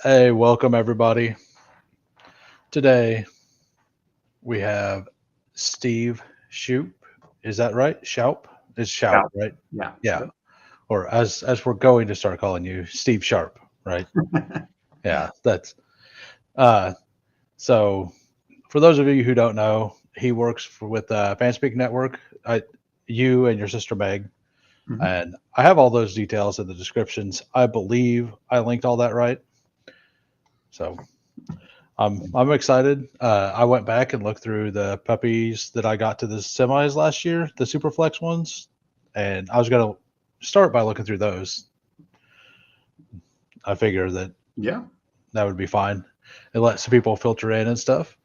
Hey, welcome everybody. Today we have Steve Shoup. Is that right? Shoup? It's Shoup, Yeah. right? Yeah. Yeah. Yep. Or as we're going to start calling you, Steve Sharp, right? Yeah. That's uh so for those of you who don't know, he works with Fanspeak Network. You and your sister Meg, Mhm. and I have all those details in the descriptions. I believe I linked all that right. So I'm excited. I went back and looked through the puppies that I got to the semis last year, the Superflex ones, and I was gonna start by looking through those. I figure that Yeah. that would be fine and let some people filter in and stuff.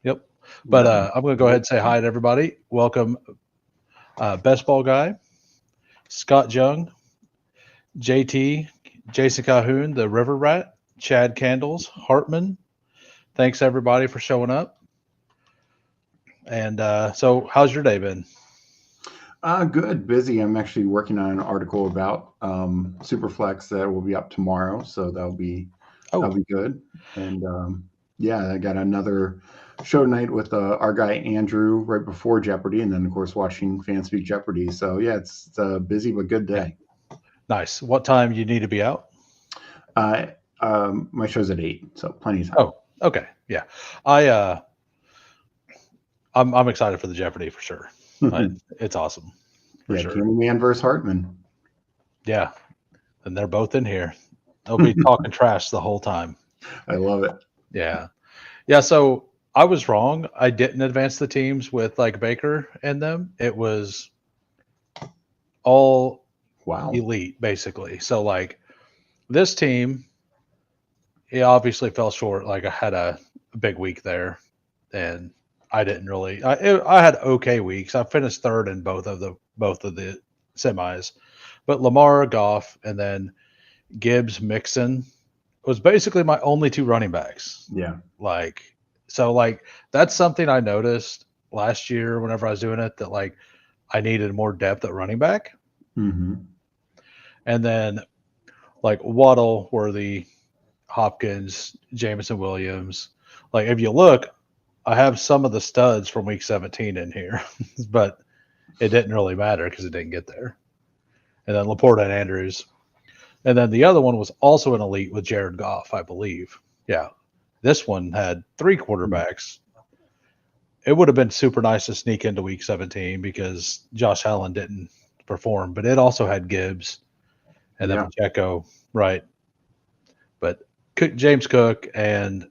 Yep. But Yeah. I'm gonna go ahead Well, and say hi to everybody. Welcome, Bestball Guy, Scott Jung, JT, Jason Calhoun, the River Rat, Chad Candles, Hartman. Thanks everybody for showing up. And so, how's your day been? good. Busy. I'm actually working on an article about Superflex that will be up tomorrow, so Oh, that'll be good. And yeah, I got another show night with our guy Andrew right before Jeopardy, and then of course watching Fanspeak Jeopardy. So yeah, it's a busy but good yeah. day. Nice. What time you need to be out? Uh, my show's at 8, so plenty of time. Oh, okay. Yeah. I I'm excited for the Jeopardy for sure. It's awesome for Yeah, sure. Candyman versus Hartman. Yeah. And they're both in here. They'll be talking trash the whole time. I love it. Yeah. Yeah, so I was wrong. I didn't advance the teams with like Baker and them. It was all Wow. elite basically. So like this team, it obviously fell short. Like I had a big week there and I didn't really. I had okay weeks. I finished third in both of the semis, but Lamar, Goff, and then Gibbs, Mixon was basically my only two running backs. Yeah. Like so, like that's something I noticed last year whenever I was doing it that like I needed more depth at running back, Hmm. and then like Waddle, Worthy, Hopkins, Jameson Williams. Like if you look, I have some of the studs from week 17 in here, but it didn't really matter because it didn't get there. And then Laporta and Andrews. And then the other one was also an elite with Jared Goff, I believe. Yeah. This one had three quarterbacks. It would have been super nice to sneak into week 17 because Josh Allen didn't perform, but it also had Gibbs and then Yeah. Pacheco, right? But James Cook and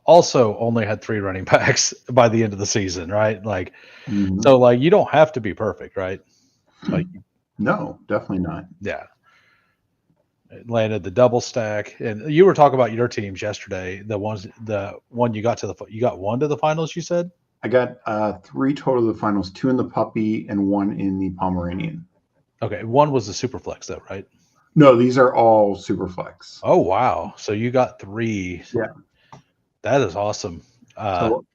also only had three running backs by the end of the season, right? Like, Mhm. so like you don't have to be perfect, right? Like, No, definitely not. yeah, landed the double stack. And you were talking about your teams yesterday. The one you got you got one to the finals. You said I got three total of the finals, two in the puppy and one in the Pomeranian. okay. One was the super flex though, right? No, these are all super flex. Oh wow! So you got three. Yeah. That is awesome. Uh, So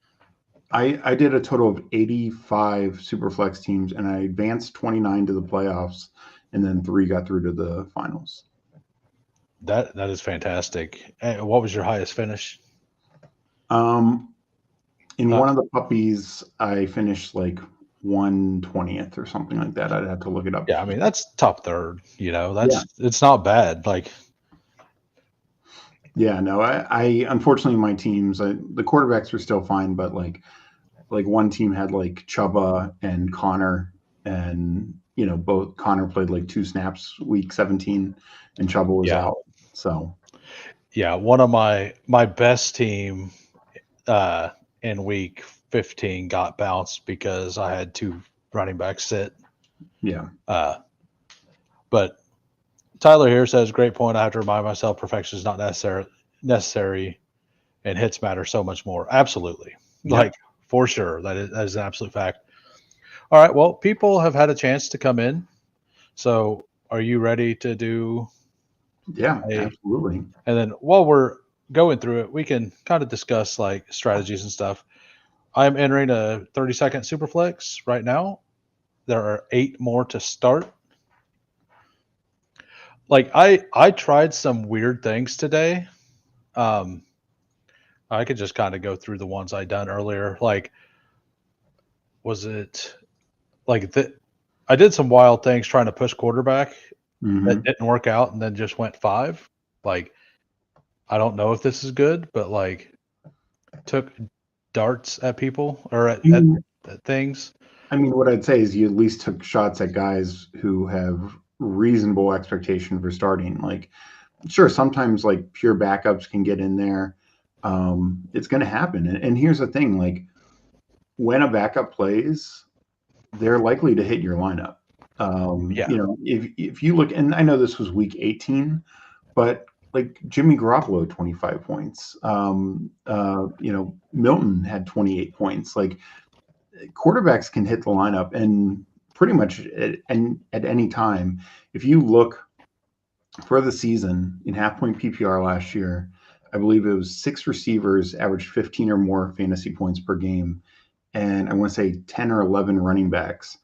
I did a total of 85 super flex teams and I advanced 29 to the playoffs and then three got through to the finals. that is fantastic. What was your highest finish? Um, in Uh, one of the puppies, I finished like 120th or something like that. I'd have to look it up. yeah, I mean that's top third. You know, Yeah. it's not bad. Like, Yeah, no, I unfortunately my teams, the quarterbacks were still fine, but like one team had like Chuba and Connor, and both Connor played like two snaps week 17, and Chuba was yeah, out. So yeah. One of my best team uh, in week 15 got bounced because I had two running backs sit. yeah, Uh, but Tyler here says, "Great point. I have to remind myself perfection is not necessary, and hits matter so much more." Absolutely, yeah, like for sure, that is an absolute fact. All right, well, people have had a chance to come in, so are you ready to do yeah, a? absolutely. And then while we're going through it, we can kind of discuss like strategies and stuff. I'm entering a 30-second superflex right now. There are 8 more to start. like I tried some weird things today. Um, I could just kind of go through the ones I done earlier. Like, was it like that? I did some wild things trying to push quarterback that Hmm. didn't work out, and then just went 5. Like, I don't know if this is good, but like took darts at people or at things. I mean, what I'd say is you at least took shots at guys who have reasonable expectation for starting. Like, sure, sometimes like pure backups can get in there. It's going to happen. And here's the thing: like, when a backup plays, they're likely to hit your lineup. Yeah, If you look, and I know this was week 18, but like Jimmy Garoppolo, 25 points. Milton had 28 points. Like, quarterbacks can hit the lineup and pretty much at any time. If you look for the season in half point PPR last year, I believe it was 6 receivers averaged 15 or more fantasy points per game. And I want to say 10 or 11 running backs.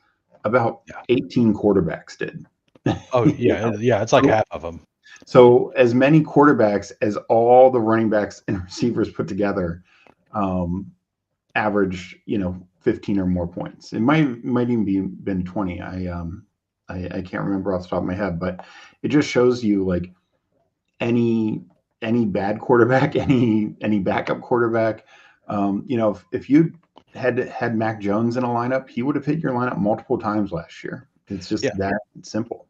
About yeah. 18 quarterbacks did. Oh You yeah, know? yeah. It's like So, half of them. so as many quarterbacks as all the running backs and receivers put together, um, average, 15 or more points. It might even been 20. I can't remember off the top of my head, but it just shows you like any any bad quarterback, any backup quarterback. If you had Mac Jones in a lineup, he would have hit your lineup multiple times last year. It's Yeah, just that simple.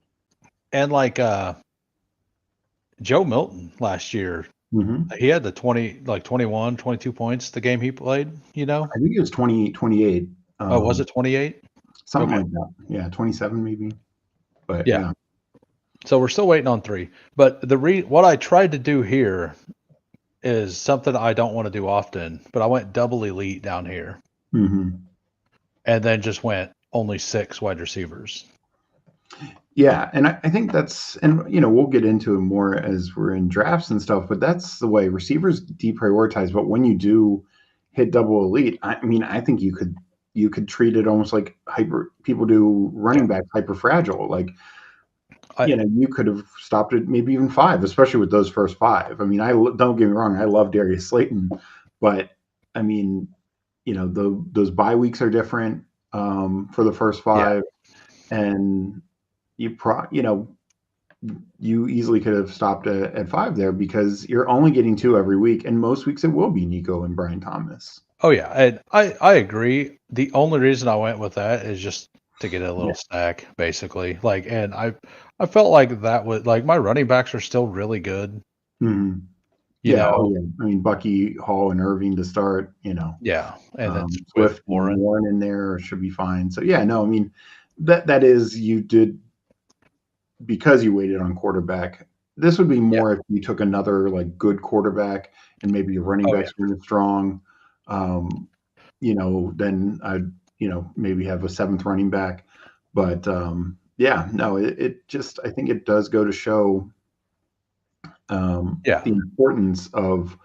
and like Joe Milton last year, Hmm. he had the 20, like 21, 22 points the game he played. I think it was 20, 28, Oh, was it 28? something Okay, like that. Yeah, 27 maybe. But yeah. yeah, So we're still waiting on 3. But what I tried to do here is something I don't want to do often. But I went double elite down here, hmm, and then just went only 6 wide receivers. yeah, and I think that's, and we'll get into it more as we're in drafts and stuff, but that's the way receivers deprioritize. But when you do hit double elite, I mean, I think you could treat it almost like hyper people do Yeah, running back hyper fragile. Like, I you could have stopped it maybe even 5, especially with those first 5. I mean, don't get me wrong, I love Darius Slayton, but I mean, those bye weeks are different for the first yeah. 5, and you easily could have stopped at 5 there because you're only getting 2 every week, and most weeks it will be Nico and Brian Thomas. Oh yeah, and I agree. The only reason I went with that is just to get a Yeah. little stack, basically. Like, and I felt like that was like my running backs are still really good. Mhm. You Yeah. Oh know, yeah. I mean, Bucky, Hall, and Irving to start. yeah, and then Swift, Swift and Warren. Warren in there should be fine. So yeah, no, I mean, that is, you did, because you waited on quarterback. This would be Yeah. more if you took another like good quarterback and maybe your running Oh backs yeah. were strong. Um, then I'd, maybe have a seventh running back. But yeah, no, it just, I think it does go to show Yeah. the importance of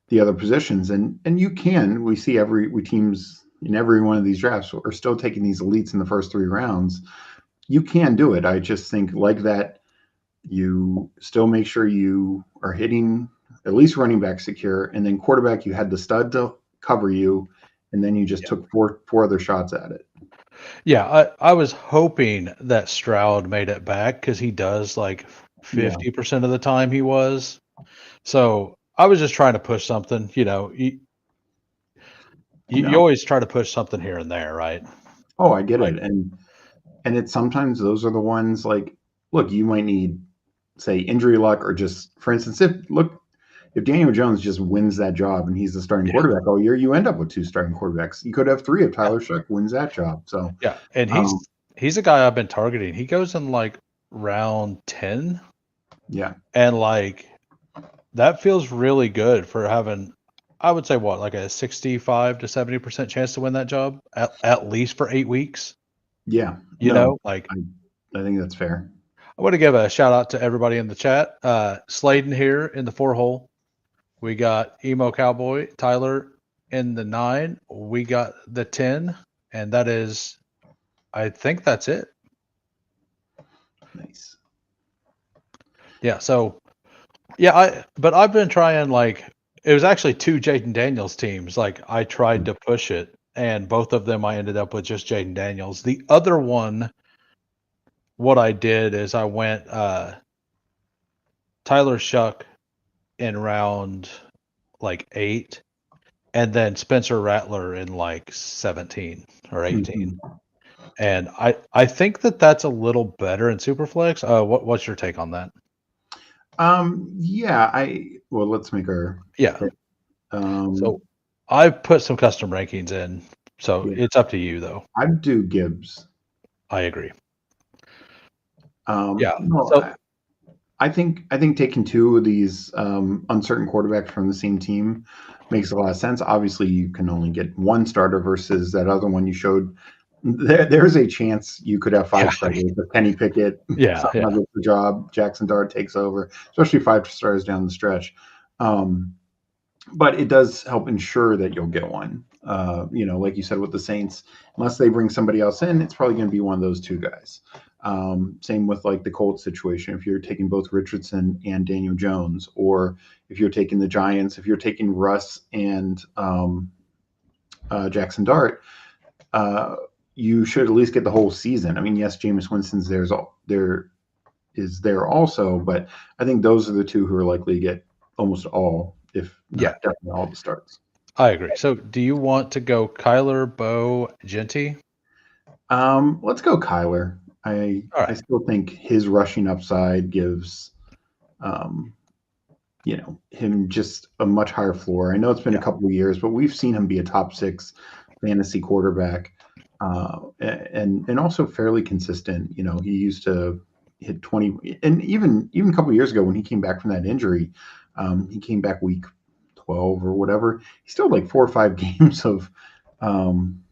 the other positions. And we see we teams in every one of these drafts are still taking these elites in the first 3 rounds. You can do it. I just think like that, you still make sure you are hitting at least running back secure, and then quarterback, you had the stud to cover you, and then you just Yeah. took four other shots at it. Yeah. I was hoping that Stroud made it back because he does like Yeah. 50% of the time he was. So I was just trying to push something. You No. always try to push something here and there, right? Oh, I get Like, it. And it's sometimes those are the ones, like, look, you might need, say, injury luck, or just, for instance, if Daniel Jones just wins that job and he's the starting yeah, quarterback all year, you end up with 2 starting quarterbacks. You could have 3 if yeah, Tyler Shough wins that job. So, yeah. And um, he's a guy I've been targeting. He goes in like round 10, yeah, and like that feels really good for having, I would say, what, like a 65 to 70% chance to win that job at least for 8 weeks. yeah, no, Like, I think that's fair. I want to give a shout out to everybody in the chat. Sladen here in the 4 hole. We got Emo Cowboy, Tyler in the 9. We got the 10, and that is, I think that's it. Nice. Yeah. So but I've been trying, like, it was actually 2 Jaden Daniels teams. Like, I tried to push it, and both of them I ended up with just Jaden Daniels. The other one, what I did is I went Tyler Shuck in round like 8, and then Spencer Rattler in like 17 or 18. Mhm. And I think that's a little better in Superflex. What's your take on that? Yeah, well, let's make our Yeah. pick. So I've put some custom rankings in, so Yeah, it's up to you though. I'd do Gibbs. I agree. Yeah. No, So I think taking two of these uncertain quarterbacks from the same team makes a lot of sense. Obviously, you can only get one starter versus that other one you showed. There's a chance you could have yeah, five starters. If Kenny Pickett yeah, somehow yeah, gets the job, Jackson Dart takes over, especially five stars down the stretch. Um, but it does help ensure that you'll get one. Like you said with the Saints, unless they bring somebody else in, it's probably going to be one of those two guys. Same with like the Colts situation. If you're taking both Richardson and Daniel Jones, or if you're taking the Giants, if you're taking Russ and Jackson Dart, uh, you should at least get the whole season. I mean, yes, Jameis Winston's there also, but I think those are the two who are likely to get almost all, if yeah. not definitely all, the starts. I agree. So do you want to go Kyler, Bo, Genty? Let's go Kyler. I All I right. still think his rushing upside gives um, him just a much higher floor. I know it's been a Yeah. couple of years, but we've seen him be a top 6 fantasy quarterback, and also fairly consistent. He used to hit 20, and even a couple of years ago when he came back from that injury, he came back week 12 or whatever. He still had like 4 or 5 games of um,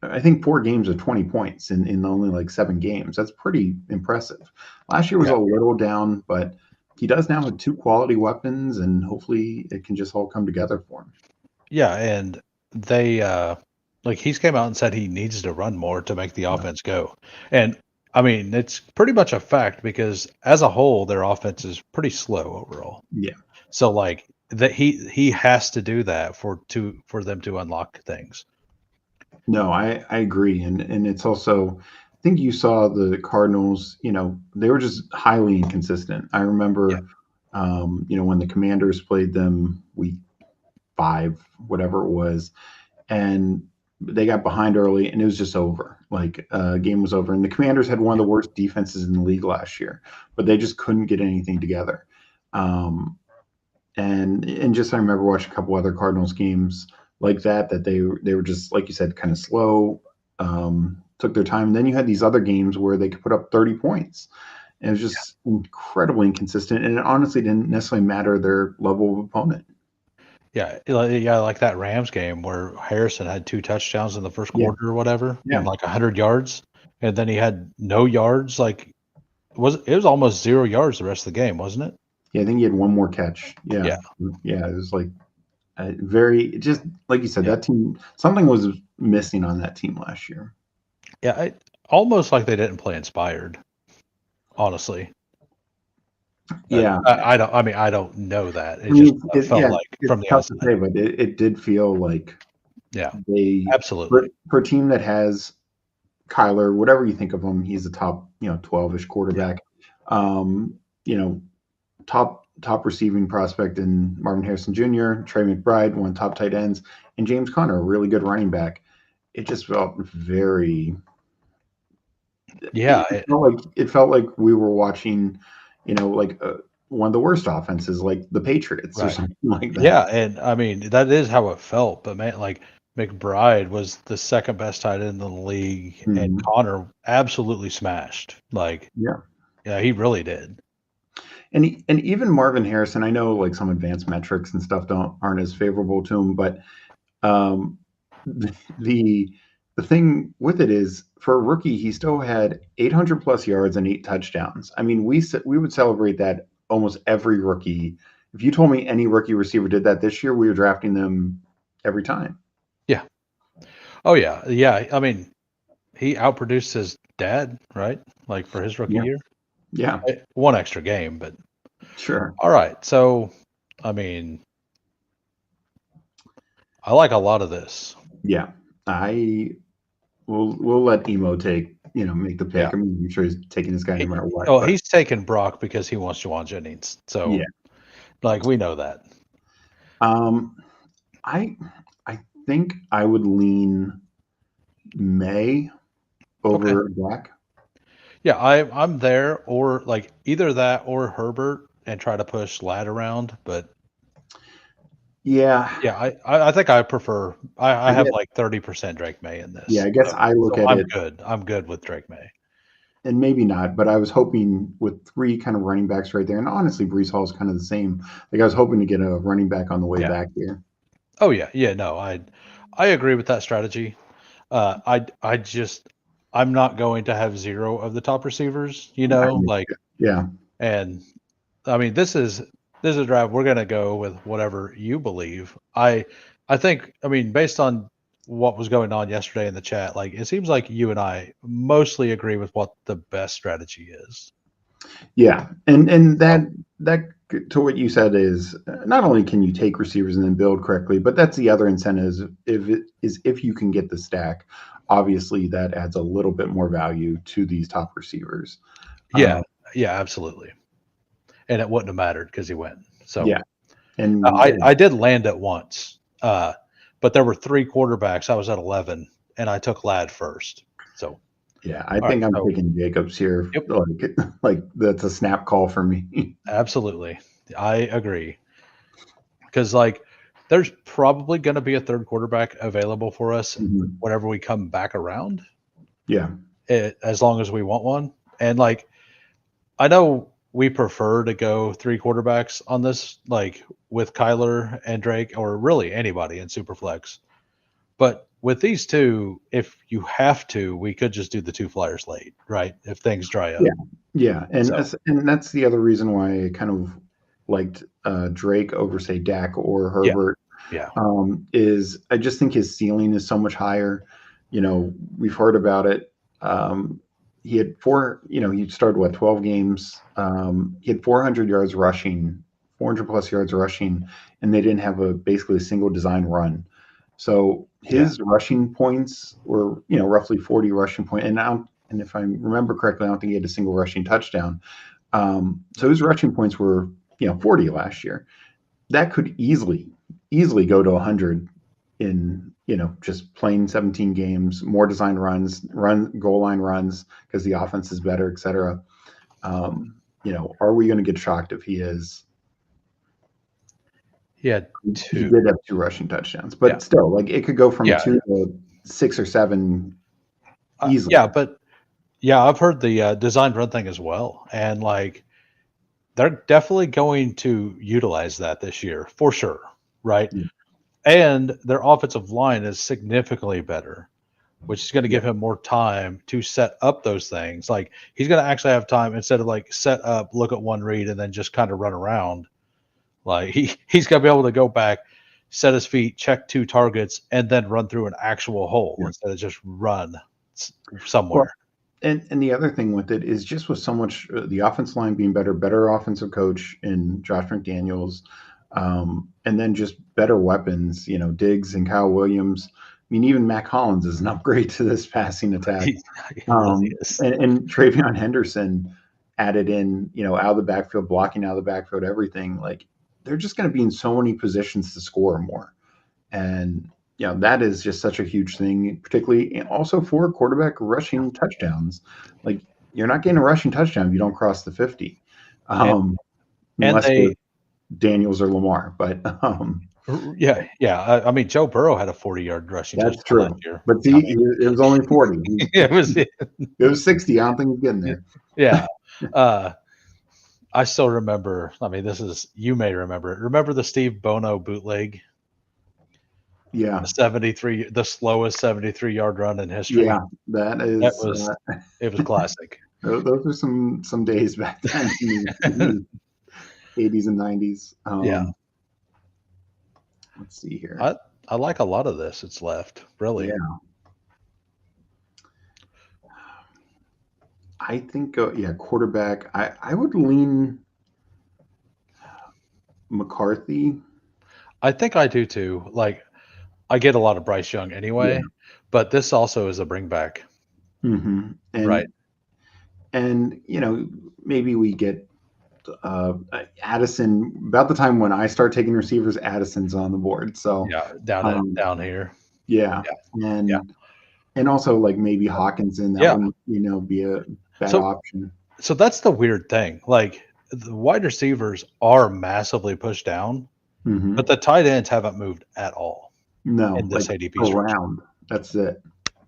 I think 4 games of 20 points in only like 7 games. That's pretty impressive. Last year was Yeah. a little down, but he does now have 2 quality weapons, and hopefully it can just all come together for him. Yeah. And they like he's came out and said he needs to run more to make the Yeah. offense go. And I mean, it's pretty much a fact because as a whole, their offense is pretty slow overall. Yeah. So like that he has to do that for them to unlock things. No, I agree. And it's also, I think you saw the Cardinals, they were just highly inconsistent. I Yeah. remember, when the Commanders played them week 5, whatever it was, and they got behind early, and it was just over. Like, game was over. And the Commanders had one of Yeah. the worst defenses in the league last year, but they just couldn't get anything together. Um, and just I remember watching a couple other Cardinals games like that they were just like you said, kind of slow, took their time. And then you had these other games where they could put up 30 points. And it was just incredibly inconsistent, and it honestly didn't necessarily matter their level of opponent. Yeah, like that Rams game where Harrison had 2 touchdowns in the first Yeah, quarter or whatever yeah, and like 100 yards, and then he had no yards, like it was almost 0 yards the rest of the game, wasn't it? yeah. I think he had one more catch. Yeah, Yeah, yeah. It was like just like you said, yeah. that team, something was missing on that team last year. Yeah, almost like they didn't play inspired, honestly. But Yeah, I don't know that. It I just mean, felt like it's from the tough to outside. say, but it did feel like Yeah, they absolutely. for a team that has Kyler, whatever you think of him, he's a top 12ish Yeah, quarterback. Um, you know, top receiving prospect in Marvin Harrison Jr., Trey McBride, one of the top tight ends, and James Conner, a really good running back. It just felt very. yeah, It felt like we were watching, like one of the worst offenses, like the Patriots or right. something like that. Yeah, and I mean that is how it felt. But man, like McBride was the second best tight end in the league, and Mhm. Connor absolutely smashed. Like, Yeah. yeah, he really did. And even Marvin Harrison, I know like some advanced metrics and stuff aren't as favorable to him, but um, the the thing with it is for a rookie, he still had 800 plus yards and 8 touchdowns. I mean, we would celebrate that almost every rookie. If you told me any rookie receiver did that this year, we were drafting them every time. Yeah. Oh yeah, yeah. I mean, he outproduced his dad, right? Like for his rookie Yeah, year, yeah, one extra game, but Sure. All right. So, I mean, I like a lot of this. Yeah. We'll let Emo make the Yeah. pick. I mean, I'm sure he's taking this guy no matter what. Oh, But he's taking Brock because he wants Juwan Jennings. So, yeah. like, we know that. Um, I I think I would lean May Okay. over Dak. Yeah, I'm there, or like either that or Herbert, and try to push Lad around. But Yeah. yeah, I think I prefer. I I have guess like 30% Drake May in yeah, this. I guess So, I look so at I'm it, good. I'm good with Drake May. and maybe not, but I was hoping with three kind of running backs right there, and honestly, Brees Hall is kind of the same. Like I was hoping to get a running back on the way Yeah. back here. Oh yeah, yeah. No, I agree with that strategy. I just I'm not going to have zero of the top receivers. Like, Yeah, and I mean this is a draft. We're gonna go with whatever you believe. I think, I mean, based on what was going on yesterday in the chat, like it seems like you and I mostly agree with what the best strategy is. yeah, and So that to what you said is not only can you take receivers and then build correctly, but that's the other incentive. If you can get the stack, obviously that adds a little bit more value to these top receivers. yeah, yeah, absolutely. And it wouldn't have mattered because he went. So Yeah, and I did land at once, but there were three quarterbacks. I was at 11, and I took Lad first. So yeah, I all right, think I'm so taking Jacobs here. yep, Like that's a snap call for me. absolutely, I agree. Because like there's probably going to be a third quarterback available for us Mhm. whenever we come back around, Yeah, as long as we want one. And like I know we prefer to go three quarterbacks on this, like with Kyler and Drake, or really anybody in Superflex. But with these two, if you have to, we could just do the two flyers late, right? If things dry yeah, up. yeah, and So that's the other reason why I kind of liked Drake over say Dak or yeah, Herbert. yeah, Is I just think his ceiling is so much higher. We've heard about it. He had he started what 12 games. He had 400 yards rushing, 400 plus yards rushing, and they didn't have basically a single design run. So yeah, his rushing points were, roughly 40 rushing point. And if I remember correctly, I don't think he had a single rushing touchdown. So his rushing points were, 40 last year. That could easily go to 100 in, just playing 17 games, more design runs, run goal line runs because the offense is better, et cetera. Are we going to get shocked if he is? he had He two. did have two rushing touchdowns, Yeah, but still, like it could go from yeah, two to 6 or 7 easily. yeah. But yeah, I've heard the design run thing as well, and like they're definitely going to utilize that this year for sure, right? Yeah, And their offensive line is significantly better, which is going to yeah, give him more time to set up those things. Like he's going to actually have time instead of like set up, look at one read, and then just kind of run around. Like he's going to be able to go back, set his feet, check two targets, and then run through an actual hole yeah. instead of just run Well, somewhere. and the other thing with it is just with so much the offense line being better offensive coach in Josh McDaniels, and then just better weapons. Diggs and Kyle Williams. I mean, even Mac Hollins is an upgrade to this passing attack. He really is. And Travion Henderson added in, out of the backfield, blocking out of the backfield, everything. Like they're just going to be in so many positions to score more. And that is just such a huge thing, particularly and also for quarterback Yeah. rushing touchdowns. Like you're not getting a rushing touchdown if you don't cross the 50, And, um, and unless you're they, Daniels or Lamar. But yeah, yeah. I mean, Joe Burrow had a 40-yard rushing that's touchdown last true. year. But I see, mean, it was only 40. it was, It was 60. I don't think he's getting there. yeah. Uh, I still remember. I mean, this is, you may remember it. Remember the Steve Bono bootleg, Yeah, the 73, the slowest 73-yard run in history. yeah, that That is. was, it was classic. Those are some days back then in the 80s and 90s. Yeah, Let's see here. I like a lot of this. It's left really. Yeah, I think, yeah, quarterback. I would lean. McCarthy. I think I do too. Like I get a lot of Bryce Young Yeah. anyway, but this also is a bring back, Hmm. right? And maybe we get Addison about the time when I start taking receivers. Addison's on the board, so Yeah, um, down here. yeah, Yeah, yeah, and also like maybe Hawkinson. That yeah. wouldn't be a bad So option. so that's the weird thing. Like the wide receivers are massively pushed down, but Hmm. the tight ends haven't moved at all No, in like this ADP structure. around. That's it.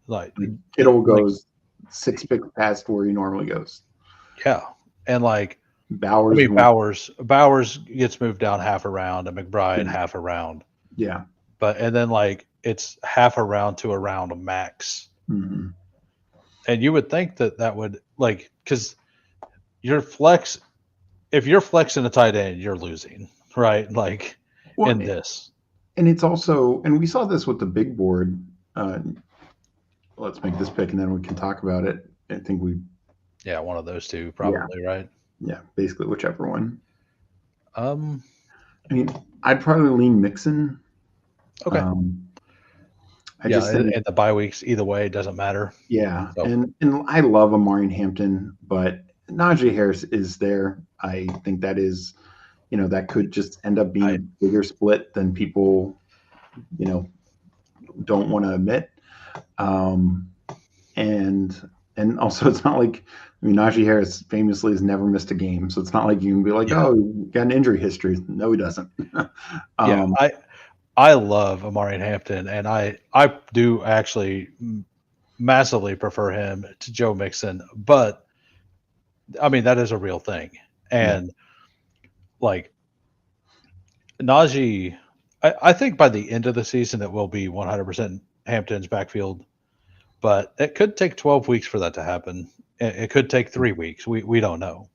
Like, Like Kittle like goes 6 picks past where he normally goes. yeah, and like I Bowers mean going. Bowers gets moved down half a round, and McBride Yeah, half a round, yeah. but and then like it's half a round to a round max. Hmm. And you would think that that would like because your flex, if you're flexing a tight end, you're losing, right? Like Well, in this, and it's also, and we saw this with the big board. Uh, let's make this pick, and then we can talk about it. I think we, yeah, one of those two yeah, probably, right? yeah, basically whichever one. Um, I mean, I'd probably lean Mixon. okay, Um, I yeah, just think, and the bye weeks either way it doesn't matter. yeah, So and I love Amari Hampton, but Najee Harris is there. I think that is, that could just end up being I a bigger split than people, you know, don't want to admit. Um, and also, it's not like, I mean, Najee Harris famously has never missed a game, so it's not like you can be like, yeah, oh, he got an injury history. No, he doesn't. yeah, um, I love Amari Hampton, and I do actually massively prefer him to Joe Mixon, but I mean that is a real thing, yeah, and like Najee, I think by the end of the season it will be 100% Hampton's backfield, but it could take 12 weeks for that to happen. It could take 3 weeks. We don't know.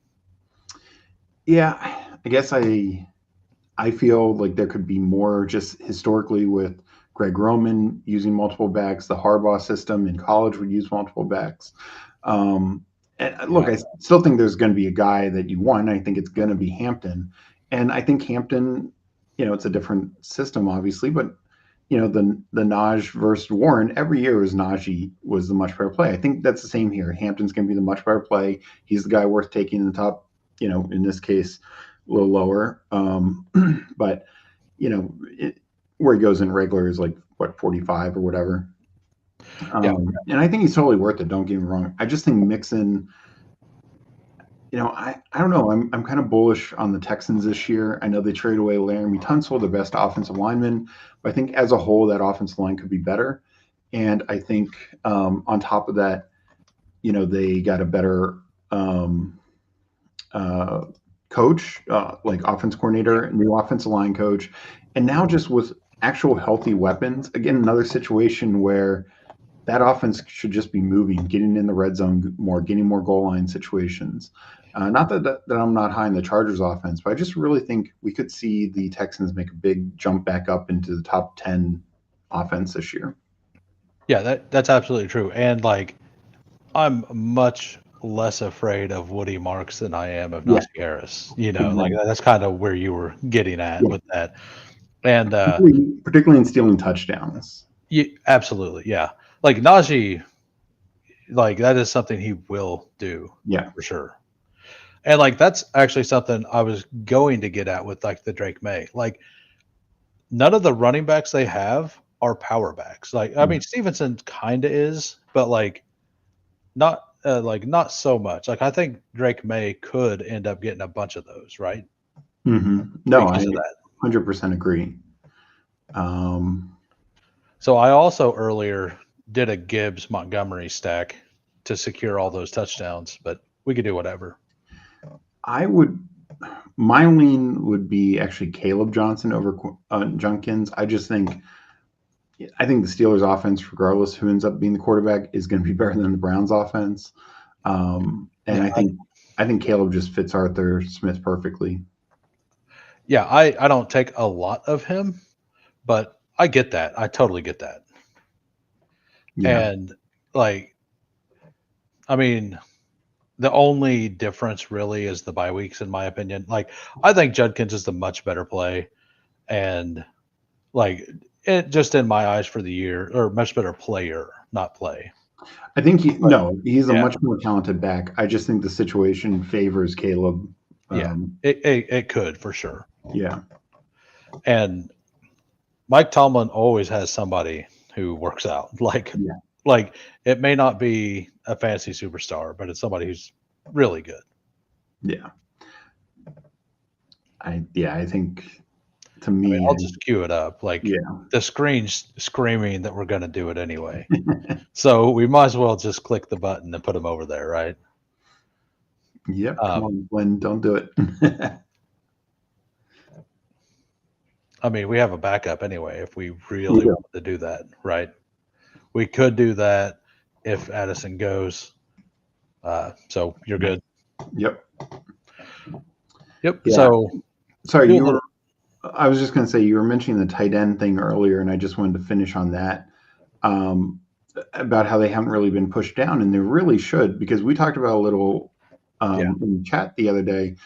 yeah. I guess I feel like there could be more just historically with Greg Roman using multiple backs. The Harbaugh system in college would use multiple backs. Um, and look, Yeah, I still think there's going to be a guy that you want. I think it's going to be Hampton, and I think Hampton, it's a different system, obviously, but the Naj versus Warren every year was Najee was the much better play. I think that's the same here. Hampton's going to be the much better play. He's the guy worth taking in the top. In this case, a little lower. But where he goes in regular is like what 45 or whatever. yeah, And I think he's totally worth it. Don't get me wrong. I just think Mixon. I don't know. I'm kind of bullish on the Texans this year. I know they traded away Laramie Tunsil, the best offensive lineman, but I think as a whole that offensive line could be better. And I think on top of that, they got a better uh, coach, like offense yeah, coordinator, new offensive line coach, and now just with actual healthy weapons. Again, another situation where that offense should just be moving, getting in the red zone more, getting more goal line situations. Not that I'm not high in the Chargers offense, but I just really think we could see the Texans make a big jump back up into the top 10 offense this year. yeah. That's absolutely true. And like I'm much less afraid of Woody Marks than I am of Yeah, Najee Harris. You know, like exactly. that's kind of where you were getting at Yeah, with that. And particularly in stealing touchdowns. absolutely, yeah. Like Najee, like that is something he will do Yeah. for sure. And like that's actually something I was going to get at with like the Drake May. Like none of the running backs they have are power backs. Like I mean Stevenson kind of is, but like not so much. Like I think Drake May could end up getting a bunch of those, right? No, I Because of that. 100% agree. Um, So I also earlier did a Gibbs Montgomery stack to secure all those touchdowns, but we could do whatever. I would my lean would be actually Caleb Johnson over Junkins. I think the Steelers' offense, regardless who ends up being the quarterback, is going to be better than the Browns' offense. And Yeah, I think Caleb just fits Arthur Smith perfectly. I don't take a lot of him, but I get that. I totally get that. Yeah, And like I mean, the only difference really is the bye weeks, in my opinion. Like, I think Judkins is the much better play, and like it just in my eyes for the year, or much better player, not play. I think But he's a yeah, much more talented back. I just think the situation favors Caleb. yeah, it could for sure. Yeah. And Mike Tomlin always has somebody who works out. Yeah. Like it may not be a fantasy superstar, but it's somebody who's really good. Yeah. I think to me, I mean, I'll just cue it up. Like yeah. the screen's screaming that we're going to do it anyway. So we might as well just click the button and put them over there, right? Yep. Come on, Glenn, don't do it. I mean, we have a backup anyway if we really want to do that, right? We could do that if Addison goes. So you're good. Yep. Yep. Yeah. So sorry, I was just going to say you were mentioning the tight end thing earlier, and I just wanted to finish on that about how they haven't really been pushed down, and they really should, because we talked about a little in chat the other day.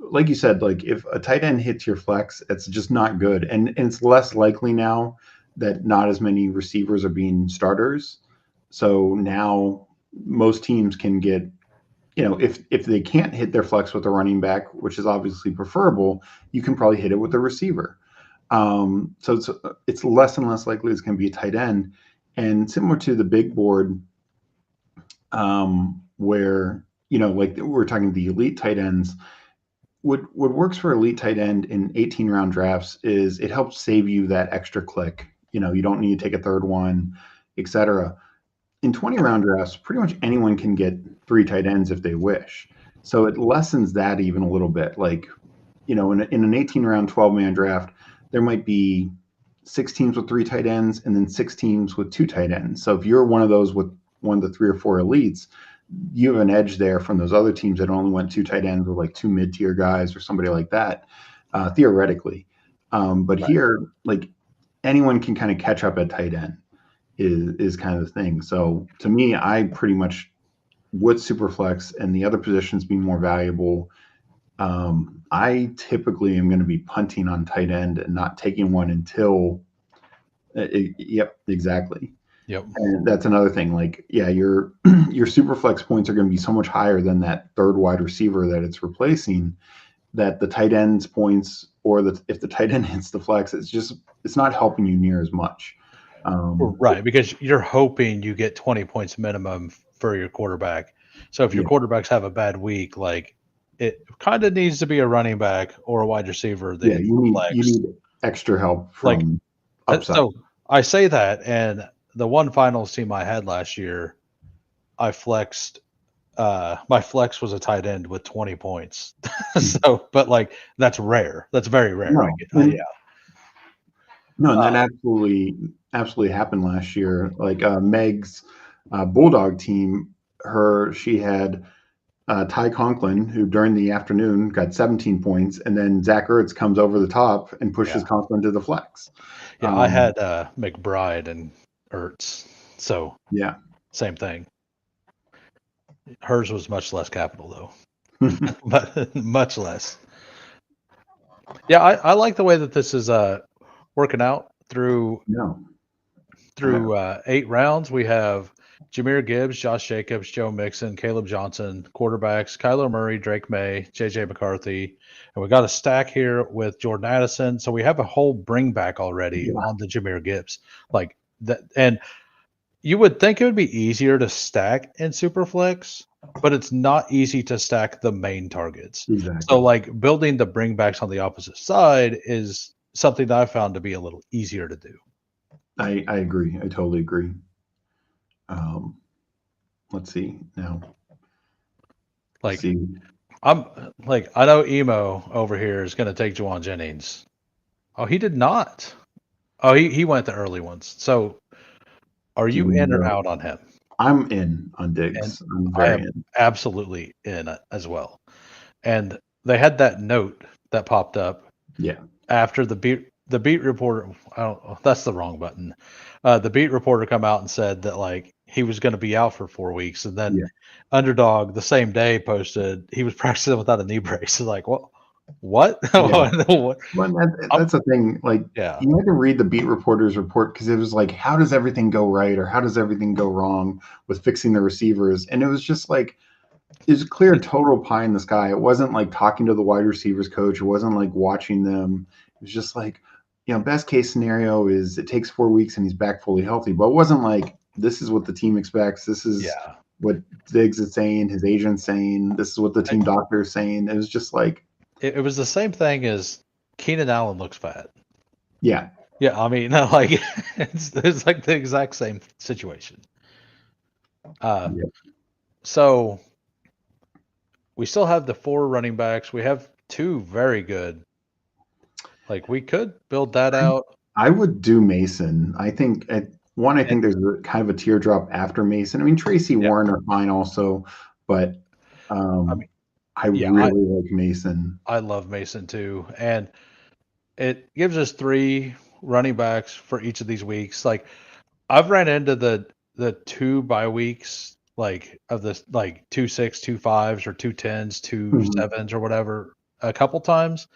Like you said, like if a tight end hits your flex, it's just not good, and it's less likely now that not as many receivers are being starters. So now most teams can get, if they can't hit their flex with a running back, which is obviously preferable, you can probably hit it with a receiver. So it's less and less likely it's going to be a tight end. And similar to the big board, where, like we're talking the elite tight ends, what works for elite tight end in 18 round drafts is it helps save you that extra click. You don't need to take a third one, etc. In 20 round drafts, pretty much anyone can get 3 tight ends if they wish. So it lessens that even a little bit. Like, in an 18 round, 12-man draft, there might be 6 teams with 3 tight ends and then 6 teams with 2 tight ends. So if you're one of those with one of the 3 or 4 elites, you have an edge there from those other teams that only went 2 tight ends with like 2 mid-tier guys or somebody like that, theoretically. But here, like anyone can kind of catch up at tight end is kind of the thing. So to me, I pretty much would Superflex and the other positions being more valuable. I typically am going to be punting on tight end and not taking one until. Yep, exactly. Yep. And that's another thing. Like, yeah, your super flex points are going to be so much higher than that third wide receiver that it's replacing, that the tight end's points, or if the tight end hits the flex, it's not helping you near as much. Right, because you're hoping you get 20 points minimum for your quarterback. So if your quarterbacks have a bad week, like it kind of needs to be a running back or a wide receiver. That you need extra help from upside. So I say that, and the one finals team I had last year, I flexed. My flex was a tight end with 20 points. So, but like that's rare. That's very rare. No, yeah. No, and that absolutely happened last year. Like Meg's Bulldog team, she had Ty Conklin, who during the afternoon got 17 points, and then Zach Ertz comes over the top and pushes Conklin to the flex. Yeah, I had McBride and Ertz, so yeah, same thing. Hers was much less capital though, but much less. Yeah, I like the way that this is working out through 8 rounds. We have Jahmyr Gibbs, Josh Jacobs, Joe Mixon, Caleb Johnson, quarterbacks, Kyler Murray, Drake May, JJ McCarthy. And we got a stack here with Jordan Addison. So we have a whole bring back already on the Jahmyr Gibbs. Like that, and you would think it would be easier to stack in Superflex, but it's not easy to stack the main targets. Exactly. So like building the bringbacks on the opposite side is something that I found to be a little easier to do. I agree. I totally agree. Let's see now. Like I'm like, I know Emo over here is going to take Juwan Jennings. Oh, he did not. Oh, he went the early ones. So are you in or out on him? I'm in on Diggs. I am absolutely in as well. And they had that note that popped up. Yeah. After the beat reporter, that's the wrong button. The beat reporter come out and said that like he was going to be out for 4 weeks, and then Yeah. Underdog the same day posted he was practicing without a knee brace. It's like, well, what? Yeah. What? Well, I'm- that's the thing. Like, yeah, you had to read the beat reporter's report because it was like, how does everything go right or how does everything go wrong with fixing the receivers? And it was just like, it was clear total pie in the sky. It wasn't like talking to the wide receivers coach. It wasn't like watching them. It was just like, best case scenario is it takes 4 weeks and he's back fully healthy. But it wasn't like, this is what the team expects. This is yeah. what Diggs is saying, his agent's saying, this is what the team doctor is saying. It was just like, It was the same thing as Keenan Allen looks fat. yeah. Yeah, I mean, like it's like the exact same situation. Yeah. So we still have the 4 running backs. We have 2 very good. Like we could build that out. I would do Mason. I think I And, think there's kind of a teardrop after Mason. I mean, Tracy yeah, Warren are fine also, but I mean, I yeah, really like Mason. I love Mason too, and it gives us 3 running backs for each of these weeks. Like I've ran into the 2 bye weeks, like of this, like 2 6, 2 5s, or 2 10s, two Mhm. sevens, or whatever, a couple times.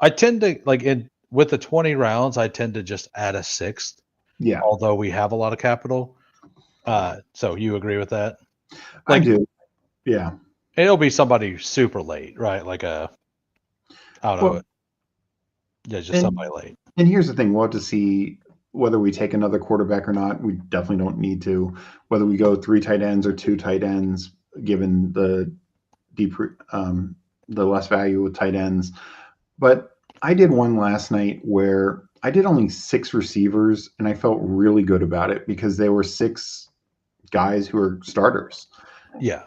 I tend to like in with the 20 rounds, I tend to just add a 6th, Yeah, although we have a lot of capital. So you agree with that? I Like do. Yeah. it'll be somebody super late, right? Like I don't know, Well, yeah, just and somebody late. here's the thing: we'll have to see whether we take another quarterback or not. We definitely don't need to. Whether we go 3 tight ends or 2 tight ends, given deep the less value with tight ends. But I did one last night where I did only 6 receivers, and I felt really good about it because they were 6 guys who are starters. Yeah.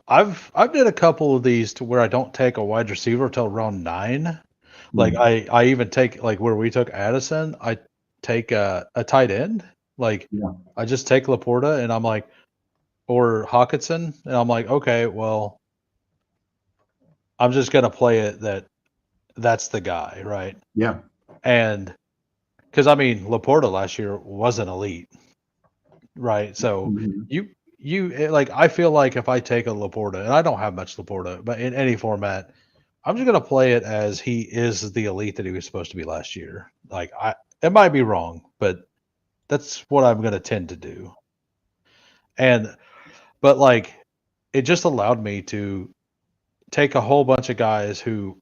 I've did a couple of these to where I don't take a wide receiver till round 9. Like Mm, I even take like where we took Addison, I take a tight end. Like yeah, I just take Laporta and I'm like, or Hawkinson, and I'm like, okay, well, I'm just gonna play it that's the guy, right? yeah, And because I mean, Laporta last year wasn't elite, right? So mhm, like I feel like if I take a Laporta, and I don't have much Laporta, but in any format, I'm just gonna play it as he is the elite that he was supposed to be last year. Like it might be wrong, but that's what I'm gonna tend to do. And but like it just allowed me to take a whole bunch of guys who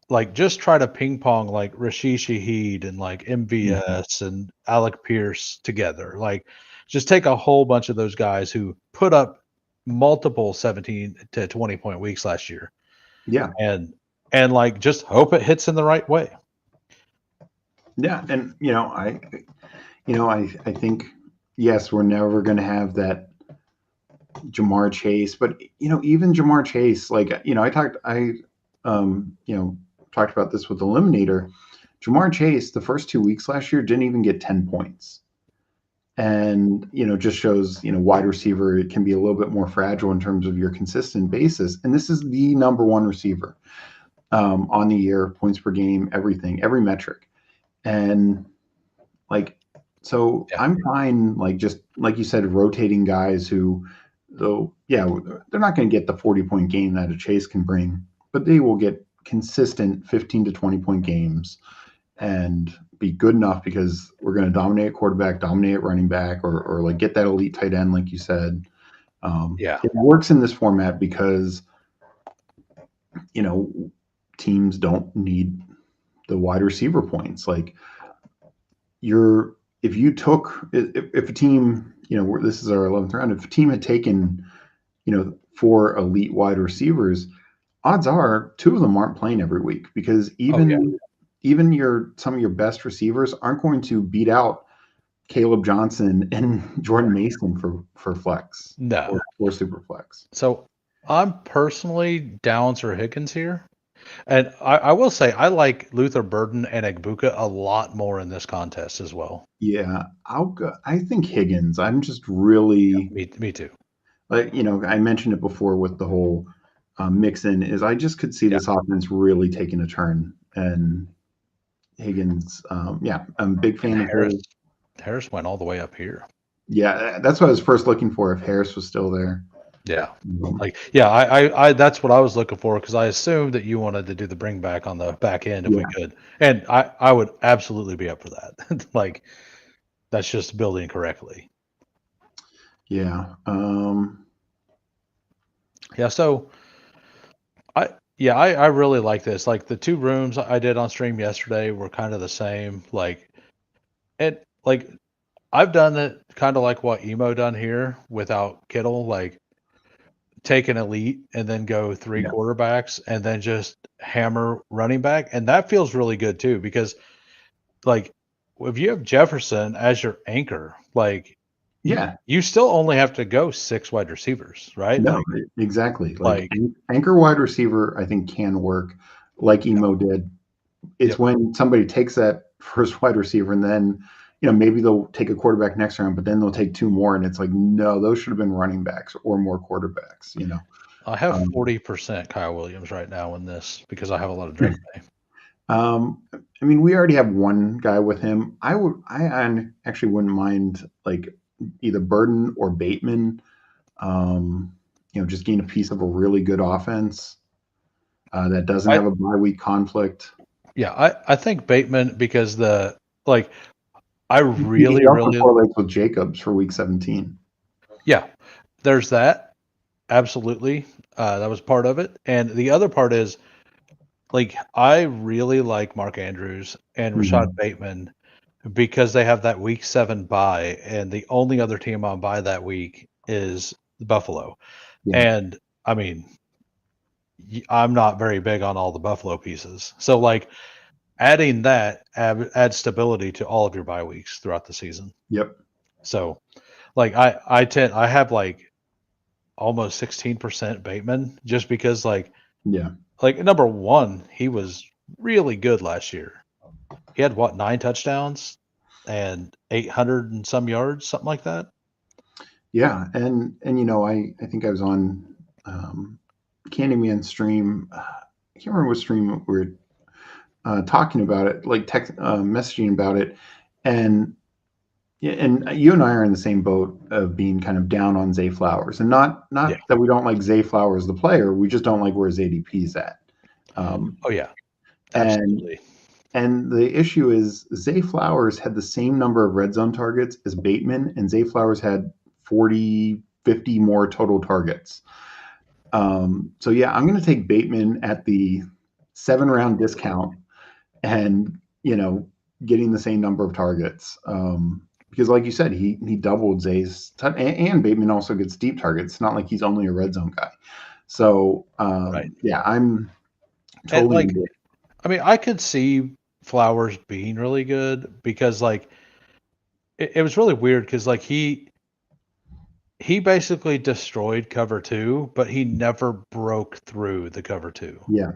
like just try to ping pong like Rashid Shaheed and like mhm. MVS and Alec Pierce together. Like just take a whole bunch of those guys who put up multiple 17 to 20 point weeks last year Yeah, and like just hope it hits in the right way. yeah, and I think yes, we're never going to have that Jamar Chase, but even Jamar Chase, like I talked about this with Eliminator. Jamar Chase, the first 2 weeks last year, didn't even get 10 points. And just shows wide receiver, it can be a little bit more fragile in terms of your consistent basis, and this is the number one receiver on the year, points per game, everything, every metric. And like, so Yeah. I'm fine, like, just like you said, rotating guys who, though, yeah, they're not going to get the 40-point game that a Chase can bring, but they will get consistent 15 to 20-point games and be good enough because we're going to dominate quarterback, dominate running back, or like get that elite tight end, like you said. Yeah. It works in this format because you know teams don't need the wide receiver points. Like you're, if you took, if a team, this is our 11th round. If a team had taken 4 elite wide receivers, odds are 2 of them aren't playing every week because Oh yeah. even some of your best receivers aren't going to beat out Caleb Johnson and Jordan Mason for flex No. or super flex. So I'm personally Downs or Higgins here. And I will say I like Luther Burden and Egbuka a lot more in this contest as well. Yeah, I'll go. I think Higgins. I'm just really Me too. like I mentioned it before with the whole mix in is I just could see Yeah. this offense really taking a turn and Higgins. Yeah, I'm a big And fan of his. Harris went all the way up here. Yeah, that's what I was first looking for if Harris was still there. Yeah. I that's what I was looking for because I assumed that you wanted to do the bring back on the back end if we Yeah. could. And I would absolutely be up for that. Like that's just building correctly. Yeah. Yeah, so I really like this. Like the two rooms I did on stream yesterday were kind of the same. And like I've done it kind of like what Emo done here without Kittle, like take an elite and then go three Yeah. quarterbacks and then just hammer running back. And that feels really good too, because like if you have Jefferson as your anchor, like Yeah. you still only have to go 6 wide receivers, right? No, exactly. Like Like anchor wide receiver, I think can work like Emo did. It's yep. when somebody takes that first wide receiver and then, maybe they'll take a quarterback next round, but then they'll take two more. And it's like, no, those should have been running backs or more quarterbacks. I have Um, 40% Kyle Williams right now in this because I have a lot of Drake May. I mean, we already have one guy with him. I actually wouldn't mind like either Burden or Bateman. Just getting a piece of a really good offense that doesn't I have a bye week conflict. Yeah, I think Bateman because like I He also really correlates with Jacobs for week 17. yeah, there's that. Absolutely. That was part of it. And the other part is like I really like Mark Andrews and Rashad Mhm. Bateman because they have that week 7 bye and the only other team on bye that week is Buffalo. Yeah. And I mean, I'm not very big on all the Buffalo pieces. So like adding that adds stability to all of your bye weeks throughout the season. Yep. So like I have like almost 16% Bateman just because Yeah. like number one, he was really good last year. He had what, 9 touchdowns and 800 and some yards, something like that. Yeah. And I think I was on Candyman stream. I can't remember what stream we were talking about it, like messaging about it, and yeah, and you and I are in the same boat of being kind of down on Zay Flowers, and not Yeah. that we don't like Zay Flowers the player, we just don't like where his ADP is at. Um, Oh yeah, and absolutely. and the issue is Zay Flowers had the same number of red zone targets as Bateman, and Zay Flowers had 40, 50 more total targets. So yeah, I'm going to take Bateman at the 7 round discount and getting the same number of targets because like you said he doubled Zay's and Bateman also gets deep targets. It's not like he's only a red zone guy. So Right. yeah, I'm And totally like I mean, I could see Flowers being really good because like it was really weird because like he basically destroyed cover two, but he never broke through the cover two. yeah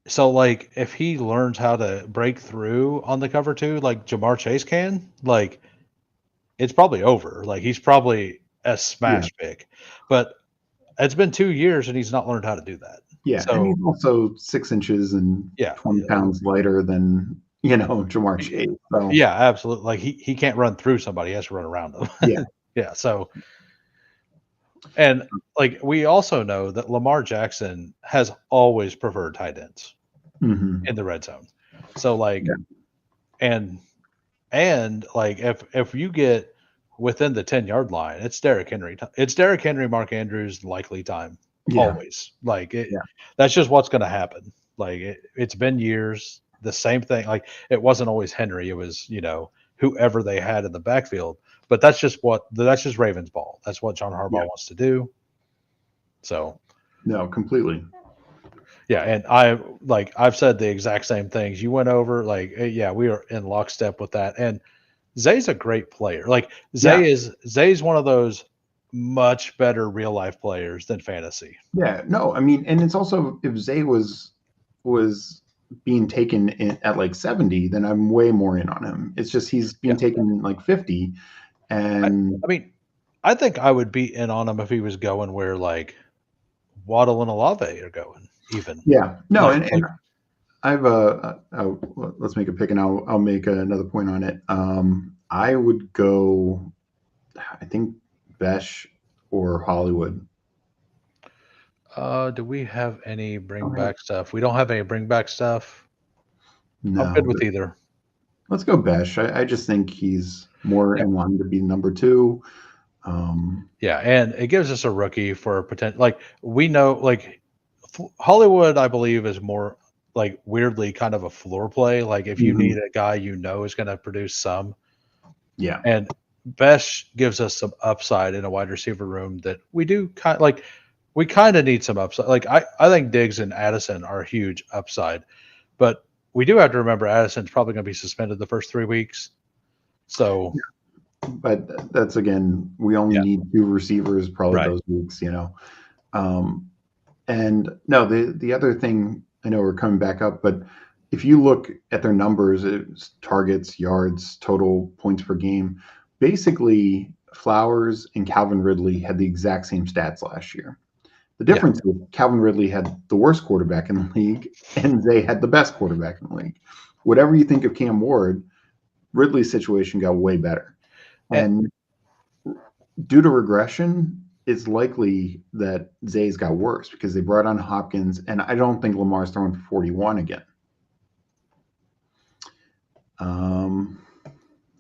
So like if he learns how to break through on the cover two, like Jamar Chase can, like it's probably over. Like he's probably a yeah smash pick. But it's been 2 years and he's not learned how to do that. yeah and So he's also 6 inches and yeah. 20 pounds lighter than Jamar Chase. So Yeah, absolutely. Like he can't run through somebody, he has to run around them. yeah Yeah. So and like we also know that Lamar Jackson has always preferred tight ends hmm in the red zone. So like yeah and like if you get within the 10-yard line, it's Derrick Henry. It's Derrick Henry, Mark Andrews, likely time yeah always. Like it, yeah that's just what's going to happen. Like it's been years, the same thing. Like it wasn't always Henry. It was whoever they had in the backfield. But that's just Ravens ball. That's what John Harbaugh yeah wants to do. So no completely yeah, and I've said the exact same things. You went over yeah, we are in lockstep with that. And Zay's a great player. Like yeah Zay's one of those much better real life players than fantasy. Yeah, no, I mean, and it's also if Zay was being taken at like 70, then I'm way more in on him. It's just he's being Yeah. taken like 50, I, and I mean, I think I would be in on him if he was going where like Waddle and Olave are going, even. yeah, no, and Like I've let's make a pick, and I'll make another point on it. I would go I think Besh or Hollywood. Do we have any bring Okay. back stuff? We don't have any bring back stuff. I'm No, good with either. let's go Besh. I just think he's more Yeah. in line to be number 2. Yeah, and it gives us a rookie for potential. Like we know, like Hollywood, I believe, is more like weirdly kind of a floor play. Like if you Mhm. need a guy you know is going to produce some, Yeah. and Besh gives us some upside in a wide receiver room that we do kind of like. We kind of need some upside. Like I think Diggs and Addison are a huge upside, but we do have to remember Addison's probably going to be suspended the first 3 weeks. So But that's again, we only yeah, need 2 receivers probably right. those weeks, you know. Um, and no, the other thing, I know we're coming back up, but if you look at their numbers, it's targets, yards, total points per game. Basically, Flowers and Calvin Ridley had the exact same stats last year. The Yeah. difference is Calvin Ridley had the worst quarterback in the league, and Zay had the best quarterback in the league. Whatever you think of Cam Ward, Ridley's situation got way better. And, And due to regression, it's likely that Zay's got worse because they brought on Hopkins, and I don't think Lamar's throwing for 41 again.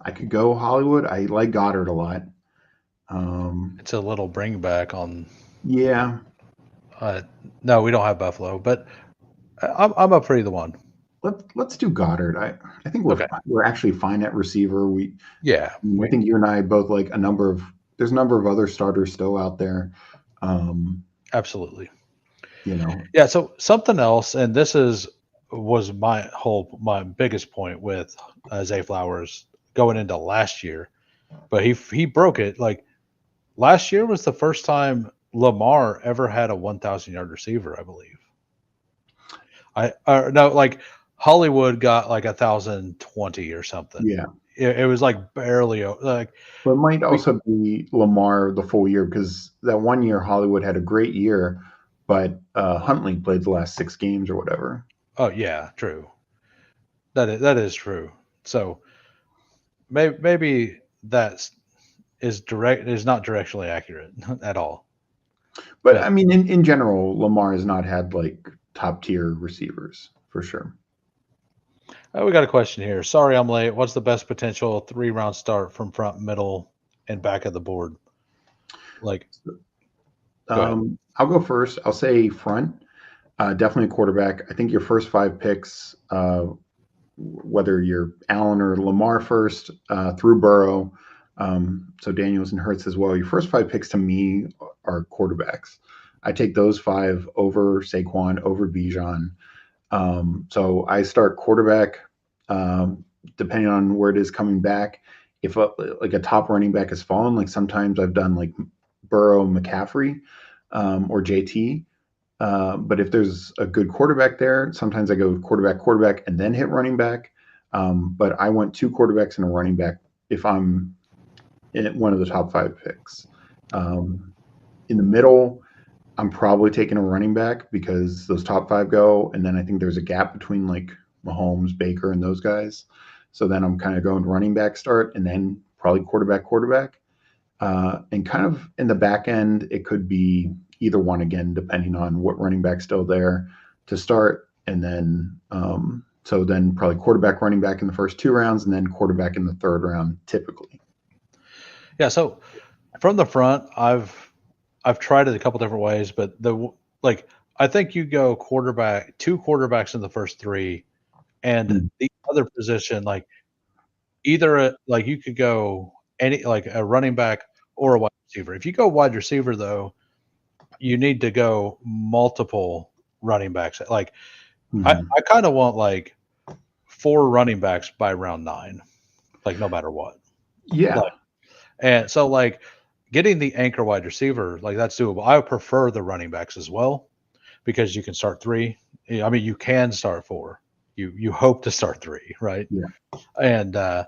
I could go Hollywood. I like Goddard a lot. it's a little bring back on. Yeah, No, we don't have Buffalo, but I'm up for either one. let's do Goddard. I think Okay. we're actually fine at receiver. Yeah. I think you and I both like there's a number of other starters still out there. Um, Absolutely. you know, Yeah. So something else, and was my biggest point with Zay Flowers going into last year, but he broke it. Like last year was the first time Lamar ever had a 1,000-yard receiver, I believe. No, like Hollywood got like 1,020 or something. yeah. It was like barely like But it might we. also be Lamar the full year because that one year Hollywood had a great year, but Huntley played the last 6 games or whatever. Oh yeah, true. That is true. So maybe that is not directionally accurate at all. But But I mean, in general, Lamar has not had like top tier receivers for sure. we got a question here. Sorry, I'm late. What's the best potential 3-round start from front, middle, and back of the board? Like, go ahead. I'll go first. I'll say front, definitely a quarterback. I think your first 5 picks, whether you're Allen or Lamar first, through Burrow, so Daniels and Hurts as well. Your first 5 picks to me are quarterbacks. I take those 5 over Saquon, over Bijan. So I start quarterback, depending on where it is coming back. If like a top running back has fallen, like sometimes I've done like Burrow, McCaffrey, or JT. But if there's a good quarterback there, sometimes I go quarterback, and then hit running back. But I want 2 quarterbacks and a running back if I'm in one of the top 5 picks. In the middle, I'm probably taking a running back because those top 5 go, and then I think there's a gap between like Mahomes, Baker, and those guys. So then I'm kind of going running back start, and then probably quarterback. And kind of in the back end, it could be either one again, depending on what running back's still there to start. And then, so then probably quarterback, running back in the first 2 rounds, and then quarterback in the third round, typically. Yeah. So from the front, I've tried it a couple different ways, but like I think you go quarterback, 2 quarterbacks in the first 3, and Mm. the other position, like like you could go any like a running back or a wide receiver. If you go wide receiver though, you need to go multiple running backs. Like Mhm. I kind of want like 4 running backs by round 9, like no matter what. Yeah. Like and so like getting the anchor wide receiver, like that's doable. I would prefer the running backs as well because you can start 3. I mean, you can start 4. You hope to start 3, right? Yeah. And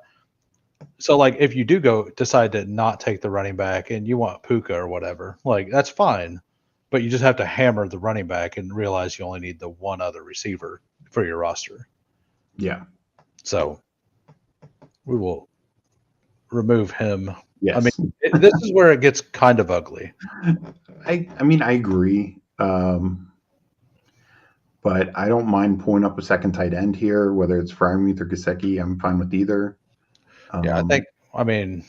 so like if you do decide to not take the running back and you want Puka or whatever, like that's fine. But you just have to hammer the running back and realize you only need the one other receiver for your roster. Yeah. So we will remove him. Yes. I mean, this is where it gets kind of ugly. I mean, I agree. But I don't mind pulling up a second tight end here, whether it's Freiermuth or Gesicki. I'm fine with either. Yeah, I mean,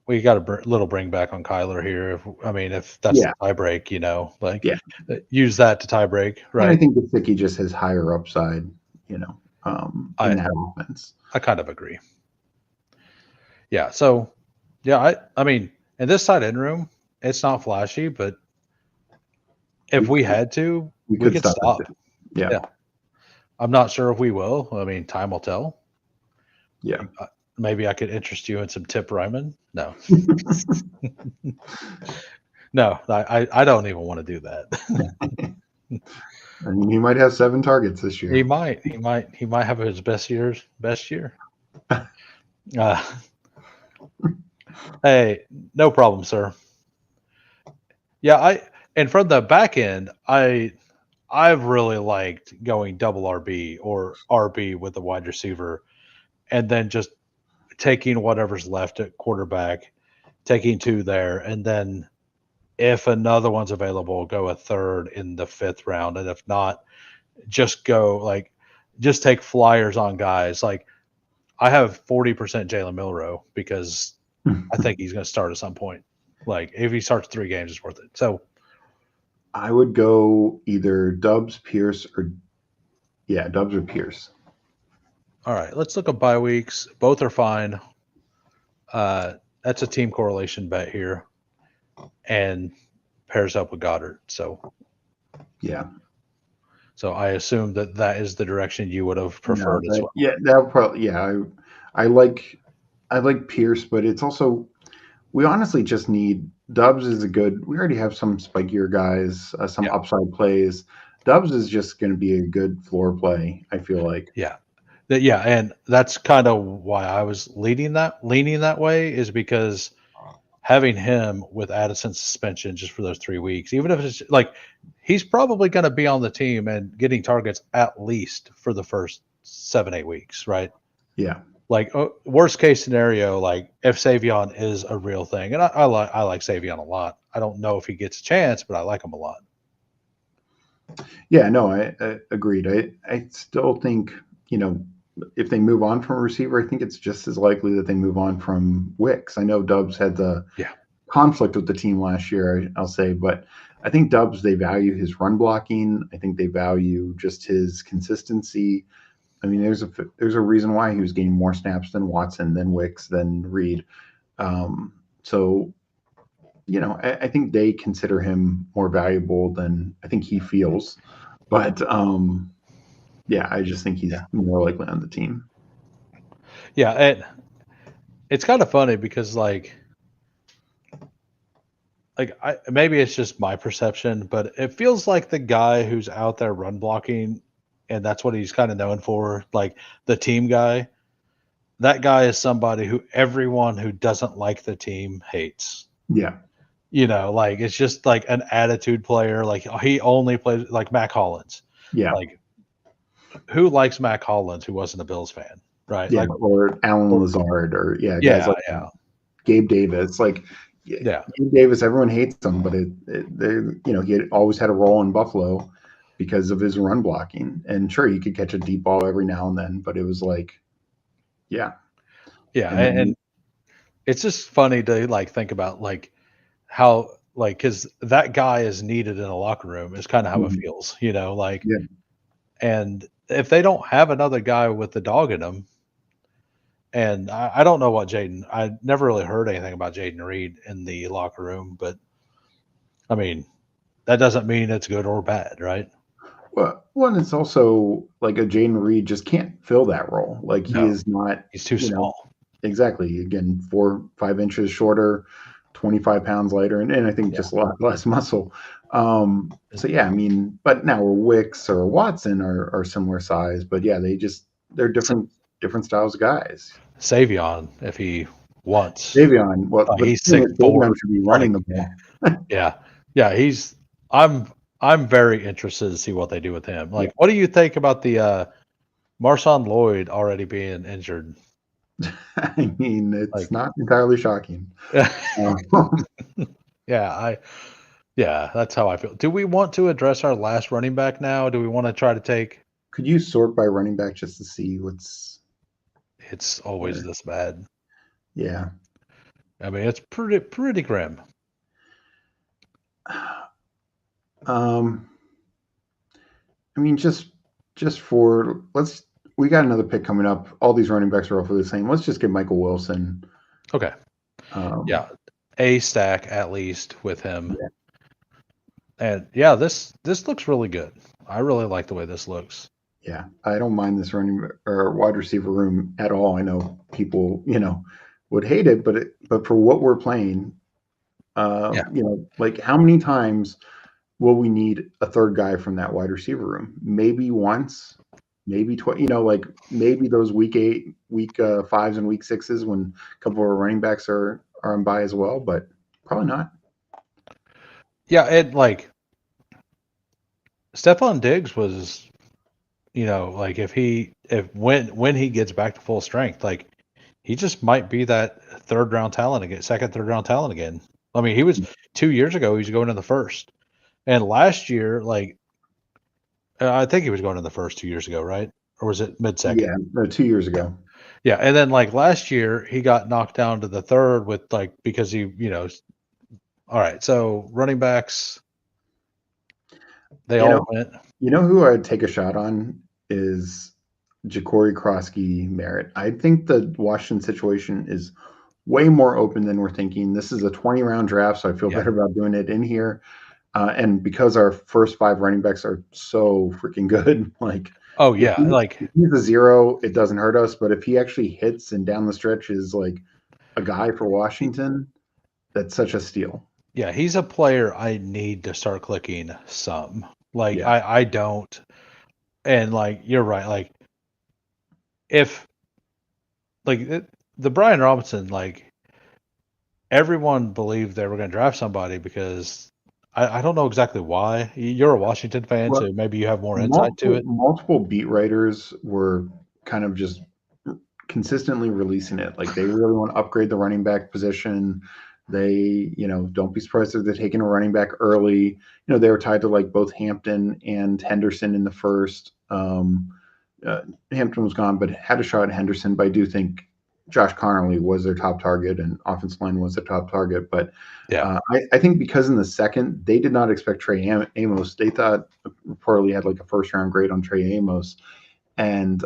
we got a little bring back on Kyler here. If that's the tie break, use that to tie break, right? And I think Gesicki just has higher upside, in that offense. I kind of agree. Yeah. So, I mean, in this tight end room, it's not flashy, but if we had to, we could stop. Yeah. I'm not sure if we will. I mean, time will tell. Yeah. Maybe I could interest you in some Tip Ryman. No. No, I don't even want to do that. I mean, he might have 7 targets this year. He might have his best year. Hey, no problem, sir. Yeah, and from the back end, I've really liked going double RB or RB with the wide receiver, and then just taking whatever's left at quarterback, taking 2 there, and then if another one's available, go a third in the 5th round, and if not, just take flyers on guys. Like I have 40% Jalen Milroe because I think he's going to start at some point. Like if he starts 3 games, it's worth it. So I would go either Dubs, Pierce, or Pierce. All right, let's look at bye weeks. Both are fine. That's a team correlation bet here, and pairs up with Goddard. So yeah. So I assume that is the direction you would have preferred as well. Yeah, that would probably. Yeah, I like Pierce, but it's also we honestly just need Dubs is a good. We already have some spikier guys, some upside plays. Dubs is just going to be a good floor play. I feel like. Yeah. And that's kind of why I was leaning that way is because having him with Addison's suspension just for those 3 weeks, even if it's like he's probably going to be on the team and getting targets at least for the first 7-8 weeks, right? Yeah. Like worst case scenario, like if Savion is a real thing, and I like Savion a lot. I don't know if he gets a chance, but I like him a lot. Yeah, no, I agreed. I still think if they move on from a receiver, I think it's just as likely that they move on from Wicks. I know Dubs had the conflict with the team last year, I'll say, but I think Dubs, they value his run blocking. I think they value just his consistency. I mean, there's a reason why he was getting more snaps than Watson, than Wicks, than Reed. So, I think they consider him more valuable than I think he feels. But I just think he's more likely on the team. Yeah, it's kind of funny because maybe it's just my perception, but it feels like the guy who's out there run blocking, and that's what he's kind of known for, like the team guy. That guy is somebody who everyone who doesn't like the team hates. Yeah. It's just like an attitude player. Like he only plays like Mac Hollins. Yeah. Like who likes Mac Hollins who wasn't a Bills fan, right? Yeah. Or Alan Lazard or guys like Gabe Davis. Gabe Davis, everyone hates him, but he had always had a role in Buffalo because of his run blocking. And sure, he could catch a deep ball every now and then, but it was and it's just funny to think about how because that guy is needed in a locker room is kind of how it feels, and if they don't have another guy with the dog in him, and I don't know what I never really heard anything about Jaden Reed in the locker room, but I mean, that doesn't mean it's good or bad, right? Well, one, it's also like a Jaden Reed just can't fill that role. He's too small. Exactly. Again, 4-5 inches shorter, 25 pounds lighter, and I think just a lot less muscle. But now Wicks or Watson are similar size, but they're different styles of guys. Savion, if he wants. Savion, he's 6'4". Savion should be running the ball. I'm very interested to see what they do with him. What do you think about the Marshawn Lloyd already being injured? I mean, it's Like, not entirely shocking. Um, yeah, that's how I feel. Do we want to address our last running back now? Do we want to try to take? could you sort by running back just to see what's It's always there? this bad. Yeah. I mean, it's pretty grim. Um, I mean, just for we got another pick coming up. All these running backs are roughly the same. Let's just get Michael Wilson. Okay, Um, yeah, a stack at least with him, yeah, and yeah, this looks really good. I really like the way this looks. yeah, I don't mind this running or wide receiver room at all. I know people, would hate it, but for what we're playing, Yeah. like how many times will we need a third guy from that wide receiver room? Maybe once, maybe twice. Like maybe those week fives and week sixes when a couple of our running backs are on by as well, but probably not. Yeah, and like Stephon Diggs was, like if when he gets back to full strength, like he just might be that third round talent again, second, third round talent again. I mean, he was 2 years ago, he was going in the first. And last year, like I think he was going in the first 2 years ago, right? Or was it mid second? Yeah, no, 2 years Yeah. ago. Yeah. And then like last year he got knocked down to the third with like because all right, so running backs, they You all know, went. who I'd take a shot on is Ja'Cory Krosky Merritt. I think the Washington situation is way more open than we're thinking. This is a 20-round draft, so I feel Yeah. better about doing it in here. And because our first five running backs are so freaking good, like Oh if, yeah. he, Like if he's a zero, it doesn't hurt us. But if he actually hits and down the stretch is like a guy for Washington, that's such a steal. yeah, he's a player I need to start clicking some. Like Yeah. I don't, and like you're right. Like if like the Brian Robinson, like everyone believed they were going to draft somebody because I don't know exactly why. You're a Washington fan, Well, so maybe you have more insight to multiple it. multiple beat writers were kind of just consistently releasing it. Like they really want to upgrade the running back position. They, don't be surprised if they're taking a running back early. They were tied to like both Hampton and Henderson in the first. Uh, Hampton was gone, but had a shot at Henderson. But I do think Josh Connerly was their top target, and offensive line was their top target. But Yeah, I think because in the second they did not expect Trey Amos. They thought reportedly had like a first round grade on Trey Amos, and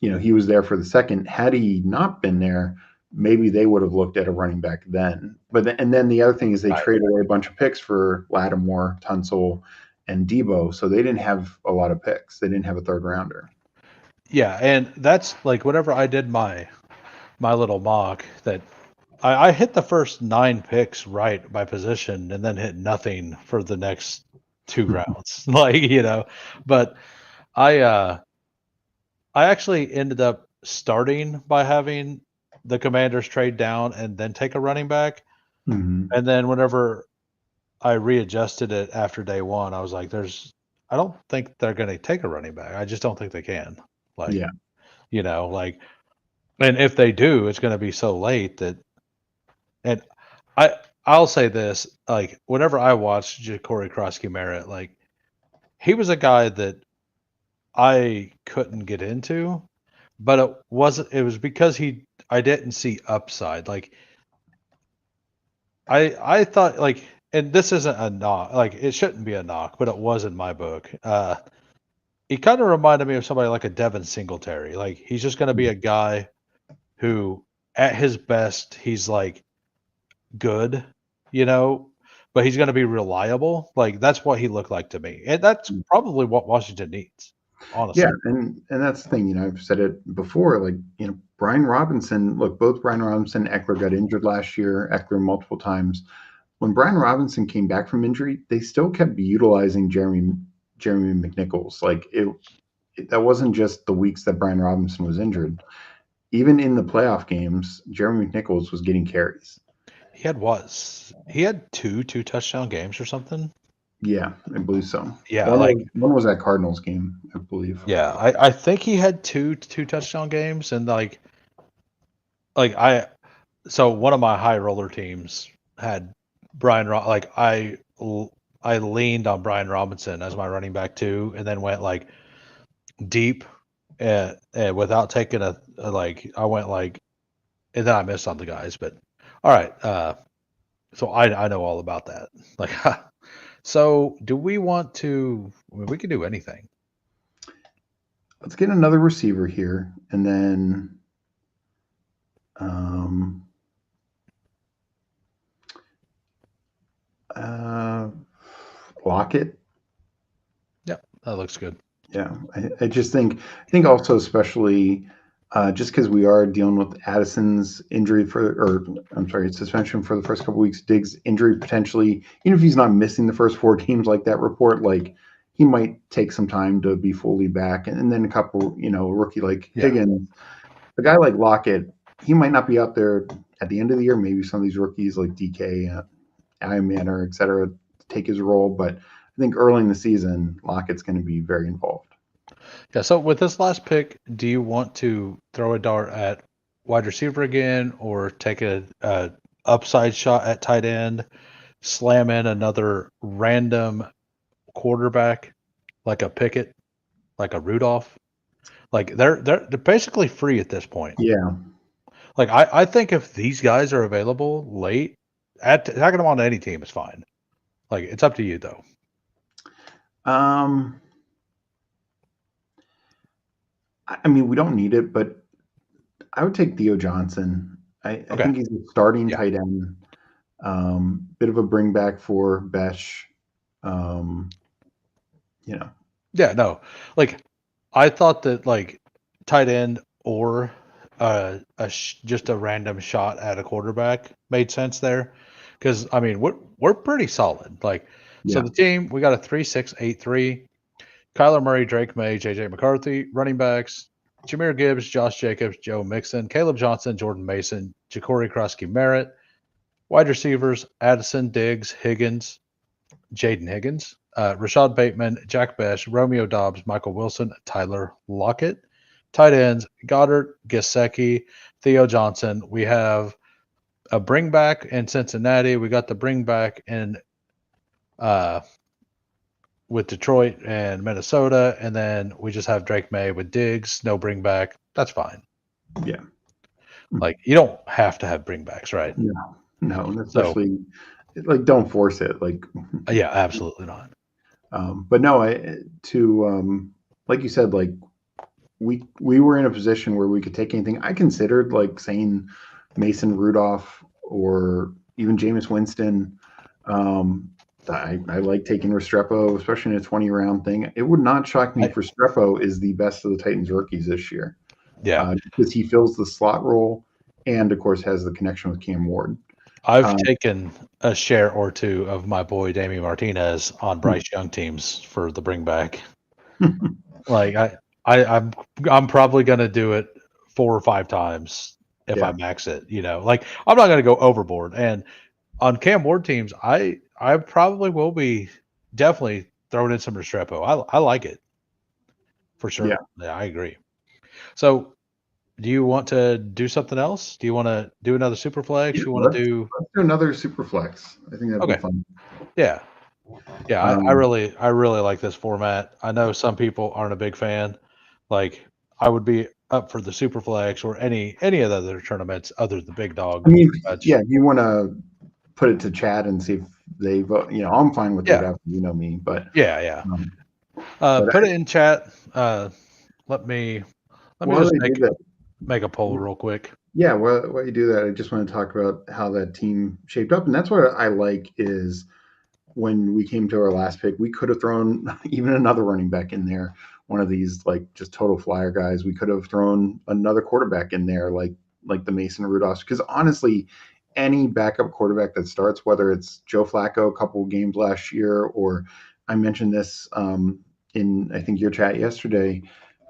he was there for the second. Had he not been there, maybe they would have looked at a running back then. And then the other thing is they right. traded away a bunch of picks for Lattimore, Tunsil, and Debo, so they didn't have a lot of picks. They didn't have a third rounder. Yeah, and that's like whenever I did my little mock that I hit the first 9 picks right by position and then hit nothing for the next 2 rounds. Like, but I I actually ended up starting by having the Commanders trade down and then take a running back. Mm-hmm. And then whenever I readjusted it after day one, I was like, I don't think they're going to take a running back. I just don't think they can. Like, Yeah, like, and if they do, it's going to be so late that, and I, I'll say this, like, whenever I watched Ja'Cory Krosky Merritt, like, he was a guy that I couldn't get into, but it was because I didn't see upside. Like, I thought like, and this isn't a knock, like it shouldn't be a knock, but it was in my book. He kind of reminded me of somebody like a Devin Singletary. Like he's just going to be a guy who, at his best, he's like good, you know, but he's going to be reliable. Like that's what he looked like to me, and that's probably what Washington needs, yeah, honestly. and that's the thing. I've said it before. Like, Brian Robinson. Look, both Brian Robinson and Eckler got injured last year. Eckler multiple times. When Brian Robinson came back from injury, they still kept utilizing Jeremy McNichols. Like that wasn't just the weeks that Brian Robinson was injured. Even in the playoff games, Jeremy McNichols was getting carries. He had two touchdown games or something. Yeah, I believe so. Yeah, One was that Cardinals game, I believe. yeah, I think he had two touchdown games, and like So one of my high roller teams had like I leaned on Brian Robinson as my running back too, and then went like deep and without taking I went like, and then I missed on the guys. But all right, so I know all about that. Like, so do we want to? I mean, we can do anything. Let's get another receiver here, and then um, Lockett. Yeah, that looks good. Yeah, I just think also especially just because we are dealing with Addison's injury or I'm sorry, suspension for the first couple weeks, Diggs injury potentially, even if he's not missing the first 4 games like that report, like he might take some time to be fully back, and then a couple, a rookie like Higgins, a guy like Lockett, he might not be out there at the end of the year. Maybe some of these rookies like DK, Manor, et cetera, take his role, but I think early in the season, Lockett's going to be very involved. Yeah. So with this last pick, do you want to throw a dart at wide receiver again, or take a upside shot at tight end, slam in another random quarterback like a Pickett, like a Rudolph? Like they're basically free at this point. Yeah. Like I think if these guys are available late, tagging them onto any team is fine. Like it's up to you though. I mean, we don't need it, but I would take Theo Johnson. I think he's a starting tight end. Bit of a bring back for Besh. Yeah, no. Like I thought that like tight end or just a random shot at a quarterback made sense there, because I mean we're pretty solid. Like so the team, we got a 3-6-8-3. Kyler Murray, Drake May, JJ McCarthy. Running backs: Jameer Gibbs, Josh Jacobs, Joe Mixon, Caleb Johnson, Jordan Mason, Ja'Cory Krosky Merritt. Wide receivers: Addison, Diggs, Higgins, Jaden Higgins, Rashad Bateman, Jack Besh, Romeo Dobbs, Michael Wilson, Tyler Lockett. Tight ends: Goddard, Gesicki, Theo Johnson. We have a bring back in Cincinnati. We got the bring back in with Detroit and Minnesota, and then we just have Drake May with Diggs. No bring back. That's fine. Yeah. Like you don't have to have bring backs, right? No, and especially like don't force it. Like yeah, absolutely not. But no, like you said, like we were in a position where we could take anything. I considered like saying Mason Rudolph or even Jameis Winston. I like taking Restrepo, especially in a 20-round thing. It would not shock me if Restrepo is the best of the Titans rookies this year. Yeah, because he fills the slot role and, of course, has the connection with Cam Ward. I've taken a share or two of my boy Damien Martinez on Bryce Young teams for the bring back. Like I'm probably gonna do it 4 or 5 times if I max it. Like I'm not gonna go overboard. And on Cam Ward teams, I probably will be definitely throwing in some Restrepo. I like it for sure. Yeah, I agree. So, do you want to do something else? Do you want to do another Superflex? Yeah, You want to let's do another Superflex. I think that'd be fun. Yeah. Yeah, I really like this format. I know some people aren't a big fan. Like I would be up for the Superflex or any of the other tournaments other than the big dog. I mean, if you want to put it to chat and see if they vote, I'm fine with whatever, me. But yeah. Put it in chat. Let me just make a poll real quick. Yeah, while you do that, I just want to talk about how that team shaped up, and that's what I like is when we came to our last pick, we could have thrown even another running back in there, one of these like just total flyer guys. We could have thrown another quarterback in there, like the Mason Rudolph, because honestly, any backup quarterback that starts, whether it's Joe Flacco a couple of games last year, or I mentioned this in I think your chat yesterday,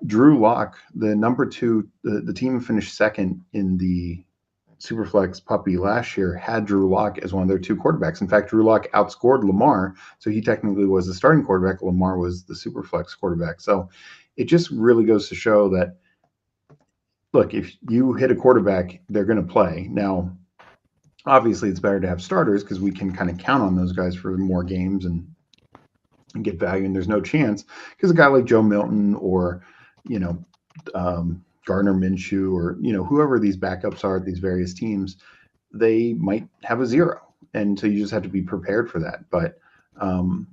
Drew Lock, the number 2, the team finished second in the Superflex puppy last year, had Drew Lock as one of their 2 quarterbacks. In fact, Drew Lock outscored Lamar, so he technically was the starting quarterback. Lamar was the Superflex quarterback. So it just really goes to show that look, if you hit a quarterback, they're going to play. Now, obviously, it's better to have starters because we can kind of count on those guys for more games and get value. And there's no chance because a guy like Joe Milton or, you know, Gardner Minshew or, you know, whoever these backups are at these various teams, they might have a zero. And so you just have to be prepared for that. But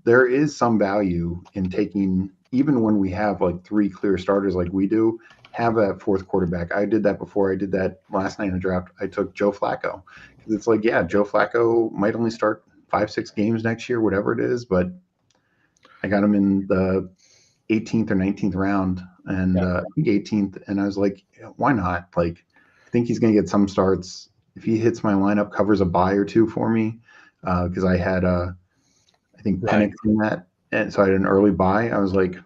there is some value in taking, even when we have like 3 clear starters like we do, have a 4th quarterback. I did that before. I did that last night in the draft. I took Joe Flacco because it's like, yeah, Joe Flacco might only start 5-6 games next year, whatever it is, but I got him in the 18th or 19th round, and I think 18th, and I was like, why not? Like, I think he's going to get some starts. If he hits my lineup, covers a bye or 2 for me, because I had, I think, Penix in that, and so I had an early bye. I was like,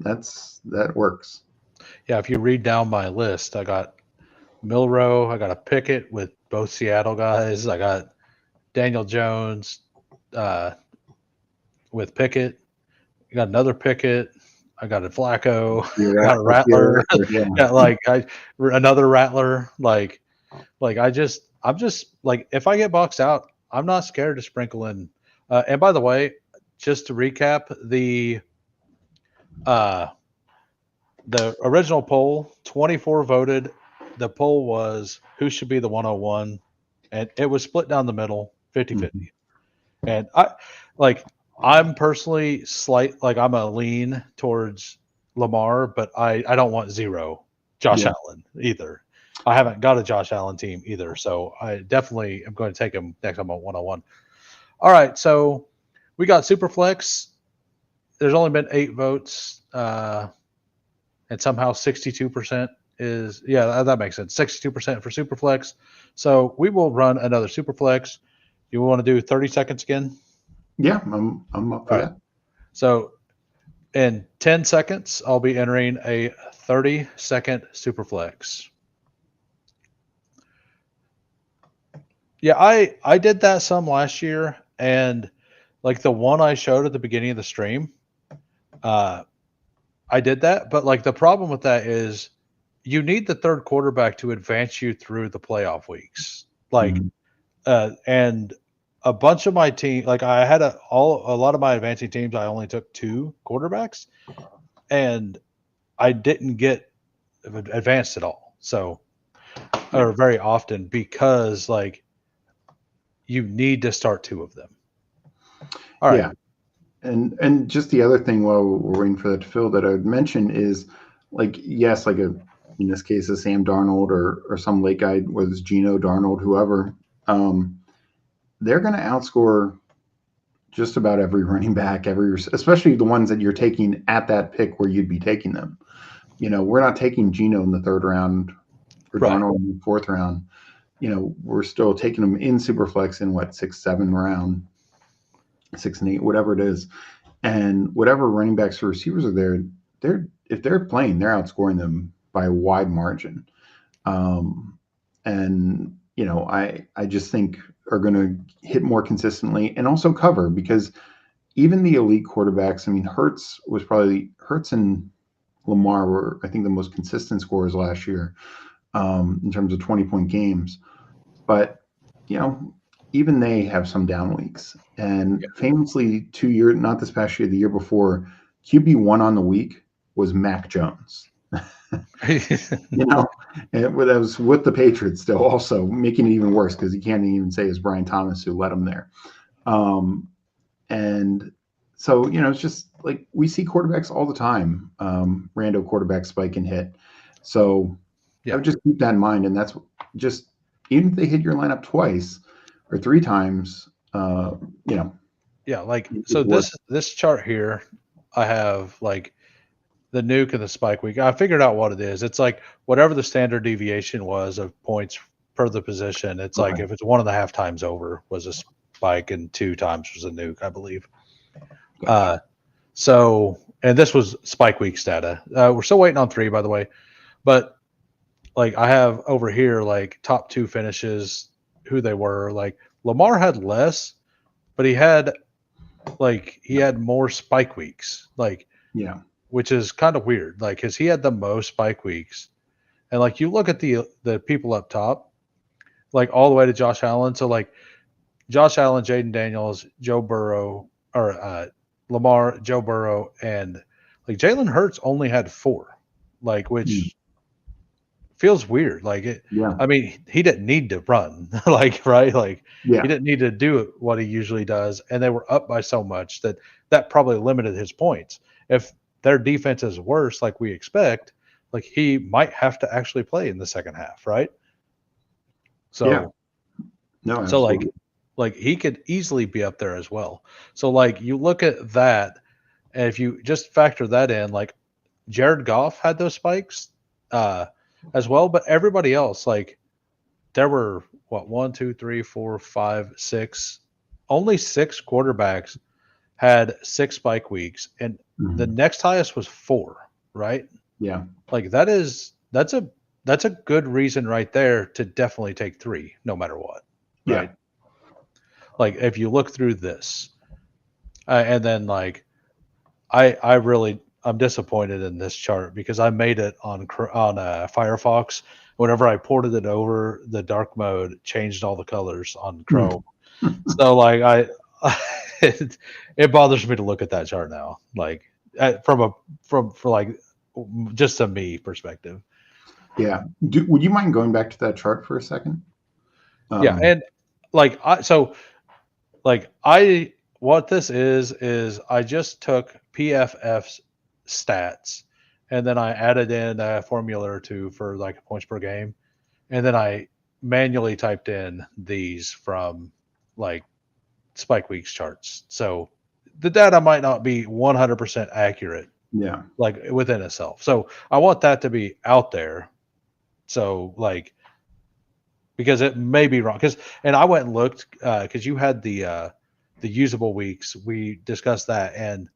that works. Yeah, if you read down my list, I got Milrow, I got a Pickett with both Seattle guys. I got Daniel Jones with Pickett. I got another Pickett. I got a Flacco. I got a Rattler. Another Rattler. I'm just like, if I get boxed out, I'm not scared to sprinkle in. And by the way, just to recap, the original poll, 24 voted. The poll was who should be the 101, and it was split down the middle, 50-50. And I'm personally I'm a lean towards Lamar, but I don't want zero Josh Allen either. I haven't got a Josh Allen team either, so I definitely am going to take him next time on 101. All right, so we got Superflex. There's only been 8 votes, and somehow 62% is that makes sense. 62% for Superflex. So we will run another Superflex. You want to do 30 seconds again? Yeah, I'm up for that. So in 10 seconds, I'll be entering a 30-second Superflex. Yeah, I did that some last year, and like the one I showed at the beginning of the stream, I did that, but like the problem with that is you need the 3rd quarterback to advance you through the playoff weeks. And a bunch of my team, like I had a lot of my advancing teams, I only took 2 quarterbacks, and I didn't get advanced at all. So, or very often, because like you need to start 2 of them. All right. Yeah. And just the other thing while we're waiting for that to fill that I would mention is like, yes, like in this case, a Sam Darnold or some late guy, whether it's Geno, Darnold, whoever, they're going to outscore just about every running back, especially the ones that you're taking at that pick where you'd be taking them. You know, we're not taking Geno in the 3rd round or Darnold in the 4th round. You know, we're still taking them in Superflex in 6th, 7th round, 6 and 8, whatever it is. And whatever running backs or receivers are there, if they're playing, they're outscoring them by a wide margin. And, you know, I just think are going to hit more consistently and also cover, because even the elite quarterbacks, I mean, Hurts and Lamar were, I think, the most consistent scorers last year in terms of 20-point games. But, you know, even they have some down weeks. And famously, 2 years, not this past year, the year before, QB1 on the week was Mac Jones. You know, and that was with the Patriots still, also making it even worse because you can't even say it's Brian Thomas who led them there. And so, you know, it's just like we see quarterbacks all the time, rando quarterback spike and hit. So I would just keep that in mind. And that's just, even if they hit your lineup twice or 3 times, you know. Yeah, like, so this chart here, I have like the nuke and the spike week. I figured out what it is. It's like whatever the standard deviation was of points per the position. It's like if it's 1.5 times over was a spike and 2 times was a nuke, I believe. So, and this was spike weeks data. We're still waiting on 3, by the way, but like I have over here, like top 2 finishes, who they were. Like Lamar had less, but he had more spike weeks. Like, yeah, which is kind of weird. Like, cause he had the most spike weeks, And like you look at the people up top, like all the way to Josh Allen. So like Josh Allen, Jaden Daniels, Joe Burrow, or Lamar, Joe Burrow, and like Jalen Hurts only had 4, like which feels weird. Like it, Yeah. I mean, he didn't need to run, like right, like Yeah. he didn't need to do what he usually does, and they were up by so much that probably limited his points. If their defense is worse, like we expect, like he might have to actually play in the second half, right? So, Yeah. No, so absolutely. like he could easily be up there as well. So like you look at that, and if you just factor that in, like Jared Goff had those spikes uh, as well, but everybody else, like there were what 1, 2, 3, 4, 5, 6, only 6 quarterbacks had 6 spike weeks, and the next highest was 4. Right? Yeah. Like that's a good reason right there to definitely take 3, no matter what. Right? Yeah. Like if you look through this, and then like I'm disappointed in this chart because I made it on Firefox. Whenever I ported it over, the dark mode changed all the colors on Chrome. So like it bothers me to look at that chart now. Like from like just a me perspective. Yeah. Would you mind going back to that chart for a second? Yeah, and like what this is I just took PFF's stats and then I added in a formula or two for like points per game, and then I manually typed in these from like Spike Weeks charts. So the data might not be 100% accurate, Yeah. like within itself. So I want that to be out there. So like because it may be wrong. And I went and looked because you had the usable weeks. We discussed that, and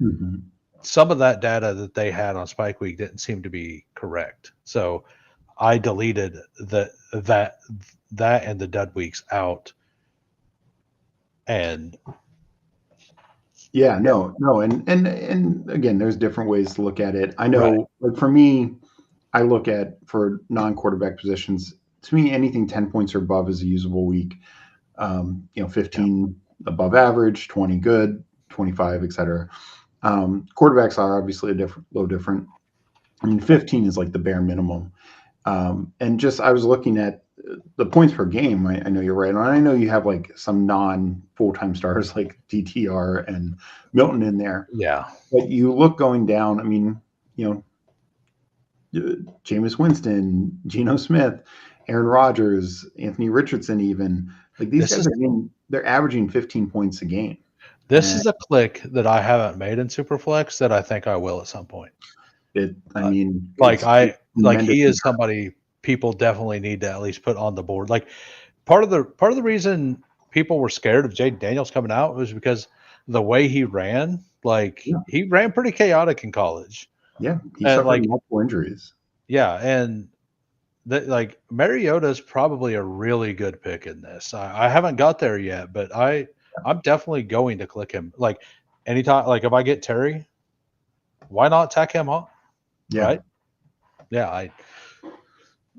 some of that data that they had on Spike Week didn't seem to be correct. So I deleted that and the dud weeks out. And yeah, no, and again, there's different ways to look at it. I know, right, like for me, I look at for non-quarterback positions. To me, anything 10 points or above is a usable week. 15 above average, 20 good, 25, etc. Quarterbacks are obviously a little different. I mean, 15 is like the bare minimum. And just I was looking at the points per game. I know you're right, and I know you have like some non full-time stars like DTR and Milton in there. yeah. But you look going down. I mean, you know, Jameis Winston, Geno Smith, Aaron Rodgers, Anthony Richardson, even like these This guys is they're averaging 15 points a game. this And is a click that I haven't made in Superflex that I think I will at some point. I mean, Like it's tremendous. he is somebody people definitely need to at least put on the board. Like part of the reason people were scared of Jaden Daniels coming out was because the way he ran, like Yeah, he ran pretty chaotic in college. yeah, he And suffered like multiple injuries. yeah, and that like Mariota is probably a really good pick in this. I haven't got there yet, but I'm definitely going to click him. Like anytime, like if I get Terry, why not tack him on? Yeah. Right? Yeah,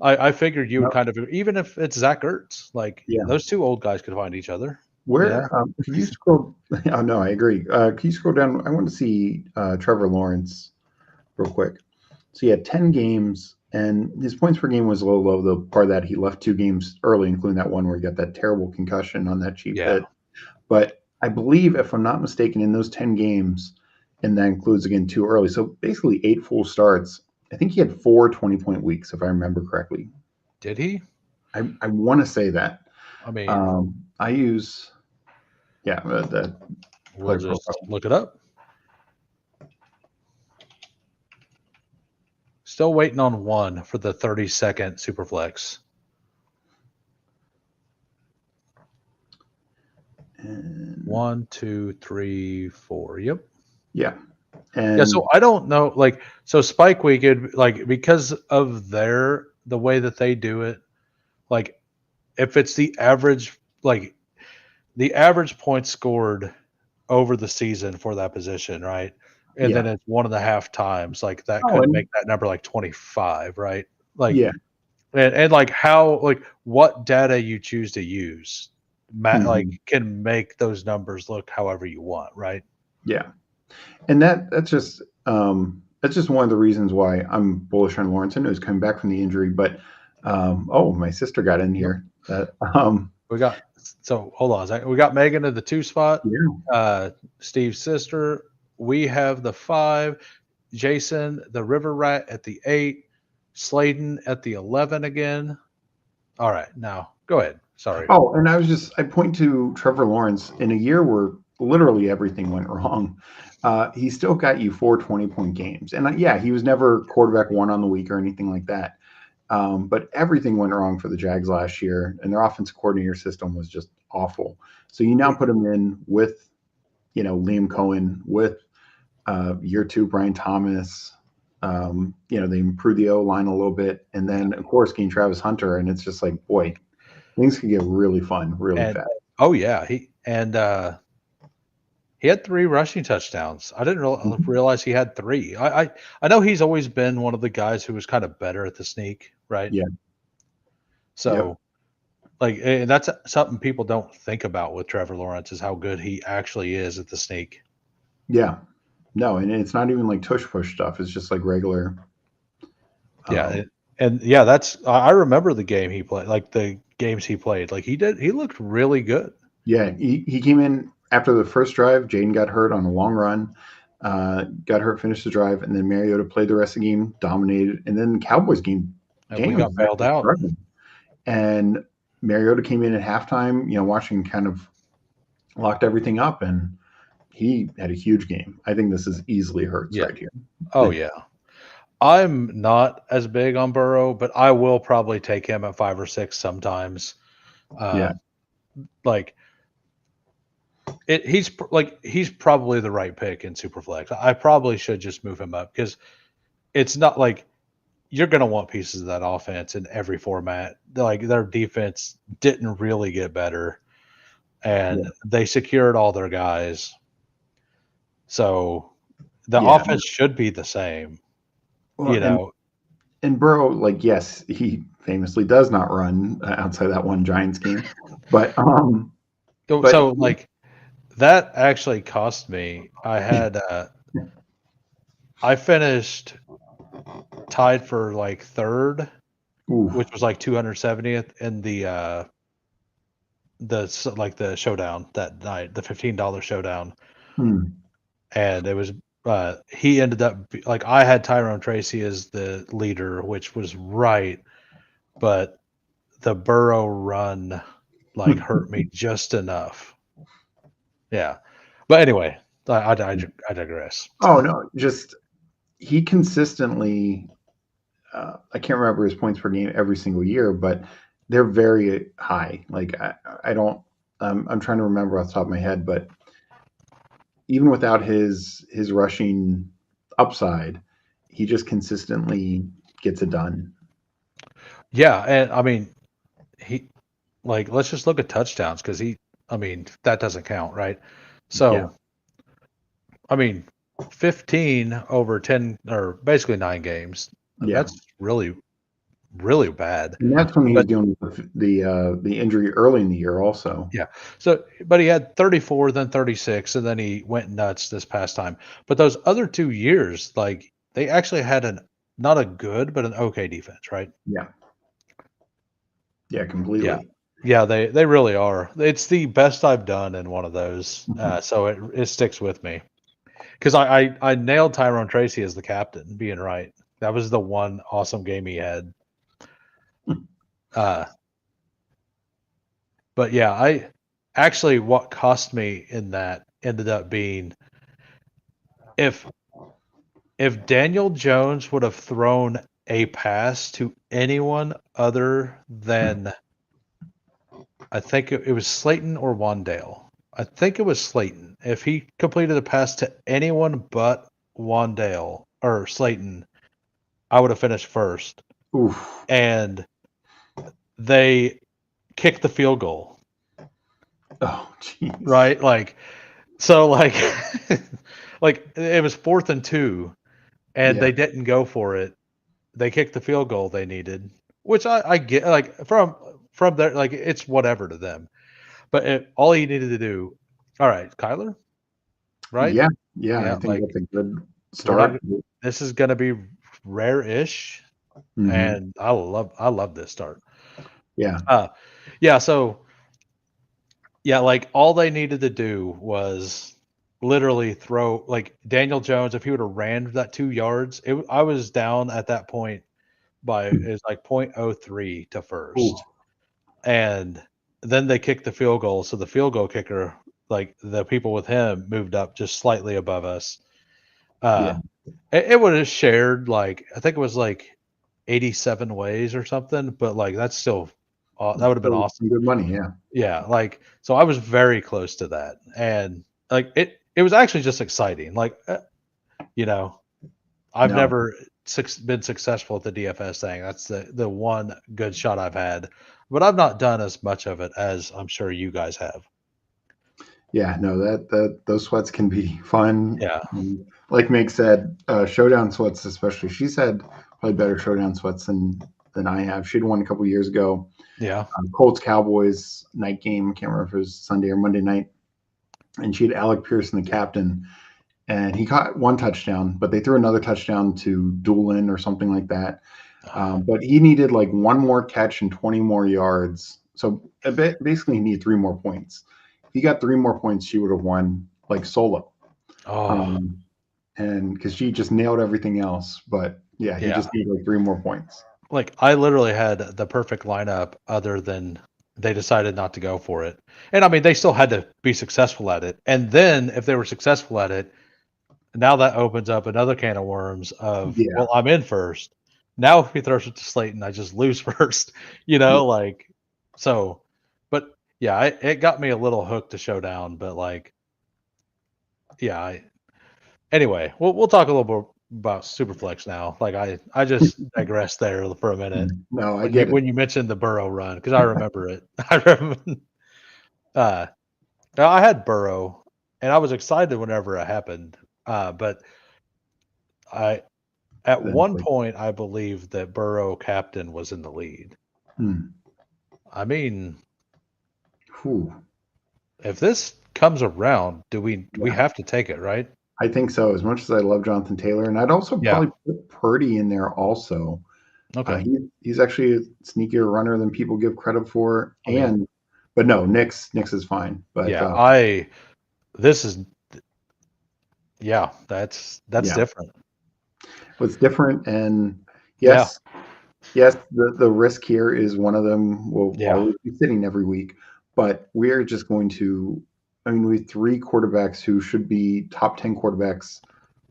I figured you would No, kind of even if it's Zach Ertz, like yeah. those two old guys could find each other. Yeah. Where can you scroll? Oh no, I agree. Can you scroll down? I want to see Trevor Lawrence real quick. So he had 10 games, and his points per game was a little low. Though part of that he left 2 games early, including that one where he got that terrible concussion on that cheap Yeah. hit. But I believe, if I'm not mistaken, in those 10 games, and that includes again 2 early, so basically 8 full starts. I think he had 4 20-point weeks, if I remember correctly. Did he? I want to say that. I mean, I use that we'll player just profile. look it up. Still waiting on one for the 30-second Superflex. And 1, 2, 3, 4. Yep. yeah, Yeah. So I don't know. Like, so Spike Week, like because of the way that they do it, like if it's the average, like the average points scored over the season for that position, right? And yeah. then it's 1.5 times, like that Oh, could and make that number like 25, right? Like, yeah, and like how like what data you choose to use, like Mhm. can make those numbers look however you want, right? Yeah, and that's just one of the reasons why I'm bullish on Lawrence. I know he's coming back from the injury, but oh, my sister got in Yep. here. That We got so hold on a second. We got Megan at the 2 spot, yeah. Steve's sister. We have the 5, Jason the River Rat at the 8, Sladen at the 11 again. All right, now go ahead. Sorry. Oh, and I point to Trevor Lawrence in a year where literally everything went wrong. He still got you 4 20-point games. And yeah, he was never quarterback one on the week or anything like that. But everything went wrong for the Jags last year, and their offensive coordinator system was just awful. So you now put him in with, Liam Cohen, with year two Brian Thomas. They improved the O line a little bit, and then of course gain Travis Hunter, and it's just like, boy, things can get really fun really And fast. oh yeah, he had 3 rushing touchdowns. I didn't Mhm. realize he had 3. I know he's always been one of the guys who was kind of better at the sneak, right? Yeah. Yep. So, like, and that's something people don't think about with Trevor Lawrence is how good he actually is at the sneak. Yeah. No, and it's not even like tush push stuff. It's just like regular. Yeah, Um, and yeah, I remember the game he played, like the games he played. Like he looked really good. yeah, he came in after the first drive. Jaden got hurt on a long run. Got hurt, finished the drive, and then Mariota played the rest of the game, dominated, and then the Cowboys game, And we Daniels got was bailed actually out. struggling, and Mariota came in at halftime. Washington kind of locked everything up, and he had a huge game. I think this is easily Hurts Yeah. right here. Oh yeah. I'm not as big on Burrow, but I will probably take him at 5 or 6 sometimes. Yeah, Uh, like he's probably the right pick in Superflex. I probably should just move him up because it's not like you're going to want pieces of that offense in every format. Like their defense didn't really get better, yeah, and they secured all their guys, so the yeah. offense should be the same. Well, You know, and Burrow, like, yes, he famously does not run outside that one Giants game, but but so like that actually cost me. I finished tied for like third, oof, which was like 270th in the showdown that night, the $15 showdown, hmm, and it was he ended up like I had Tyrone Tracy as the leader, which was right, but the Burrow run like hurt me just enough. Yeah, but anyway, I digress. oh no, just he consistently. I can't remember his points per game every single year, but they're very high. Like I don't. I'm trying to remember off the top of my head, but even without his rushing upside, he just consistently gets it done. Yeah, and I mean he like let's just look at touchdowns because I mean that doesn't count, right? Yeah, So I mean 15 over 10 or basically 9 games. yeah. That's really really bad. And that's when he was But dealing with the injury early in the year, also. yeah, so but he had 34, then 36, and then he went nuts this past time. But those other 2 years, like they actually had an not a good but an okay defense, right? Yeah, yeah, Yeah. completely. Yeah, they really are. It's the best I've done in one of those, Mhm. so it sticks with me because I nailed Tyrone Tracy as the captain, being right. That was the one awesome game he had. Uh, but yeah, I actually what cost me in that ended up being if if Daniel Jones would have thrown a pass to anyone other than I think it was Slayton or Wandale. I think it was Slayton. If he completed a pass to anyone but Wandale or Slayton, I would have finished first. Oof. And they kicked the field goal, Oh, jeez. right? Like so like like it was 4th and 2 and Yeah. they didn't go for it. They kicked the field goal they needed which I get, like from there, like it's whatever to them. But all he needed to do, all right, Kyler, right? Yeah, yeah, I Yeah, think like that's a good we're not. start. This is going to be rare-ish, Hmm. and I love this start. Yeah, Uh, yeah. So yeah, like all they needed to do was literally throw like Daniel Jones. If he would have ran that 2 yards, I was down at that point by it's like .03 to ooh, first, and then they kicked the field goal. So the field goal kicker, like the people with him, moved up just slightly above us. yeah, Uh, it would have shared like I think it was like 87 ways or something, but like that's still that would have been so awesome. some good money. Yeah, Yeah, like so I was very close to that, and like it was actually just exciting. Like you know, I've no, never been successful at the DFS thing. That's the one good shot I've had, but I've not done as much of it as I'm sure you guys have. yeah, no, that those sweats can be fun. Yeah, Like Meg said, showdown sweats especially. She's had probably better showdown sweats than I have. She'd won a couple years ago. yeah. Colts Cowboys night game. I can't remember if it was Sunday or Monday night. And she had Alec Pearson, the captain, and he caught one touchdown, but they threw another touchdown to Doolin or something like that. But he needed like one more catch and 20 more yards. So basically, he needed 3 more points. If he got 3 more points, she would have won like solo. Oh, Um, and because she just nailed everything else. But yeah, he yeah. just needed like 3 more points. Like I literally had the perfect lineup, other than they decided not to go for it. And I mean, they still had to be successful at it. And then if they were successful at it, now that opens up another can of worms of, Yeah, well, I'm in first. Now if he throws it to Slayton, I just lose first, yeah, like so. But yeah, it got me a little hooked to Showdown, but like, yeah. Anyway, we'll talk a little bit about Superflex now. Like I just digressed there for a minute no, I when you get it. when you mentioned the Burrow run because I remember it. I remember. Uh, now I had Burrow, and I was excited whenever it happened. But I at Then one point I believe that Burrow captain was in the lead. hmm, I mean, whew, if this comes around, do we yeah, have to take it, right? I think so. As much as I love Jonathan Taylor, and I'd also Yeah. probably put Purdy in there also. Okay. He's actually a sneakier runner than people give credit for. I mean, But no, Nick's is fine. But yeah. This is yeah. That's yeah, different. what's different, and Yeah. yes, yes, the risk here is one of them will Yeah. always be sitting every week, but we're just going to. I mean, we have 3 quarterbacks who should be top 10 quarterbacks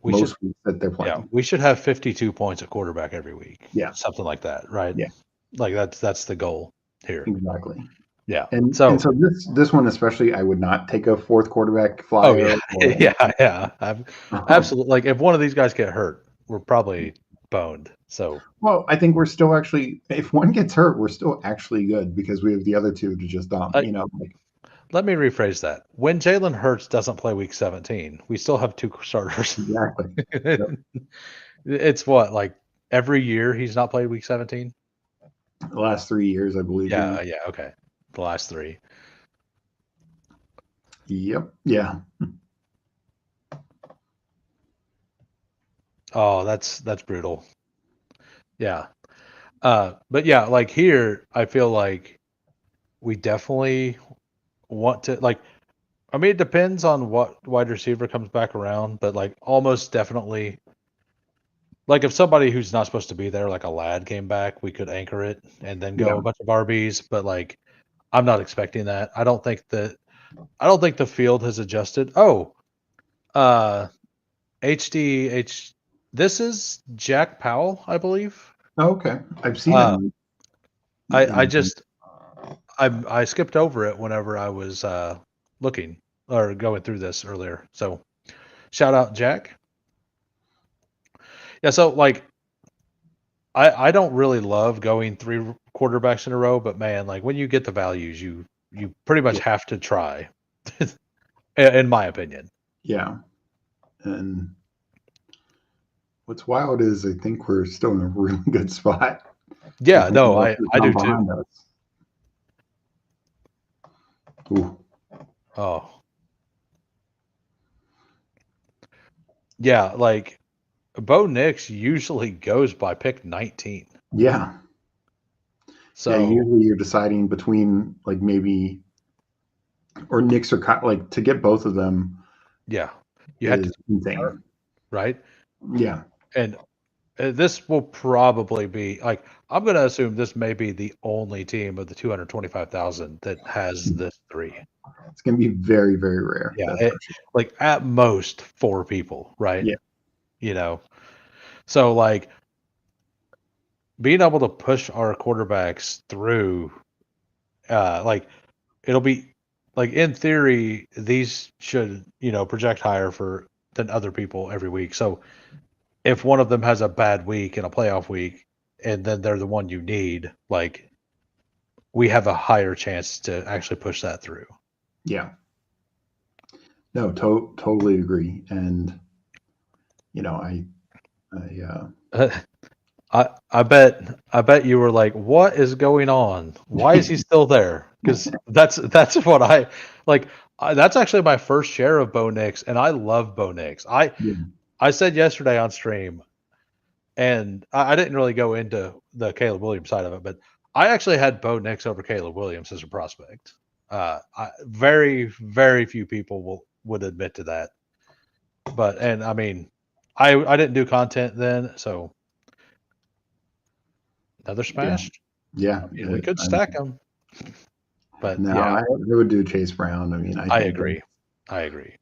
We should. most weeks that they're Yeah. playing. We should have 52 points at quarterback every week, Yeah, something like that, right? yeah, Like that's the goal here. exactly. Yeah. And So. so this one especially, I would not take a fourth quarterback Oh flyer. yeah, Or, yeah, yeah. I'm um, absolutely like if one of these guys get hurt, we're probably boned. So well, I think we're still actually, if one gets hurt, we're still actually good because we have the other two to just dump. uh, You know, like let me rephrase that. When Jalen Hurts doesn't play Week 17, we still have two starters. exactly. Yep. It's what like every year he's not played Week 17. The last 3 years, I believe. Yeah. Yeah, yeah, okay. The last three. Yep. Yeah. Oh, that's brutal. Yeah. But yeah, like here, I feel like we definitely want to like. I mean, it depends on what wide receiver comes back around, but like almost definitely, like if somebody who's not supposed to be there, like a lad came back, we could anchor it and then Yeah. go a bunch of RBs. But like, I'm not expecting that. I don't think the field has adjusted. Oh, uh, HDH. This is Jack Powell, I believe. Oh, okay. I've seen Uh, him. I In, just I skipped over it whenever I was looking or going through this earlier. So shout out Jack. Yeah, so like I don't really love going 3 quarterbacks in a row, but man, like when you get the values, you pretty much yeah. have to try, in my opinion. Yeah. And what's wild is I think we're still in a really good spot. Yeah, no, Everyone else is I down do too. behind us. Ooh. Oh, yeah, like Bo Nix usually goes by pick 19. Yeah. Yeah, So usually you're deciding between like maybe or Knicks or like to get both of them yeah, you have to is insane. right, Yeah. and this will probably be like I'm going to assume this may be the only team of the 225,000 that has this three. It's going to be very, very rare. Yeah, That's for sure. like at most four people, right? Yeah. You know, so like being able to push our quarterbacks through, like it'll be like in theory these should project higher for than other people every week. So if one of them has a bad week in a playoff week, and then they're the one you need, like we have a higher chance to actually push that through. Yeah. No, totally agree. And I I bet you were like, what is going on? Why is he still there? Because that's what I like. That's actually my first share of Bo Nix, and I love Bo Nix. yeah, I said yesterday on stream, and I didn't really go into the Caleb Williams side of it, but I actually had Bo Nix over Caleb Williams as a prospect. Very, very few people would admit to that. But and I mean, I didn't do content then, so another smash. yeah. I mean, we could stack them, but No, yeah, I would do Chase Brown. I mean, I I think agree. I agree.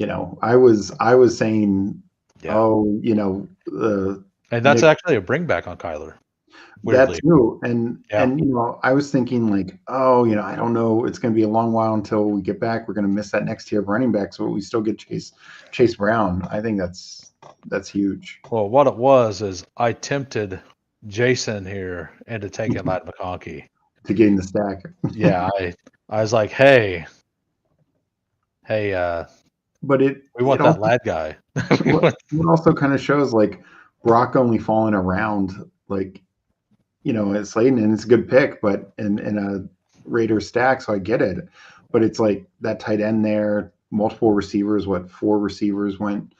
I was saying, Yeah, oh, and that's Nick, actually a bring back on Kyler. that Weirdly, too, and yeah, and I was thinking like, oh, I don't know, it's going to be a long while until we get back. We're going to miss that next tier of running backs, but we still get Chase Brown. I think that's huge. well, what it was is I tempted Jason here into taking Matt McConkey. To gain the stack. Yeah, I was like, hey, But it we it want that also lad guy. it also kind of shows like Brock only falling around like it's Slayton and it's a good pick, but in a Raider stack, so I get it. But it's like that tight end there, multiple receivers, four receivers went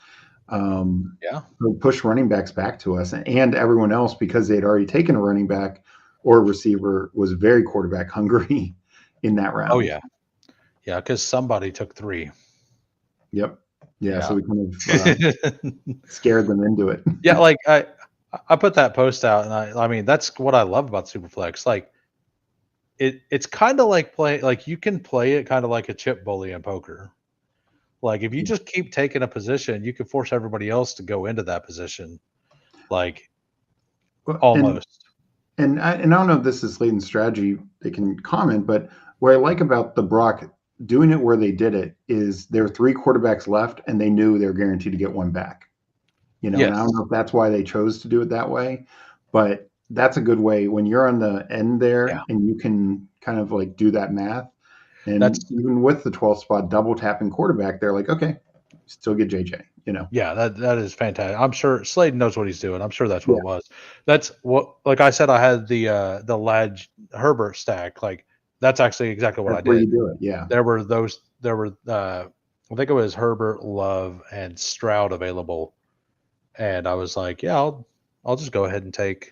Yeah, push running backs back to us, and everyone else because they had already taken a running back or a receiver was very quarterback hungry in that round. oh yeah, yeah, because somebody took 3. Yep. Yeah. So Yeah, we kind of scared them into it. yeah. Like I put that post out, and I mean that's what I love about Superflex. Like it's kind of like play like you can play it kind of like a chip bully in poker. Like if you just keep taking a position, you can force everybody else to go into that position. Like Well, almost. I don't know if this is Slayton's strategy. They can comment, but what I like about the Brock doing it where they did it is there are 3 quarterbacks left, and they knew they were guaranteed to get one back. And I Yes. don't know if that's why they chose to do it that way, but that's a good way when you're on the end there Yeah. and you can kind of like do that math. And That's even with the 12th spot double tapping quarterback, they're like, okay, still get JJ. yeah, that is fantastic. I'm sure Slade knows what he's doing. I'm sure that's what Yeah, it was. That's what like I said, I had the lad Herbert stack. Like that's actually exactly what I that's where you did. do it. Yeah, There were I think it was Herbert, Love, and Stroud available. And I was like, yeah, I'll just go ahead and take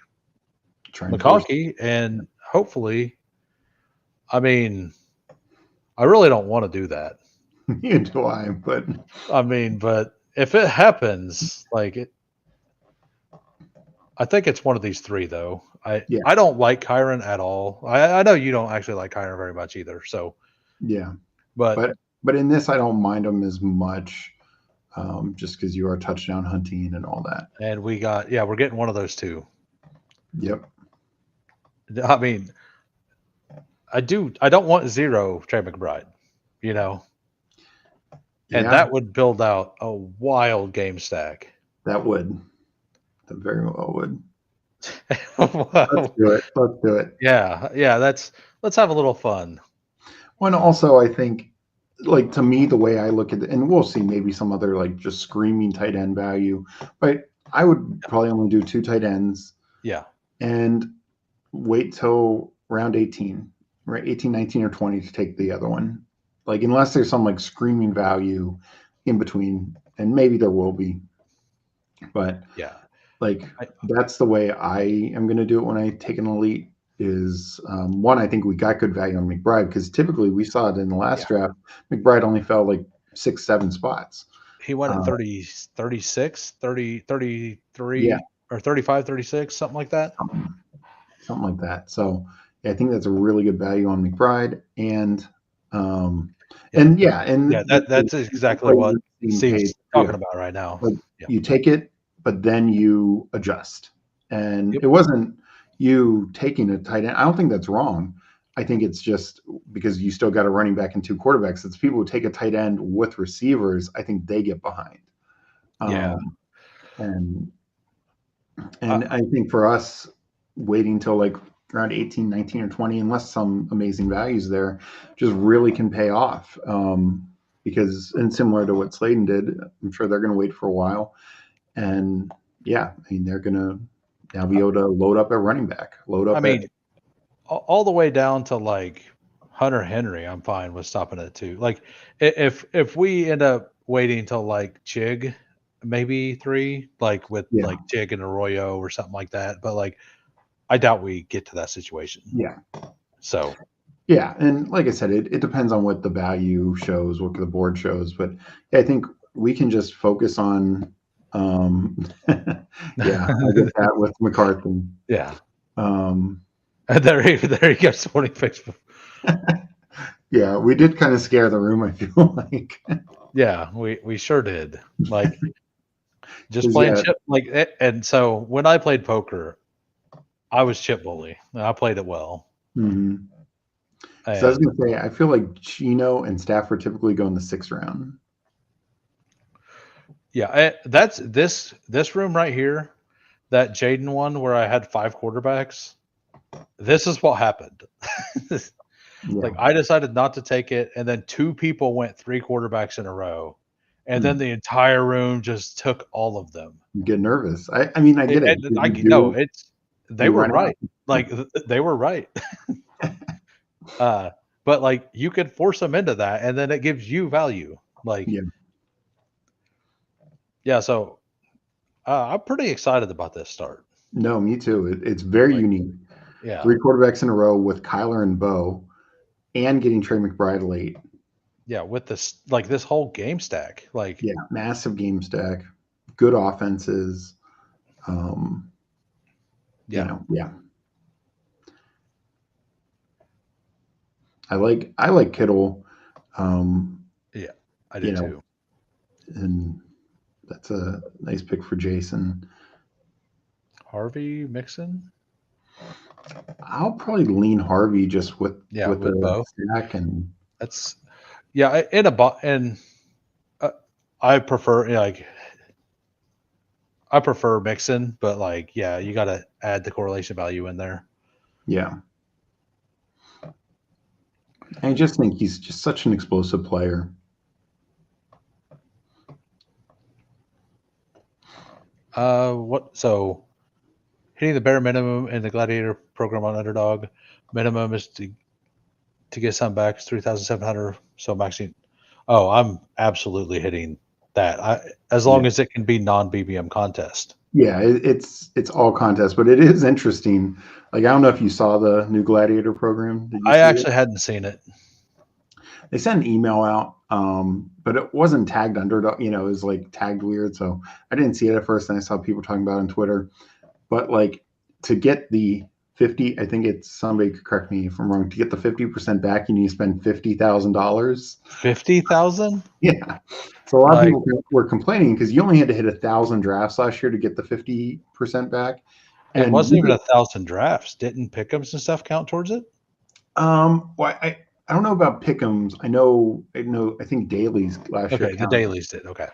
try and force. McConkey, and hopefully, I mean, I really don't want to do that. Neither do I, but I mean, but if it happens, like it, I think it's one of these 3 though. yeah, I don't like Kyron at all. I know you don't actually like Kyron very much either. So, yeah. but But in this, I don't mind them as much, just because you are touchdown hunting and all that. and we're getting one of those 2. Yep. I mean, I don't want 0 Trey McBride, and Yeah, that would build out a wild game stack. that would. That very well would. Wow. Let's do it. Let's do it. Yeah. Let's have a little fun. Well, and also, I think, like, to me, the way I look at it, and we'll see maybe some other, like, just screaming tight end value, but I would probably only do 2 tight ends. Yeah. And wait till round 18, right? 18, 19, or 20 to take the other one. Like, unless there's some like screaming value in between, and maybe there will be. But Yeah. like, that's the way I am going to do it when I take an elite. Is one, I think we got good value on McBride, because typically we saw it in the last draft. McBride only fell like 6-7 spots. He went at 30, 36, 30, 33, Yeah. or 35, 36, something like that. Something like that. So yeah, I think that's a really good value on McBride. And that's exactly what Steve's talking about right now. Like, you take it, but then you adjust. And it wasn't you taking a tight end. I don't think that's wrong. I think it's just because you still got a running back and two quarterbacks. It's people who take a tight end with receivers. I think they get behind. And I think for us, waiting till like around 18, 19, or 20, unless some amazing values there, just really can pay off. Because, and similar to what Slayton did, I'm sure they're going to wait for a while. And yeah, I mean, they're going to now be able to load up at running back, all the way down to like Hunter Henry. I'm fine with stopping at 2. Like, if we end up waiting till like Chig, maybe 3, like with like Chig and Arroyo or something like that. But like, I doubt we get to that situation. Yeah. So. Yeah, and like I said, it depends on what the value shows, what the board shows. But yeah, I think we can just focus on, I get that with McCarthy. Yeah. There he goes, 20 picks. Yeah, we did kind of scare the room, I feel like. Yeah, we sure did. Like, just playing chip, like, and so when I played poker, I was chip bully, and I played it well. Mm-hmm. So I was going to say, I feel like Chino and Stafford typically go in the 6th round. Yeah, that's this room right here, that Jaden one where I had 5 quarterbacks. This is what happened. Like, I decided not to take it, and then 2 people went 3 quarterbacks in a row, and then the entire room just took all of them. You get nervous. I mean, I get it. They were right. Like, they were right. But like, you could force them into that, and then it gives you value. Like, so I'm pretty excited about this start. No, me too. It's very unique. Yeah, 3 quarterbacks in a row with Kyler and Bo, and getting Trey McBride late. Yeah, with this, like, this whole game stack, like, massive game stack, good offenses. I like Kittle. I do too. And that's a nice pick for Jason. Harvey Mixon. I'll probably lean Harvey just with the Bo stack, and that's I prefer I prefer Mixon, but like, you got to add the correlation value in there. Yeah. I just think he's just such an explosive player. So hitting the bare minimum in the Gladiator program on Underdog, minimum is to get some back 3,700. So maxing. Oh, I'm absolutely hitting that. As long as it can be non-BBM contest. Yeah, it's all contest, but it is interesting. Like, I don't know if you saw the new Gladiator program. I actually hadn't seen it. They sent an email out, but it wasn't tagged Underdog. It was like tagged weird, so I didn't see it at first. And I saw people talking about it on Twitter. But like, to get the 50, I think it's, somebody could correct me if I'm wrong, to get the 50% back, you need to spend $50,000. $50,000? Yeah. So a lot of people were complaining because you only had to hit 1,000 drafts last year to get the 50% back. And it wasn't even 1,000 drafts. Didn't Pick'ems and stuff count towards it? Well, I don't know about Pick'ems. I think dailies last year. Okay, the dailies did. Okay.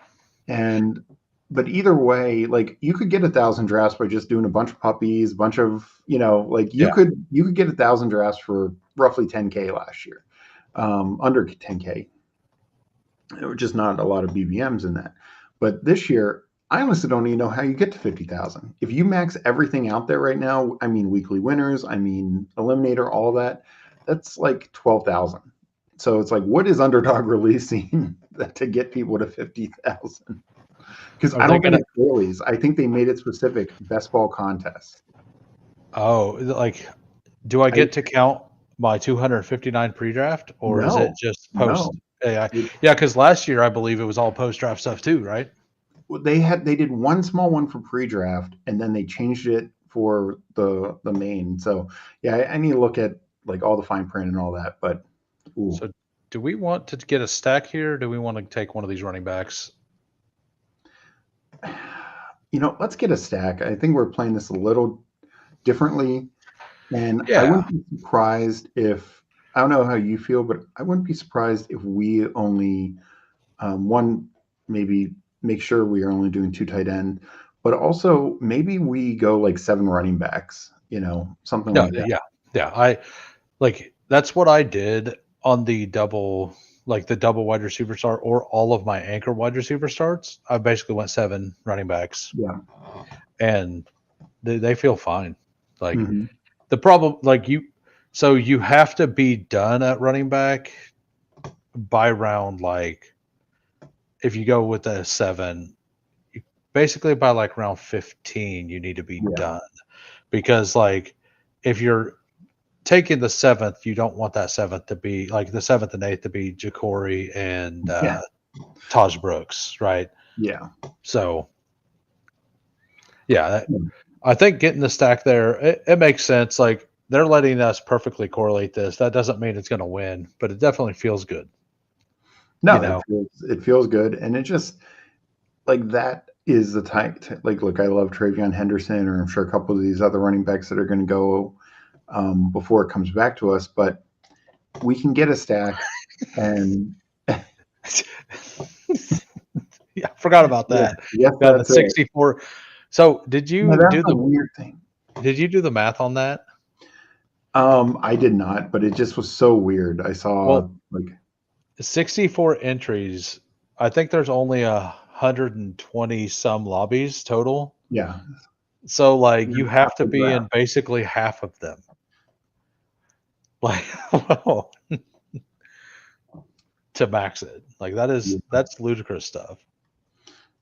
But either way, like, you could get 1,000 drafts by just doing a bunch of puppies, a bunch of, you could get 1,000 drafts for roughly 10K last year, under 10K. There were just not a lot of BBMs in that. But this year, I honestly don't even know how you get to 50,000. If you max everything out there right now, I mean weekly winners, I mean eliminator, all that, that's like 12,000. So it's like, what is Underdog releasing to get people to 50,000? Because Are I they don't think gonna? it's dailies. I think they made it specific best ball contest. Oh, like, do I I get to count my 259 pre-draft, or is it no, just no. post? Yeah, It, yeah. Because last year I believe it was all post-draft stuff too, right? they did one small one for pre-draft, and then they changed it for the main. So yeah, I need to look at like all the fine print and all that. But ooh. So, do we want to get a stack here? Or do we want to take one of these running backs? Let's get a stack. I think we're playing this a little differently, and I Yeah, wouldn't be surprised if I don't know how you feel, but I wouldn't be surprised if we only one maybe make sure we are only doing two tight end, but also maybe we go like seven running backs, something no, like that. yeah, yeah. I like that's what I did on the double, like the double wide receiver start, or all of my anchor wide receiver starts. I basically went seven running backs, Yeah. and they feel fine. Like Hmm. the problem, like so you have to be done at running back by round, like if you go with a seven, basically by like round 15 you need to be Yeah. done, because like if you're taking the seventh, you don't want that seventh to be like the seventh and eighth to be Ja'Cory and Yeah. Taj Brooks, right? Yeah. So yeah, I think getting the stack there, it makes sense. Like they're letting us perfectly correlate this. That doesn't mean it's going to win, but it definitely feels good. You No, know, it feels good, and it just like that is the type. Like, look, I love Travion Henderson, or I'm sure a couple of these other running backs that are going to go before it comes back to us, but we can get a stack, and yeah, I forgot about yeah, that. yes, Yeah, the that's it. 64. So Yeah, that's a weird thing. did you do the math on that? I did not, but it just was so weird. I saw Well, like 64 entries. I think there's only 120 some lobbies total. yeah, So like you half have to the be in draft. basically half of them. Like well, to max it. Like that's ludicrous stuff.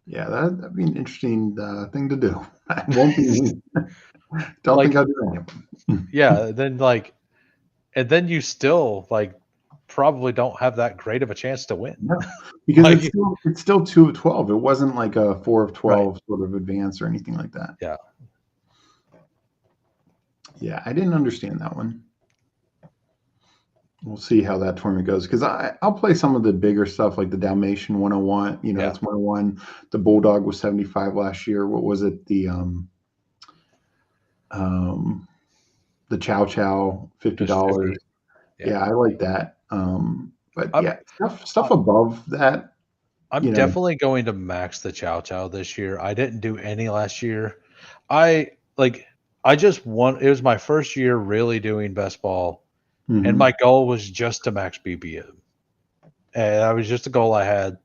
Yeah, that'd be an interesting thing to do. I won't be. Don't think Like I'll do any of them. yeah, then like and then you still like probably don't have that great of a chance to win. No, because it's Like still it's still 2 of 12. It wasn't like a 4 of right. 12 sort of advance or anything like that. Yeah. Yeah, I didn't understand that one. We'll see how that tournament goes because I'll play some of the bigger stuff like the Dalmatian 101. Yeah. That's 101. The Bulldog was 75 last year. What was it? Um the Chow Chow Just $50. 50. Yeah. Yeah, I like that. But I'm yeah, stuff above that, I'm you know. definitely going to max the Chow Chow this year. I didn't do any last year. I like I just want it was my first year really doing best ball, and Mhm. my goal was just to max BBM. And that was just a goal I had.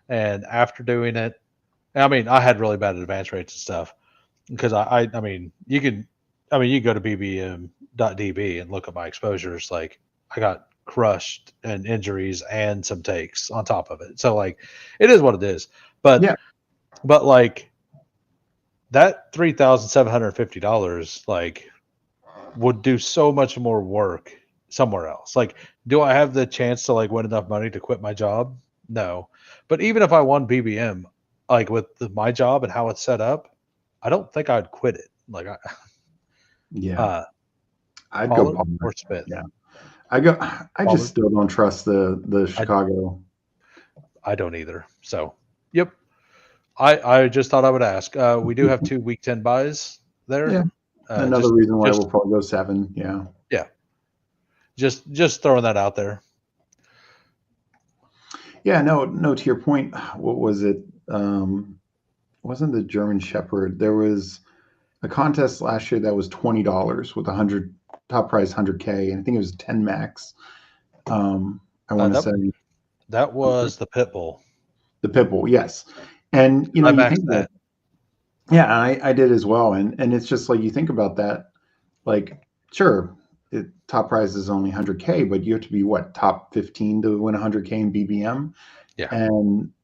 And after doing it, I mean, I had really bad advance rates and stuff because I mean, you go to bbm.db and look at my exposures. Like I got crushed and injuries and some takes on top of it. So like, it is what it is. Yeah. But like that $3,750 like would do so much more work somewhere else. Like, do I have the chance to like win enough money to quit my job? No. But even if I won BBM, like with my job and how it's set up, I don't think I'd quit it. Like, Yeah. uh, I'd go Pollard or Palmer. Smith? Yeah. I just Pollard? still don't trust the I Chicago. I don't either. So, yep. I just thought I would ask. We do have 2 week 10 buys Yeah. there. Another Just reason why just we'll probably go seven. Yeah. yeah, just throwing that out there. Yeah. No, no, to your point, what was it? Wasn't the German Shepherd? There was a contest last year that was $20 with 100 top prize 100K, and I think it was 10 max. I want to That say that was the pit bull. the Pitbull, yes. And I you maxed think about that. it, Yeah, I did as well, and it's just like you think about that, like sure, top prize is only 100K, but you have to be what top 15 to win 100K in BBM, Yeah.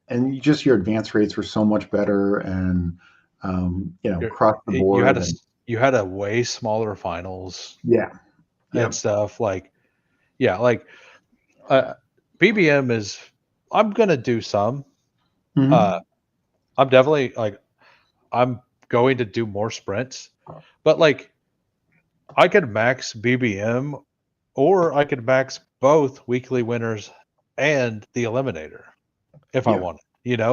and just your advance rates were so much better, and across the You had board, a and you had a way smaller finals yeah, and yep, stuff. Like, yeah, like uh, BBM is. I'm gonna do some. Uh, hmm I'm definitely like I'm going to do more sprints, but like I could max BBM or I could max both weekly winners and the eliminator if I yeah, wanted.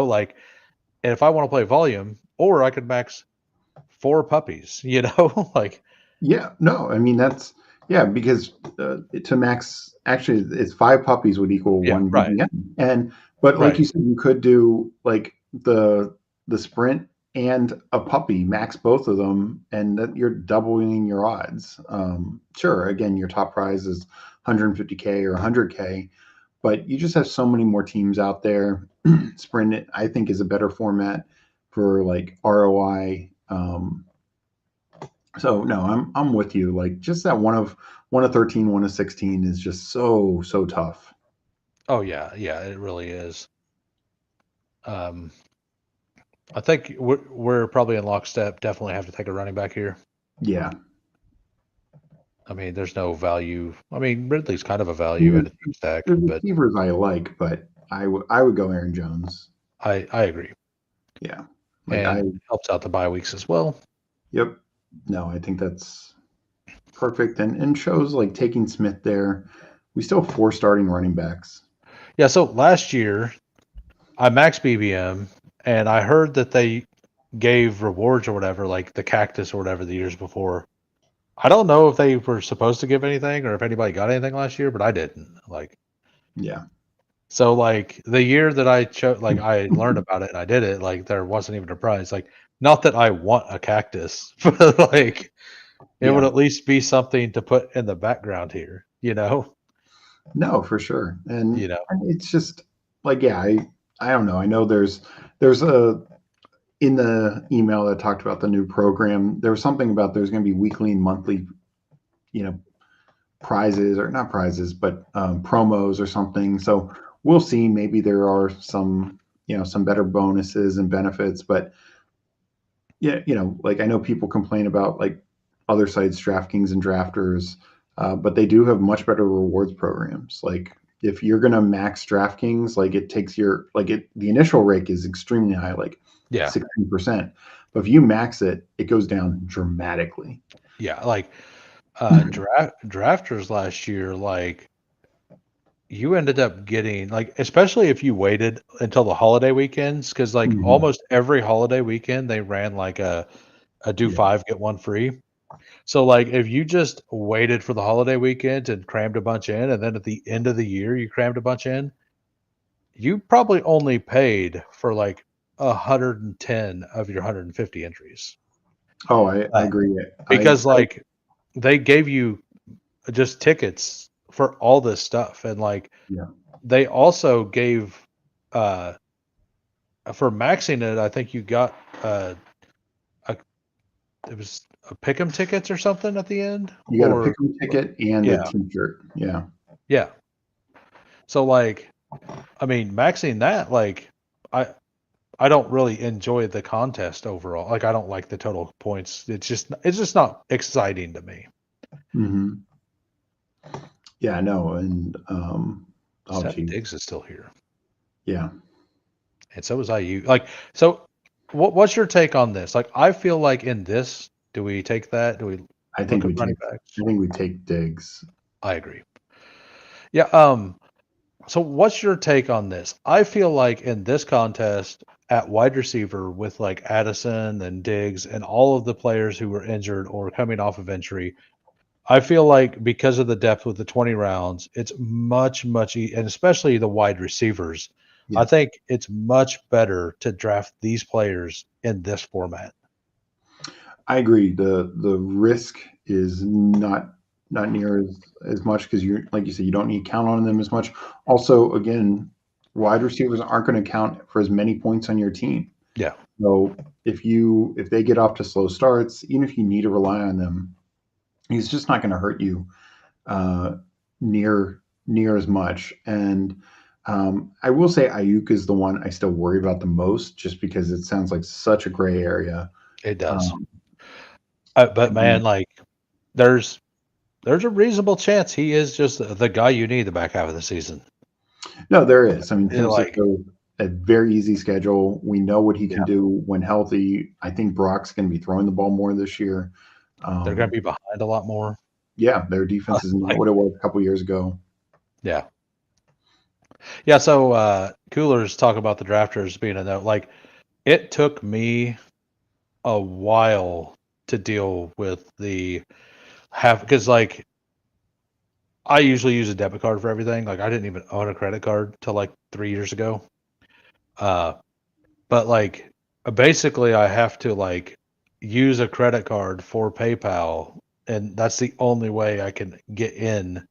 Like, and if I want to play volume, or I could max four puppies. Like, yeah. No, I mean that's yeah because to max actually it's five puppies would equal yeah, one right, BBM, and but like right, you said, you could do like the sprint and a puppy, max both of them, and that you're doubling your odds. Sure, again, your top prize is 150K or 100K, but you just have so many more teams out there. Sprint, I think, is a better format for like ROI. So no, I'm with you. Like just that one of 13, one of 16 is just so tough. oh yeah, yeah, it really is. Um, I think we're probably in lockstep. Definitely have to take a running back here. Yeah. I mean, there's no value. I mean, Ridley's kind of a value The, in a team stack, the but receivers I like, but I would go Aaron Jones. I agree, Yeah. Like I and helps out the bye weeks as well. yep. No, I think that's perfect and shows like taking Smith there. We still have four starting running backs. Yeah. So last year I maxed BBM, and I heard that they gave rewards or whatever, like the cactus or whatever, the years before. I don't know if they were supposed to give anything or if anybody got anything last year, but I didn't. Like, Yeah. so like the year that I chose, like I learned about it and I did it, like there wasn't even a prize. Like, not that I want a cactus, but like it would Yeah. at least be something to put in the background here. No, for sure. You And know. it's just like yeah, I don't know. I know there's a in the email that talked about the new program, there was something about there's going to be weekly and monthly, you know, prizes or not prizes, but promos or something. So we'll see. Maybe there are some, some better bonuses and benefits. But yeah, like I know people complain about like other sites, DraftKings and Drafters, but they do have much better rewards programs. Like if you're going to max DraftKings, like it takes your like it the initial rake is extremely high, like Yeah. 16%. But if you max it, it goes down dramatically. Yeah. Like drafters last year, like you ended up getting like, especially if you waited until the holiday weekends, because like Mhm. almost every holiday weekend they ran like a do Yeah. five get one free. So like if you just waited for the holiday weekend and crammed a bunch in, and then at the end of the year you crammed a bunch in, you probably only paid for like 110 of your 150 entries. Oh, I Uh, agree. because like they gave you just tickets for all this stuff, and like Yeah. they also gave uh for maxing it, I think you got a it was a pick'em tickets or something at the end, You got a or pick'em ticket and a yeah, T-shirt. Yeah. yeah. So like, I mean, maxing that, like, I I don't really enjoy the contest overall. Like, I don't like the total points. It's just not exciting to me. hmm Yeah, no, and oh Seven geez, Diggs is still here, yeah. and so is IU. Like, so what's your take on this? Like, I feel like in this, do we take that? Do we I look think at we running take backs? I think we take Diggs. I agree. Yeah. So what's your take on this? I feel like in this contest at wide receiver with like Addison and Diggs and all of the players who were injured or coming off of injury, I feel like because of the depth with the 20 rounds, it's and especially the wide receivers, I Yeah, think it's much better to draft these players in this format. I agree. The risk is not near as much because you're like you said, you don't need to count on them as much. Also, again, wide receivers aren't going to count for as many points on your team. Yeah. So if they get off to slow starts, even if you need to rely on them, he's just not going to hurt you uh, near as much. And I will say Ayuk is the one I still worry about the most, just because it sounds like such a gray area. It does. Um, But man, like there's a reasonable chance he is just the guy you need the back half of the season. no, there is. I mean, San Like, Francisco, a very easy schedule. We know what he can yeah, do when healthy. I think Brock's going to be throwing the ball more this year. they're going to be behind a lot more. Yeah, their defense is not Like, what it was a couple years ago. yeah. Yeah. So, Coolers talk about the drafters being a note. Like, it took me a while to deal with because like I usually use a debit card for everything. Like, I didn't even own a credit card till like 3 years ago. But like basically I have to like use a credit card for PayPal, and that's the only way I can get in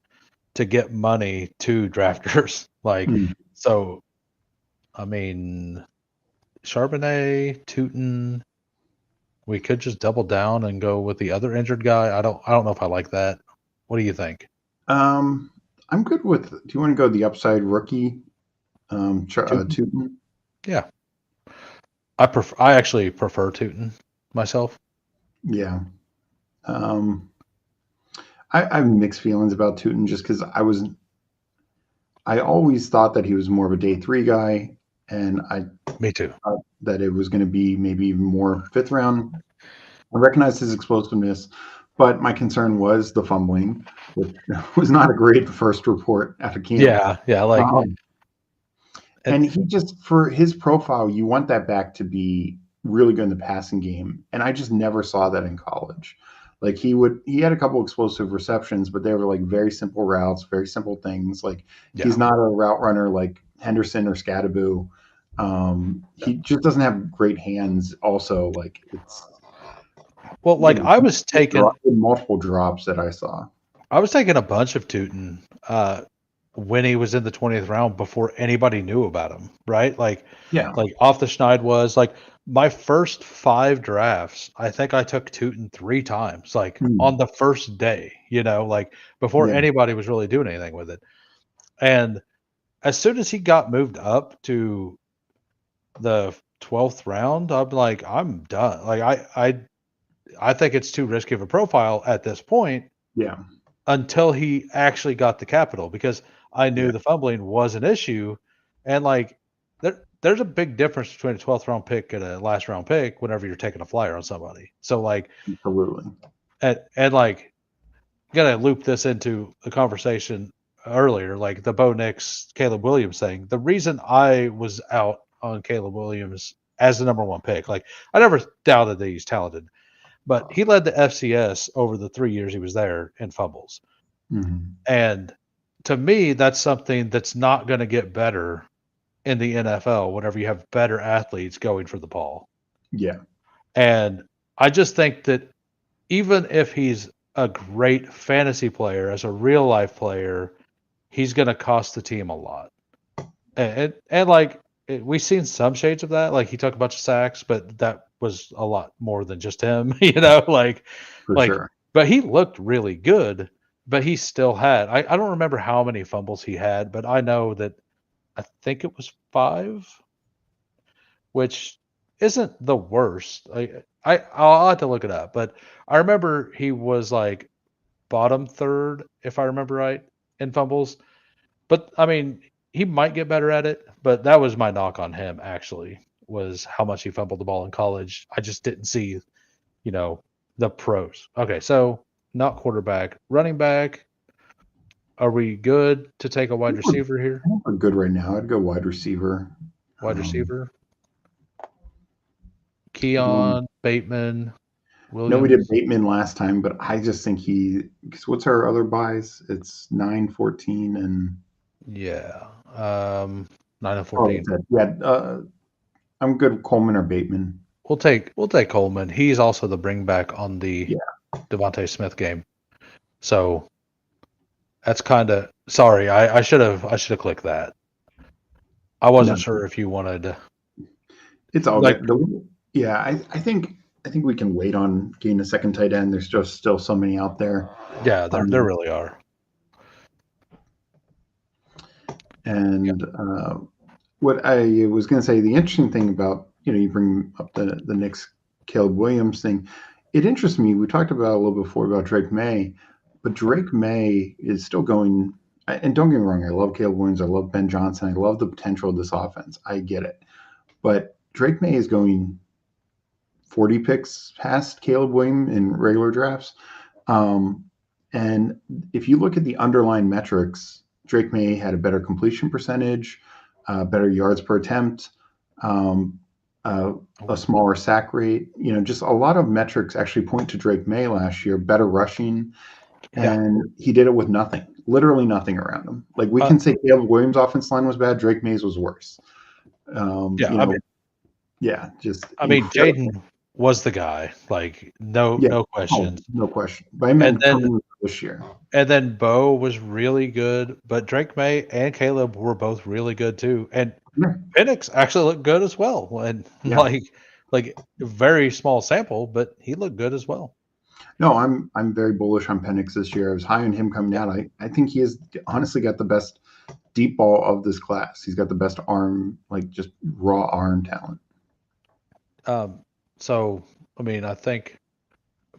to get money to drafters. Like, Mm. so I mean, Charbonnet, Tootin, we could just double down and go with the other injured guy. I don't know if I like that. What do you think? Um, I'm good with. Do you want to go the upside rookie, Tootin? Tootin? Yeah. I actually prefer Tootin myself. Yeah. Um, I have mixed feelings about Tootin just because I always thought that he was more of a day 3 guy, and I Me too. thought that it was going to be maybe even more 5th round. I recognize his explosiveness, but my concern was the fumbling, which was not a great first report after camp. Yeah, like Um, it, and he just, for his profile, you want that back to be really good in the passing game. And I just never saw that in college. Like he had a couple explosive receptions, but they were like very simple routes, very simple things. Like yeah. he's not a route runner like Henderson or Scadaboo. He just doesn't have great hands. Also, like it's Well, like I was taking multiple drops that I saw. a bunch of Tootin when he was in the 20th round before anybody knew about him, right? Yeah, Like off the schneid was like my first 5 drafts. I think I took Tootin 3 times, like Hmm. on the first day, like before Yeah, anybody was really doing anything with it. And as soon as he got moved up to the 12th round, I'm like, I'm done. Like I think it's too risky of a profile at this point yeah, until he actually got the capital, because I knew yeah, the fumbling was an issue. And like there's a big difference between a 12th round pick and a last round pick whenever you're taking a flyer on somebody. So like absolutely. and like gonna loop this into a conversation earlier, like the Bo Nix Caleb Williams thing. The reason I was out on Caleb Williams as the number 1 pick, like I never doubted that he's talented, but he led the FCS over the 3 years he was there in fumbles. Hmm. And to me, that's something that's not going to get better in the NFL whenever you have better athletes going for the ball. Yeah, And I just think that even if he's a great fantasy player, as a real life player, he's going to cost the team a lot. And like we've seen some shades of that. Like he took a bunch of sacks, but that was a lot more than just him, for like, sure. but he looked really good. But he still had, I don't remember how many fumbles he had, but I know that I think it was 5, which isn't the worst. I'll have to look it up, but I remember he was like bottom third, if I remember right, in fumbles. But I mean, he might get better at it. But that was my knock on him, actually, was how much he fumbled the ball in college. I just didn't see, you know, the pros. Okay, so not quarterback, running back. Are we good to take a wide receiver here? I think we're good right now. I'd go wide receiver. Wide Um, receiver. um, Keon, Bateman, no, we did Williams. Bateman last time, but I just think because what's our other buys? It's 9, 14, and Yeah. 9 and oh, 14. yeah. I'm good with Coleman or Bateman. We'll take Coleman. He's also the bring back on the Yeah, Devontae Smith game. So that's kind of sorry. I should have clicked that. I no, wasn't sure if you wanted. It's all Like, good. Yeah, I think we can wait on getting a second tight end. There's just still so many out there. yeah, there really are. And what I was going to say, the interesting thing about, you bring up the Knicks Caleb Williams thing. It interests me. We talked about a little before about Drake May, but Drake May is still going. And don't get me wrong, I love Caleb Williams. I love Ben Johnson. I love the potential of this offense. I get it. But Drake May is going 40 picks past Caleb Williams in regular drafts. And if you look at the underlying metrics, Drake May had a better completion percentage, better yards per attempt, a smaller sack rate. Just a lot of metrics actually point to Drake May last year, better rushing, and he did it with nothing, literally nothing around him. Like we can say Caleb Williams' offense line was bad, Drake May's was worse. Jaden was the guy. Like no questions. No question. But I meant this year. And then Bo was really good, but Drake May and Caleb were both really good too. And Penix actually looked good as well. And like very small sample, but he looked good as well. No, I'm very bullish on Penix this year. I was high on him coming out. I think he has honestly got the best deep ball of this class. He's got the best arm, like just raw arm talent. So I think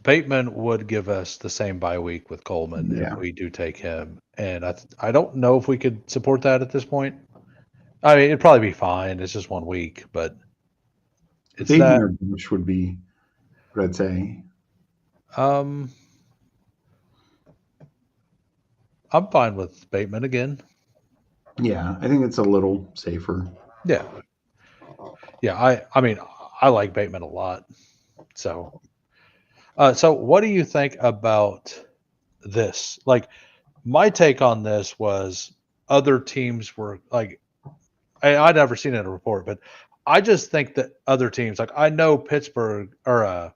Bateman would give us the same bye week with Coleman if we do take him, and I don't know if we could support that at this point. I mean, it'd probably be fine. It's just 1 week, but it's Bateman or Bush would be what I'd say. I'm fine with Bateman again. Yeah, I think it's a little safer. Yeah. I mean, I like Bateman a lot. So what do you think about this? Like, my take on this was other teams were like, I'd never seen it in a report, but I just think that other teams, like I know Pittsburgh or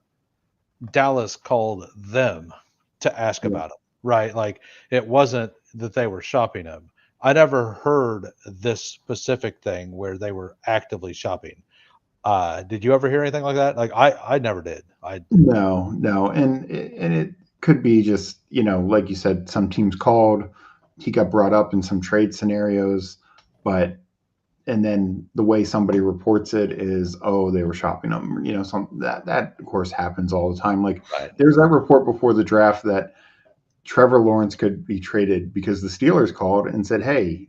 Dallas called them to ask about him, right? Like it wasn't that they were shopping him. I never heard this specific thing where they were actively shopping. Did you ever hear anything like that? Like I never did. No, and it could be just like you said, some teams called. He got brought up in some trade scenarios, and then the way somebody reports it is, they were shopping him. Some that of course happens all the time. Like there's that report before the draft that Trevor Lawrence could be traded because the Steelers called and said, "Hey,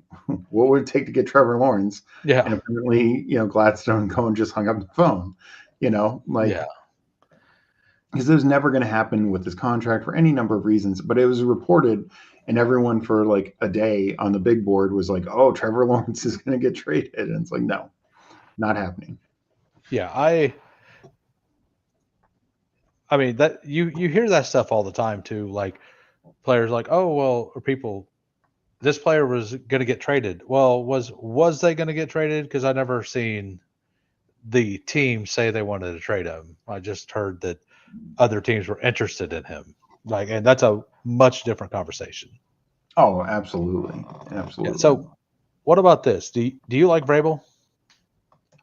what would it take to get Trevor Lawrence?" Yeah. And apparently, Gladstone and Cohen just hung up the phone. Because it was never going to happen with this contract for any number of reasons. But it was reported, and everyone for like a day on the big board was like, "Oh, Trevor Lawrence is going to get traded," and it's like, no, not happening. Yeah, I mean that you hear that stuff all the time too. Like players like, or people, this player was going to get traded. Well, was they going to get traded? Because I never seen the team say they wanted to trade him. I just heard that other teams were interested in him. Like, and that's a much different conversation. Oh, absolutely. Yeah, so what about this? Do you like Vrabel?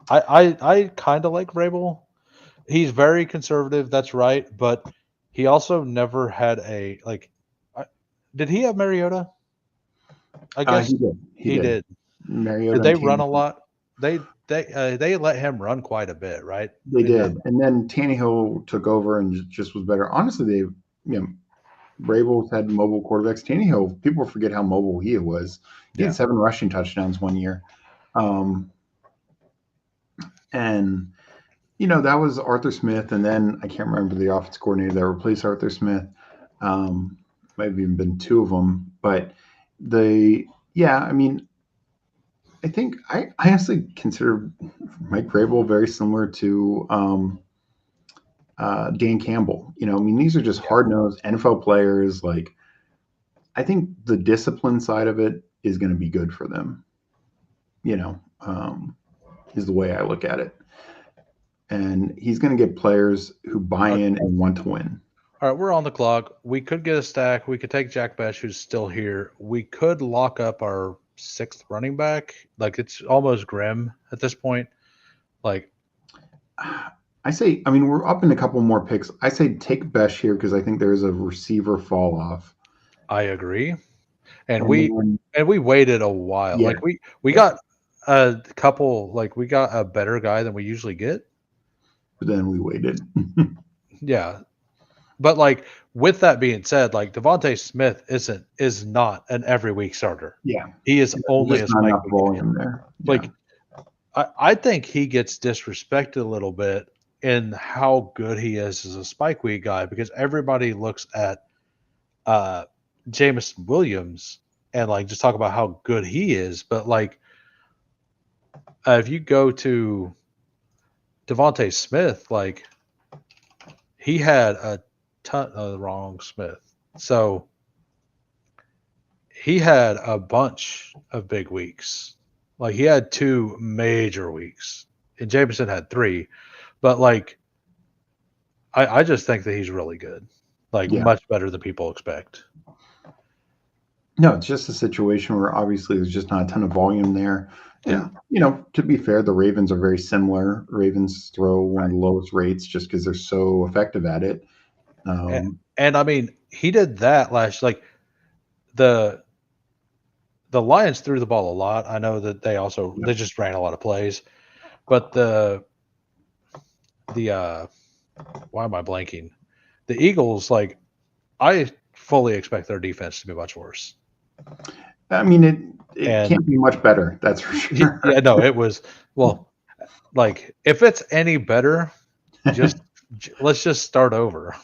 I kind of like Vrabel. He's very conservative, that's right, but he also never had a did he have Mariota? I guess he did. Mariota. Did they run a lot? They let him run quite a bit, right? They did, and then Tannehill took over and just was better. Honestly, Vrabel's had mobile quarterbacks. Tannehill, people forget how mobile he was. He had 7 rushing touchdowns one year, and that was Arthur Smith, and then I can't remember the offense coordinator that replaced Arthur Smith. Might have even been 2 of them, but I think I honestly consider Mike Vrabel very similar to Dan Campbell. These are just hard-nosed NFL players. Like, I think the discipline side of it is going to be good for them. Is the way I look at it. And he's going to get players who buy in and want to win. All right, we're on the clock. We could get a stack. We could take Jack Besh, who's still here. We could lock up our 6th running back. Like, it's almost grim at this point. Like, I say, I mean, we're up in a couple more picks. I say take Besh here because I think there is a receiver fall off. I agree. And And we then, and we waited a while. yeah, Like we yeah. got a couple, like we got a better guy than we usually get. But then we waited. Yeah. But like with that being said, like Devontae Smith is not an every week starter. Yeah. He is There's only just a not spike enough week guy. volume there. Yeah. Like I think he gets disrespected a little bit in how good he is as a spike week guy because everybody looks at uh Jameson Williams and like just talk about how good he is, but like if you go to Devontae Smith, like he had a ton of the wrong Smith. So he had a bunch of big weeks. Like he had 2 major weeks. And Jameson had 3. But like I just think that he's really good. Like Yeah. much better than people expect. No, it's just a situation where obviously there's just not a ton of volume there. Yeah. And, to be fair, the Ravens are very similar. Ravens throw one of the lowest rates just because they're so effective at it. And, Um, and I mean, he did that last like the the Lions threw the ball a lot. I know that they just ran a lot of plays. But the why am I blanking? The Eagles, like I fully expect their defense to be much worse. I mean, it And can't be much better. That's for sure. yeah, no, it was like if it's any better, just let's just start over.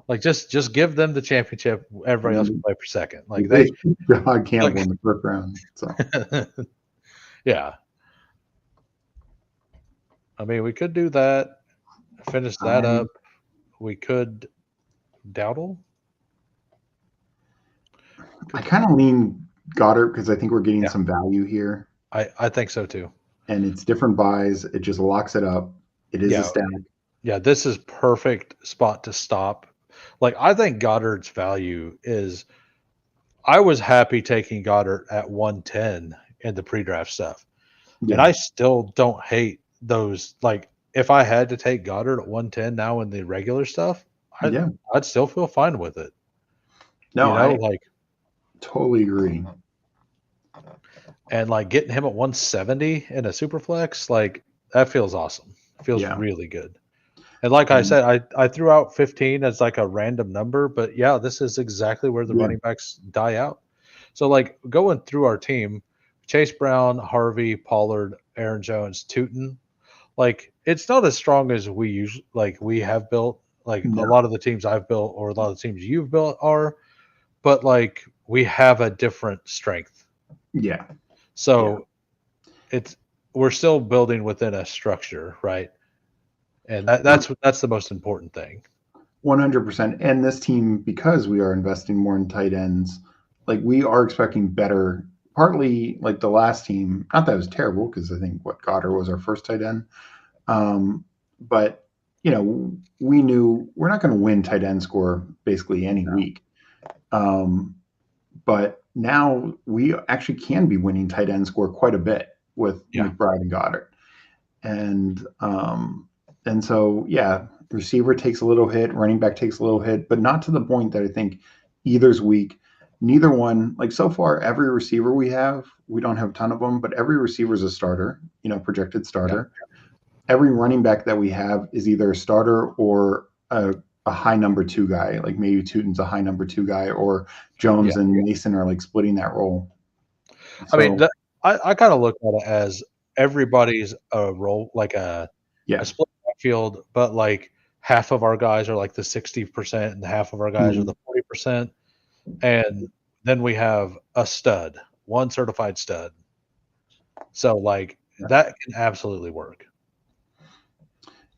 Like just give them the championship. Everybody else can play for second. Like They they, God Campbell like, in the first round. So yeah. I mean, we could do that. Finish that I up. We could Dowdle. I Could kind of lean Goddard because I think we're getting yeah. some value here, I think so too. and it's different buys. It just locks it up. It is a Yeah. stack. Yeah, this is perfect spot to stop. Like I think Goddard's value is I was happy taking Goddard at 110 in the pre-draft stuff. And Yeah, I still don't hate those like if I had to take Goddard at 110 now in the regular stuff, yeah. I'd still feel fine with it. No, I Like totally agree. and like getting him at 170 in a super flex, like that feels awesome. It feels Yeah. really good. And like I said, I threw out 15 as like a random number, but yeah, this is exactly where the Yeah. running backs die out. So like going through our team, Chase Brown, Harvey, Pollard, Aaron Jones, Tootin, like it's not as strong as we have built. Like a No. lot of the teams I've built or a lot of the teams you've built are, but like we have a different strength. Yeah. So it's we're still building within a structure, right? And that's the most important thing. 100%. And this team, because we are investing more in tight ends, like we are expecting better. Partly like the last team, not that it was terrible, because I think what Goddard was our first tight end. But we knew we're not going to win tight end score basically any week. But now we actually can be winning tight end score quite a bit with Yeah. McBride and Goddard. And so receiver takes a little hit, running back takes a little hit, but not to the point that I think either's weak. Neither one, like so far, every receiver we don't have a ton of them, but every receiver is a starter, projected starter. Yeah. Every running back that we have is either a starter or a high number 2 guy, like maybe Tootin's a high number 2 guy, or Jones and Mason are like splitting that role. I mean, So I kind of look at it as everybody's a role, like a yeah, split backfield, but like half of our guys are like the 60% and half of our guys are Mhm. the 40%. And then we have a stud, one certified stud. So like that can absolutely work.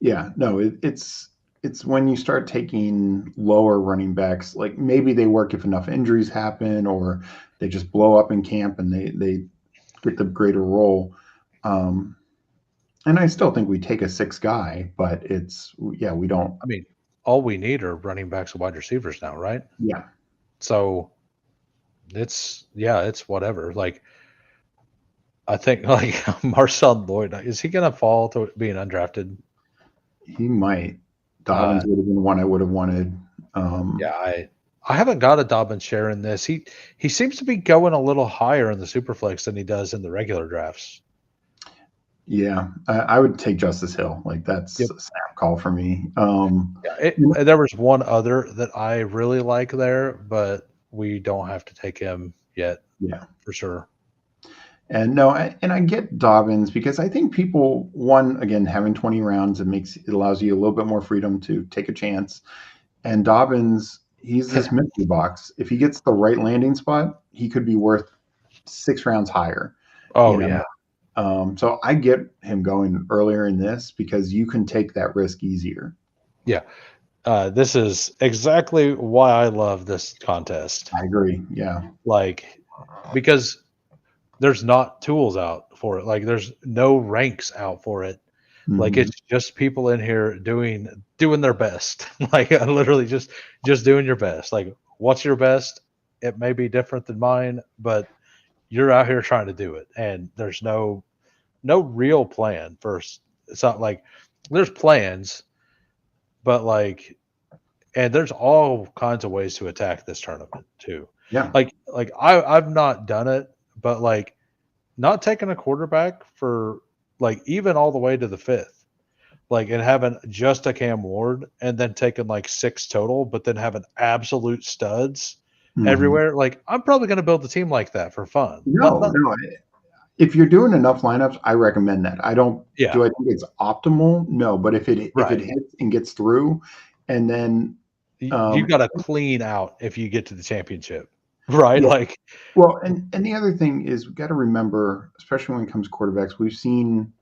Yeah, no, it's when you start taking lower running backs, like maybe they work if enough injuries happen or they just blow up in camp and they get the greater role. And I still think we take a 6 guy, but we don't. I mean, all we need are running backs and wide receivers now, right? Yeah, So it's whatever. Like I think like Marshawn Lloyd, is he going to fall to being undrafted? He might. Dobbins would have been one I would have wanted. Yeah, I haven't got a Dobbins share in this. He seems to be going a little higher in the Superflex than he does in the regular drafts. Yeah, I would take Justice Hill. Like that's Yep. a snap call for me. Yeah, there was one other that I really like there, but we don't have to take him yet. Yeah, for sure. and no, and I get Dobbins because I think people, one, again, having 20 rounds, it allows you a little bit more freedom to take a chance. And Dobbins, he's this mystery box. If he gets the right landing spot, he could be worth 6 rounds higher. Oh, you know? yeah. So I get him going earlier in this because you can take that risk easier. Yeah. This is exactly why I love this contest. I agree. Yeah. Like, because there's not tools out for it. Like, there's no ranks out for it. Like, Mhm. it's just people in here doing their best. Like, literally just doing your best. Like, what's your best? It may be different than mine, but you're out here trying to do it, and there's no real plan first. It's not like there's plans, but like, and there's all kinds of ways to attack this tournament too. Yeah. Like I've not done it, but like not taking a quarterback for like even all the way to the fifth, like, and having just a Cam Ward and then taking like 6 total, but then having absolute studs Mhm. everywhere. Like, I'm probably going to build a team like that for fun. No. If you're doing enough lineups, I recommend that. I don't. Yeah. Do I think it's optimal? No, but if it Right. hits and gets through, and then You got to clean out if you get to the championship, right? yeah. Like, Well, and the other thing is we've got to remember, especially when it comes to quarterbacks, we've seen,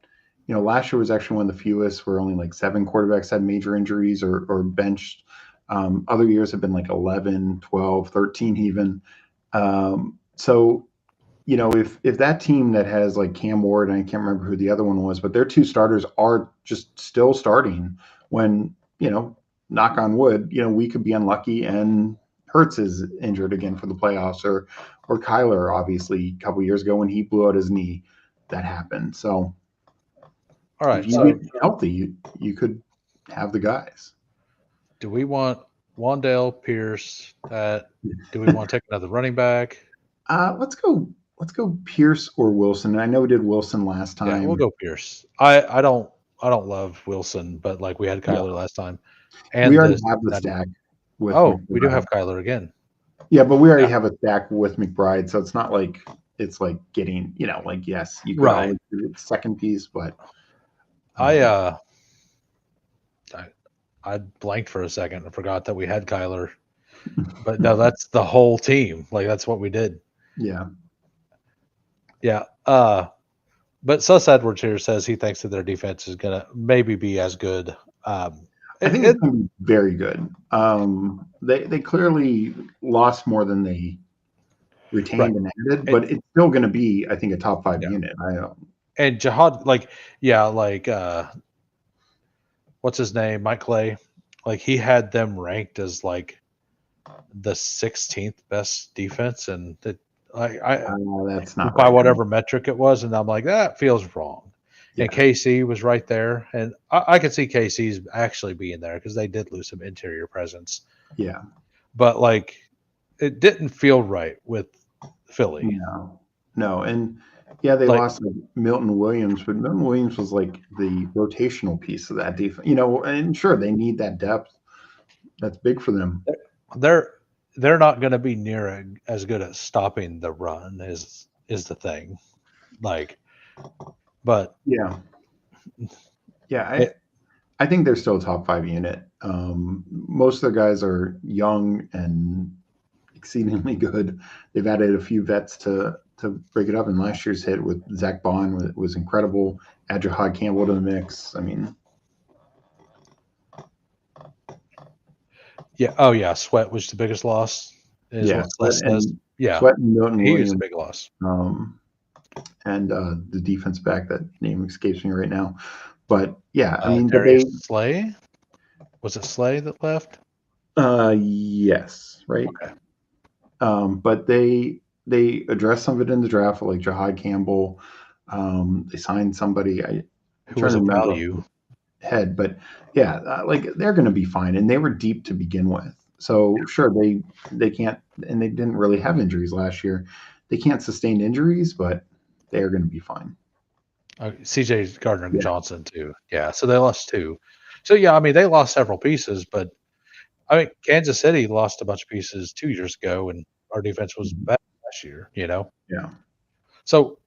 last year was actually one of the fewest where only like 7 quarterbacks had major injuries or benched. Other years have been like 11, 12, 13 even. So, if that team that has like Cam Ward, and I can't remember who the other one was, but their 2 starters are just still starting when, knock on wood, we could be unlucky and Hurts is injured again for the playoffs, or Kyler, obviously, a couple years ago when he blew out his knee, that happened. So, all right, if you so get healthy, you could have the guys. do we want Wandale, Pierce? Do we want to take another running back? Let's go Pierce or Wilson. I know we did Wilson last time. Yeah, we'll go Pierce. I don't love Wilson, but like we had Kyler last time, and we already have the stack with. Oh, we do have Kyler again. Yeah, but we already have a stack with McBride, so it's not like it's like getting, like, yes, you could always do the second piece, but I blanked for a second and forgot that we had Kyler. But no, that's the whole team. Like, that's what we did. Yeah. Yeah. But Sus Edwards here says he thinks that their defense is gonna maybe be as good. I think it's going to be very good. They clearly lost more than they retained and added, but it's still going to be, I think, a top 5 unit. And Jihad, what's his name? Mike Clay. Like, he had them ranked as like the 16th best defense, and that's not by right. whatever metric it was, and I'm like, that feels wrong. Yeah. And KC was right there, and I could see KC's actually being there because they did lose some interior presence. Yeah, but like, it didn't feel right with Philly. No, and yeah, they lost Milton Williams, but Milton Williams was like the rotational piece of that defense. And sure, they need that depth. That's big for them. They're not going to be near as good at stopping the run is the thing. Like, but yeah, I think they're still a top 5 unit. Most of their guys are young and exceedingly good. They've added a few vets to break it up. And last year's hit with Zach Bond was incredible. Add Jihad Campbell to the mix. I mean, yeah. Oh yeah, Sweat was the biggest loss. Sweat and Milton he Williams was a big loss. And the defense back, that name escapes me right now. But yeah, I mean, Darius Slay. Was it Slay that left? Yes, right. Okay. But they addressed some of it in the draft, like Jihad Campbell. They signed somebody. I'm Who trying was to a remember value? head, but yeah, like they're going to be fine, and they were deep to begin with. So sure, they can't, and they didn't really have injuries last year. They can't sustain injuries, but they're going to be fine. CJ Gardner Yeah. Johnson too. Yeah, so they lost two. So yeah, I mean they lost several pieces, but I mean Kansas City lost a bunch of pieces 2 years ago, and our defense was Mhm. bad last year. Yeah. So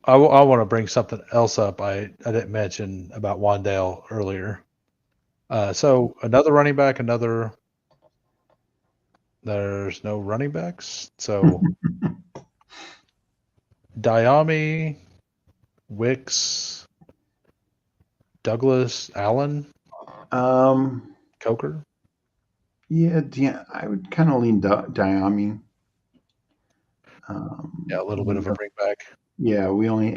I want to bring something else up. I didn't mention about Wandale earlier. So another running back, another. There's no running backs. So Diami, Wicks, Douglas, Allen, um. Coker. Yeah. I would kind of lean Diami. Yeah, a little bit of a bring back. Yeah, we only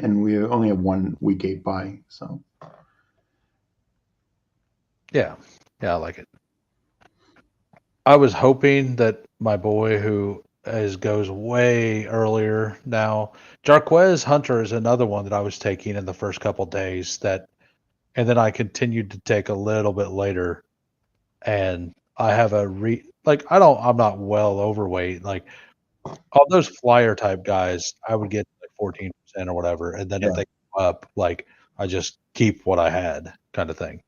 have 1 week 8 bye, so Yeah, yeah, I like it. I was hoping that my boy, who goes way earlier now, Jarquez Hunter is another one that I was taking in the first couple days. And then I continued to take a little bit later, and I have I'm not well overweight. Like all those flyer type guys, I would get like 14% or whatever, and then if yeah. they go up, like I just keep what I had, kind of thing.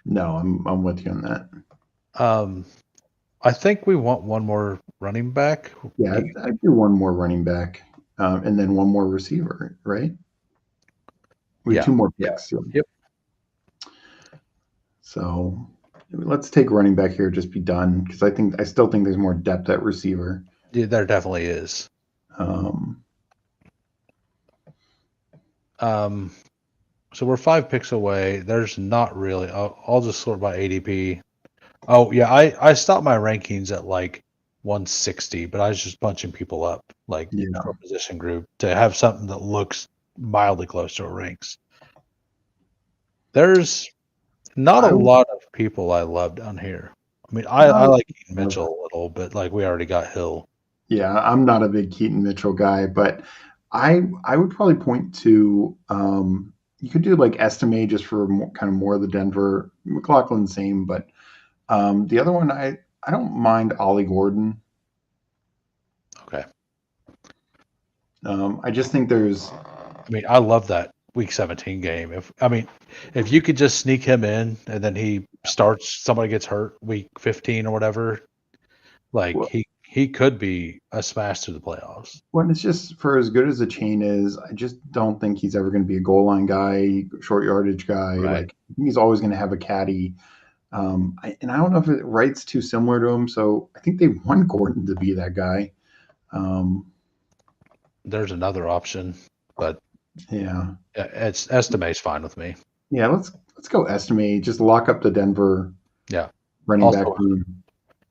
No, I'm with you on that. Um, I think we want one more running back. Yeah, I'd do one more running back, and then one more receiver, right? We have Yeah, 2 more yeah, picks, so yep. so let's take running back here, just be done, because I still think there's more depth at receiver. Yeah, there definitely is. Um, Um, so we're 5 picks away. There's not really. I'll just sort by ADP. Oh yeah, I stopped my rankings at like 160, but I was just bunching people up like yeah, for position group to have something that looks mildly close to a ranks. There's not a I would lot of people I love down here. I mean, I not like Keaton Mitchell a little, but like we already got Hill. Yeah, I'm not a big Keaton Mitchell guy, but I would probably point to you could do like Estimate just for kind of more of the Denver. McLaughlin same, but the other one I don't mind Ollie Gordon. Okay. I just think there's I mean, I love that week 17 game. If you could just sneak him in and then he starts, somebody gets hurt week 15 or whatever, like he could be a smash through the playoffs. when it's just for as good as the chain is, I just don't think he's ever going to be a goal line guy, short yardage guy. Right. Like I think he's always going to have a caddy. And I don't know if it Wright's too similar to him, so I think they want Gordon to be that guy. Um, There's another option, but yeah, it's Estimate's fine with me. yeah. Let's go estimate. Just lock up the Denver Yeah. running back Also, room.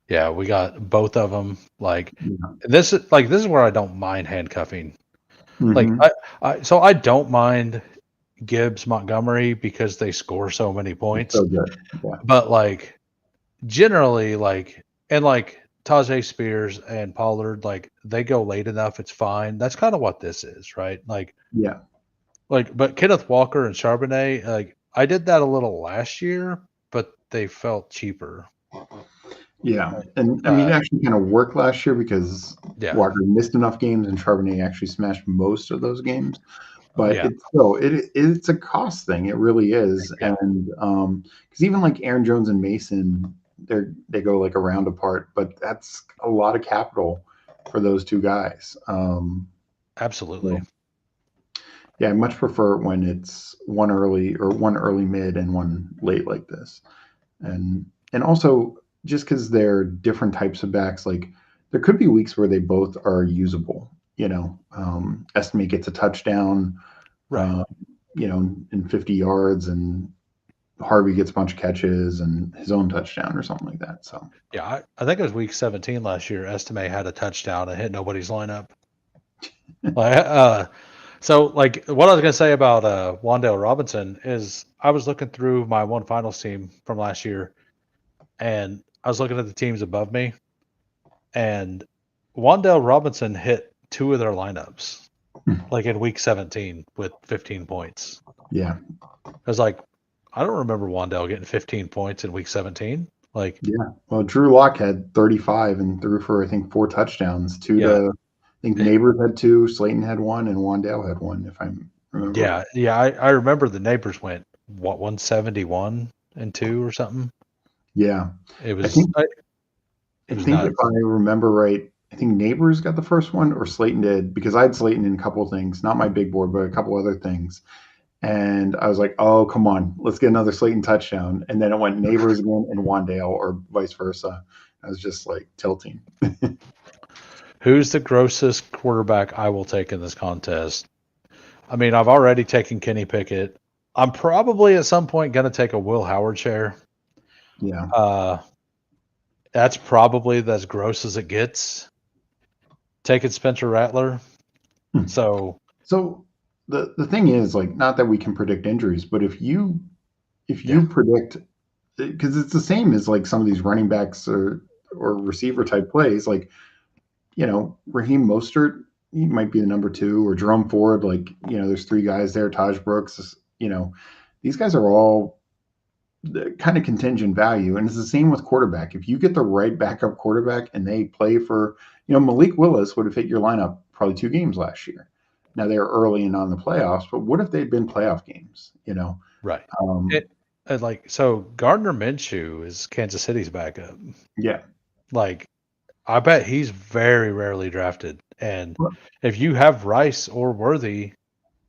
yeah, we got both of them. Like Yeah. this is where I don't mind handcuffing. Like Mm-hmm. I don't mind Gibbs Montgomery because they score so many points. So good. Yeah. But like generally, like Tajay Spears and Pollard, like they go late enough, it's fine. That's kind of what this is, right? Yeah. But Kenneth Walker and Charbonnet, like I did that a little last year, but they felt cheaper. Yeah. And I mean, it actually kind of worked last year because Yeah, Walker missed enough games and Charbonnet actually smashed most of those games. But yeah, it's a cost thing. It really is. yeah, And because even like Aaron Jones and Mason, they go like a round apart, but that's a lot of capital for those two guys. absolutely. So, yeah, I much prefer when it's one early mid and one late like this. And also just because they're different types of backs, like there could be weeks where they both are usable. Estimate gets a touchdown, Right. uh, in 50 yards, and Harvey gets a bunch of catches and his own touchdown or something like that. So Yeah, I think it was week 17 last year. Estime had a touchdown and hit nobody's lineup. Like, so like what I was gonna say about Wandale Robinson is I was looking through my one finals team from last year, and I was looking at the teams above me, and Wandale Robinson hit 2 of their lineups. like in week 17 with 15 points. Yeah. I was like, I don't remember Wandale getting 15 points in week 17. Like, Yeah. Well, Drew Lock had 35 and threw for, I think, 4 touchdowns. I think Neighbors had 2, Slayton had 1, and Wandale had 1, if I remember. Yeah. Yeah. I remember the Neighbors went, 171 and 2 or something. Yeah. It was, I think if I remember right, I think Neighbors got the first one or Slayton did, because I had Slayton in a couple of things, not my big board, but a couple other things. And I was like, oh, come on, let's get another Slayton touchdown. And then it went Neighbors again and Wandale, or vice versa. I was just like tilting. Who's the grossest quarterback I will take in this contest? I mean, I've already taken Kenny Pickett. I'm probably at some point going to take a Will Howard share. Yeah. That's probably as gross as it gets. Taking Spencer Rattler. So the thing is, like, not that we can predict injuries, but if you predict, because it's the same as like some of these running backs or receiver type plays, like, Raheem Mostert, he might be the number 2, or Jerome Ford, like, there's 3 guys there, Taj Brooks, these guys are all kind of contingent value. And it's the same with quarterback. If you get the right backup quarterback and they play for, Malik Willis would have hit your lineup probably 2 games last year. Now they're early and on the playoffs, but what if they'd been playoff games, right. So Gardner Minshew is Kansas City's backup. Yeah. Like, I bet he's very rarely drafted. And if you have Rice or Worthy,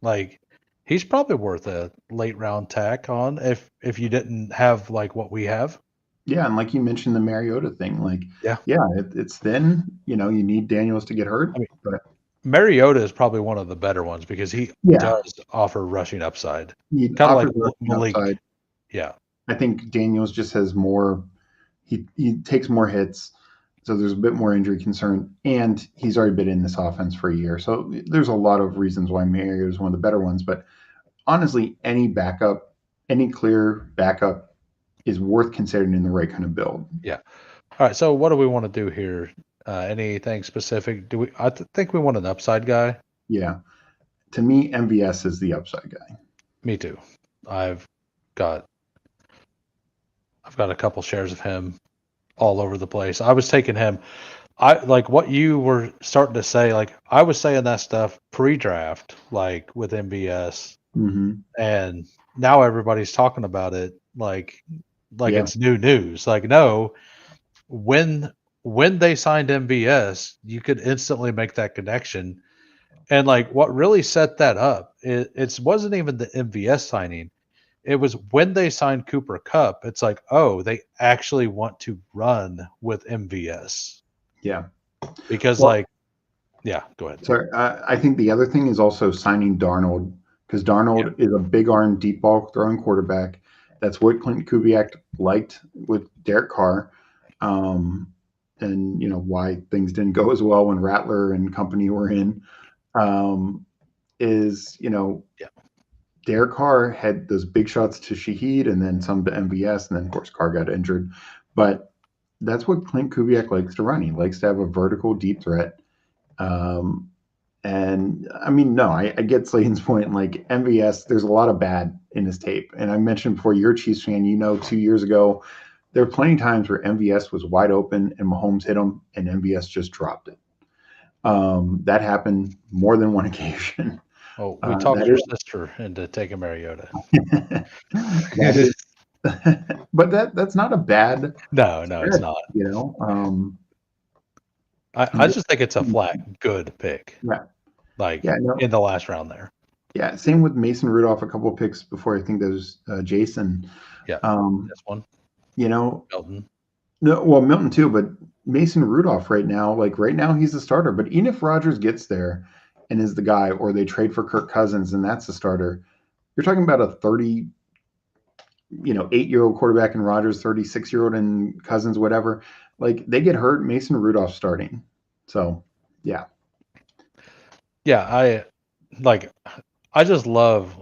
like, he's probably worth a late round tack on if you didn't have like what we have. Yeah, and like you mentioned the Mariota thing, like, it's thin. You need Daniels to get hurt. I mean, but Mariota is probably one of the better ones because he does offer rushing upside. Kind of like Malik. Upside. Yeah. I think Daniels just has more. He takes more hits, so there's a bit more injury concern, and he's already been in this offense for a year. So there's a lot of reasons why Mariota is one of the better ones. But honestly, any clear backup is worth considering in the right kind of build. Yeah. All right. So what do we want to do here? Anything specific? I think we want an upside guy. Yeah. To me, MVS is the upside guy. Me too. I've got a couple shares of him all over the place. I was taking him. I like what you were starting to say. Like, I was saying that stuff pre-draft, like with MVS, and now everybody's talking about it like it's new news. Like, no, when they signed MVS, you could instantly make that connection. And like, what really set that up, it wasn't even the MVS signing. It was when they signed Cooper Kupp. It's like, oh, they actually want to run with MVS. Yeah. Because go ahead. Sorry, I think the other thing is also signing Darnold, because Darnold is a big arm, deep ball throwing quarterback. That's what Clint Kubiak liked with Derek Carr. And why things didn't go as well when Rattler and company were in, Derek Carr had those big shots to Shaheed and then some to MVS, and then of course Carr got injured. But that's what Clint Kubiak likes to run. He likes to have a vertical deep threat. And I mean, no, I get Slayton's point. Like, MVS, there's a lot of bad in his tape. And I mentioned before, you're a Chiefs fan, 2 years ago, there were plenty of times where MVS was wide open and Mahomes hit him and MVS just dropped it. That happened more than one occasion. Oh, we talked your sister into taking Mariota. But that's not a bad. No, it's not. I just think it's a flat good pick. Yeah. In the last round there. Yeah, same with Mason Rudolph. A couple of picks before. I think there was Jason. Yeah, this one. Milton. No, well, Milton too, but Mason Rudolph right now, he's the starter. But even if Rodgers gets there and is the guy, or they trade for Kirk Cousins and that's the starter, you're talking about a 8-year-old quarterback in Rodgers, 36-year-old in Cousins, whatever. Like, they get hurt, Mason Rudolph starting. So, yeah. Yeah, I just love,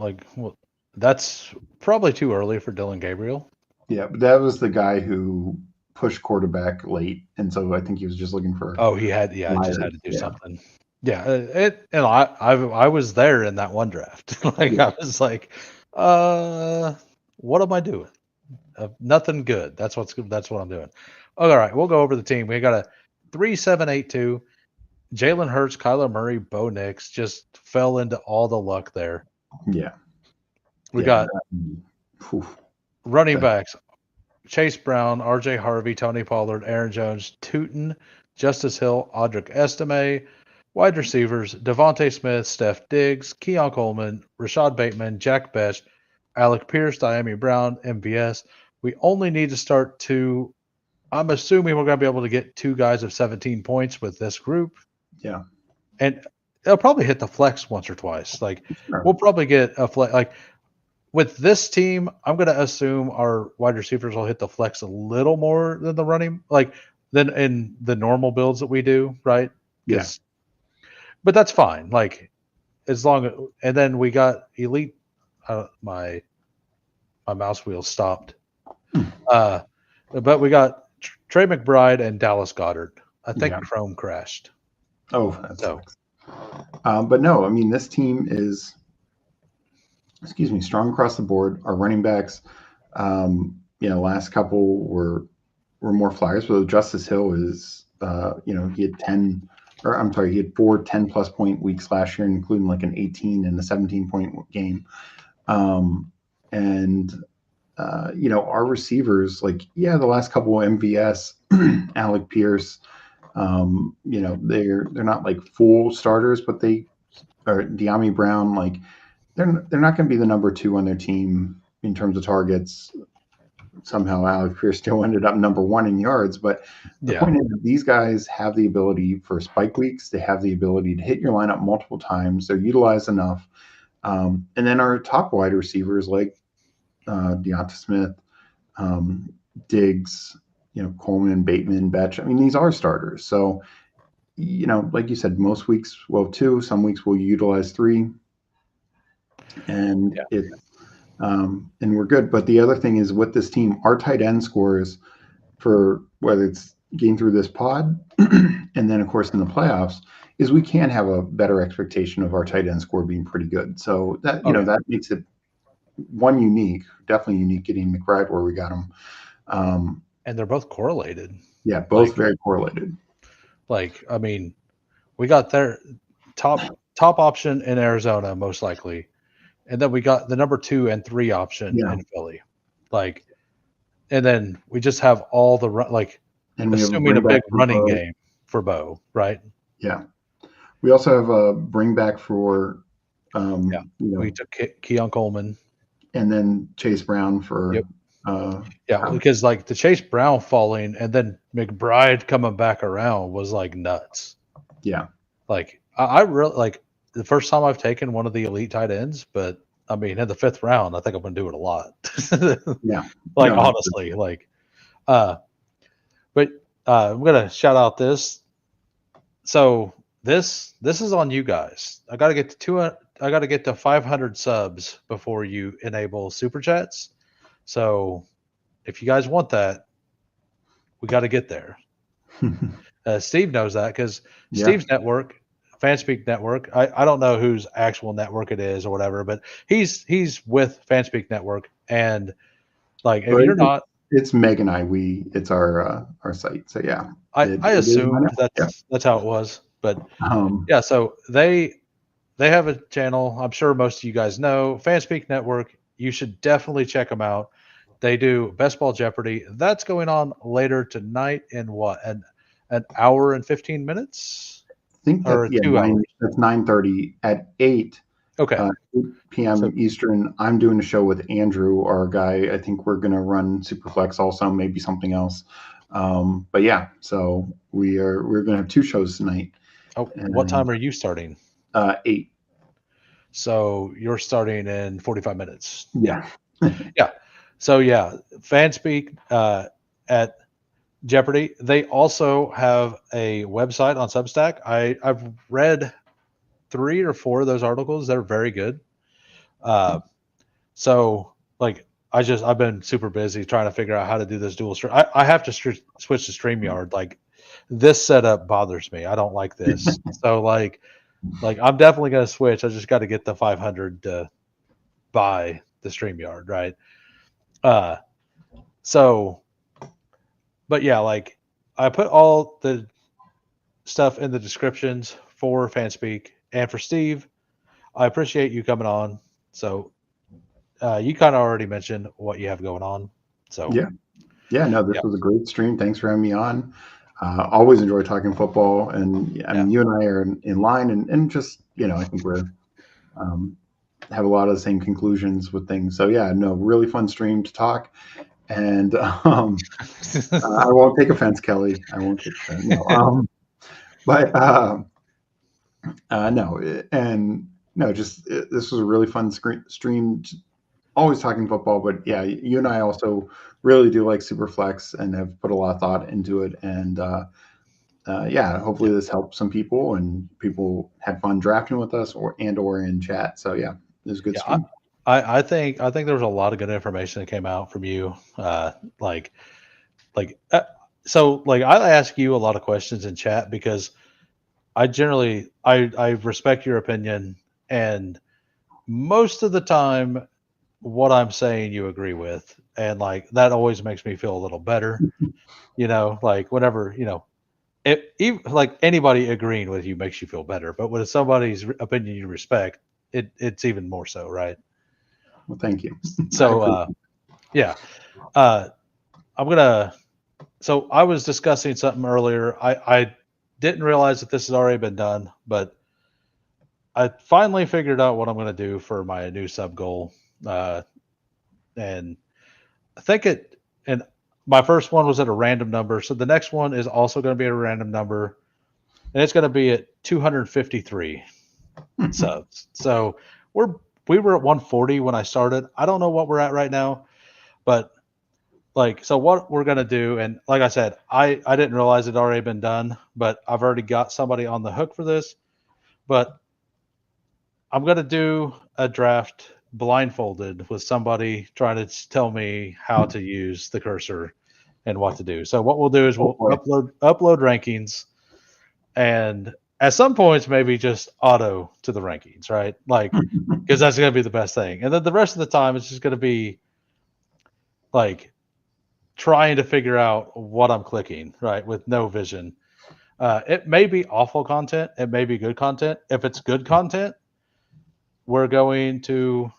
that's probably too early for Dylan Gabriel. Yeah, but that was the guy who pushed quarterback late, and so I think he was just looking for. Oh, he had, just had to do something. Yeah, I was there in that one draft. Like Yeah. I was like, what am I doing? Nothing good. That's what I'm doing. All right, we'll go over the team. We got a 3-7-8-2. Jalen Hurts, Kyler Murray, Bo Nix just fell into all the luck there. Yeah. We Yeah. got Whew. running backs: Chase Brown, R.J. Harvey, Tony Pollard, Aaron Jones, Tootin, Justice Hill, Audric Estime. Wide receivers: Devontae Smith, Steph Diggs, Keon Coleman, Rashad Bateman, Jack Best, Alec Pierce, Diami Brown, MVS. We only need to start two. I'm assuming we're going to be able to get two guys of 17 points with this group. Yeah. And they'll probably hit the flex once or twice. Like Sure. we'll probably get a flex. Like with this team, I'm going to assume our wide receivers will hit the flex a little more than the running, like than in the normal builds that we do, right? Yeah. But that's fine. Like as long and then we got elite. My mouse wheel stopped. But we got Trey McBride and Dallas Goddard. I think Chrome crashed. Oh, that sucks. But no, I mean, this team is, strong across the board. Our running backs, last couple were more flyers. But Justice Hill is, he had 10, or I'm sorry, he had 4 10-plus point weeks last year, including like an 18 and a 17-point game. Our receivers, the last couple of MVS, Alec Pierce, they're not like full starters, but they are Diami Brown, they're not going to be the number 2 on their team in terms of targets. Somehow Alec Pierce still ended up number 1 in yards, but the point is that these guys have the ability for spike weeks. They have the ability to hit your lineup multiple times. They're utilized enough. And then our top wide receivers like Deonta Smith, Diggs, Coleman, Bateman, Betch. I mean, these are starters. So, like you said, most weeks, 2, some weeks we'll utilize 3. And and we're good. But the other thing is with this team, our tight end scores for whether it's getting through this pod and then of course in the playoffs is we can have a better expectation of our tight end score being pretty good. So that, that makes it definitely unique getting McBride where we got him. And they're both correlated. Yeah, both very correlated. I mean, we got their top option in Arizona, most likely. And then we got the number 2 and 3 option in Philly. And then we just have all the and assuming a big running game for Bo, right? Yeah. We also have a bring back for we took Keon Coleman. And then Chase Brown for because the Chase Brown falling and then McBride coming back around was nuts. Yeah. I really the first time I've taken one of the elite tight ends, but I mean in the 5th round, I think I'm gonna do it a lot. Honestly. But I'm gonna shout out this. So this is on you guys. I gotta get to 500 subs before you enable super chats. So if you guys want that, we got to get there. Steve knows that because Steve's network, Fanspeak Network. I don't know whose actual network it is or whatever, but he's with Fanspeak Network, and if you're not, it's Meg and I. It's our site. So yeah, I assumed that's how it was, but So they have a channel. I'm sure most of you guys know Fanspeak Network. You should definitely check them out. They do Bestball Jeopardy. That's going on later tonight in an hour and 15 minutes? I think that's 2 hours. That's 9:30 at 8. Okay. 8 p.m. Eastern. I'm doing a show with Andrew, our guy. I think we're going to run Superflex also, maybe something else. But yeah, so we're going to have 2 shows tonight. Oh, what time are you starting? 8. So you're starting in 45 minutes. Yeah. So Fanspeak at Jeopardy. They also have a website on Substack. I've read 3 or 4 of those articles. They're very good. I've been super busy trying to figure out how to do this dual stream. I have to switch to StreamYard. this setup bothers me. I don't like this. So like I'm definitely going to switch. I just got to get the 500 to buy the StreamYard, right? So, but yeah, like I put all the stuff in the descriptions for Fanspeak and for Steve. I appreciate you coming on. So you kind of already mentioned what you have going on. So yeah. No, this was a great stream. Thanks for having me on. Always enjoy talking football, and I mean, you and I are in line, and just I think we're have a lot of the same conclusions with things. So yeah, no, really fun stream to talk. And I won't take offense, Kelly. I won't take offense. No, but no, and no, just this was a really fun stream. Always talking football, but yeah, you and I also really do like Superflex and have put a lot of thought into it. And yeah, hopefully this helps some people and people had fun drafting with us or in chat. So yeah, it was a good stream. I think there was a lot of good information that came out from you. So I ask you a lot of questions in chat because I generally I respect your opinion, and most of the time what I'm saying you agree with, and like that always makes me feel a little better. Like whenever even like anybody agreeing with you makes you feel better, but when it's somebody's opinion you respect, it's even more so, right? Well, thank you. So yeah, I'm gonna. So I was discussing something earlier. I didn't realize that this has already been done, but I finally figured out what I'm going to do for my new sub goal. And I think and my first one was at a random number. So the next one is also going to be a random number, and it's going to be at 253 subs. So we were at 140 when I started. I don't know what we're at right now, but so what we're going to do, and like I said, I didn't realize it had already been done, but I've already got somebody on the hook for this. But I'm going to do a draft blindfolded with somebody trying to tell me how to use the cursor and what to do. So what we'll do is we'll upload rankings, and at some points maybe just auto to the rankings, right? Like, because that's going to be the best thing. And then the rest of the time it's just going to be like trying to figure out what I'm clicking, right, with no vision. It may be awful content. It may be good content. If it's good content, we're going to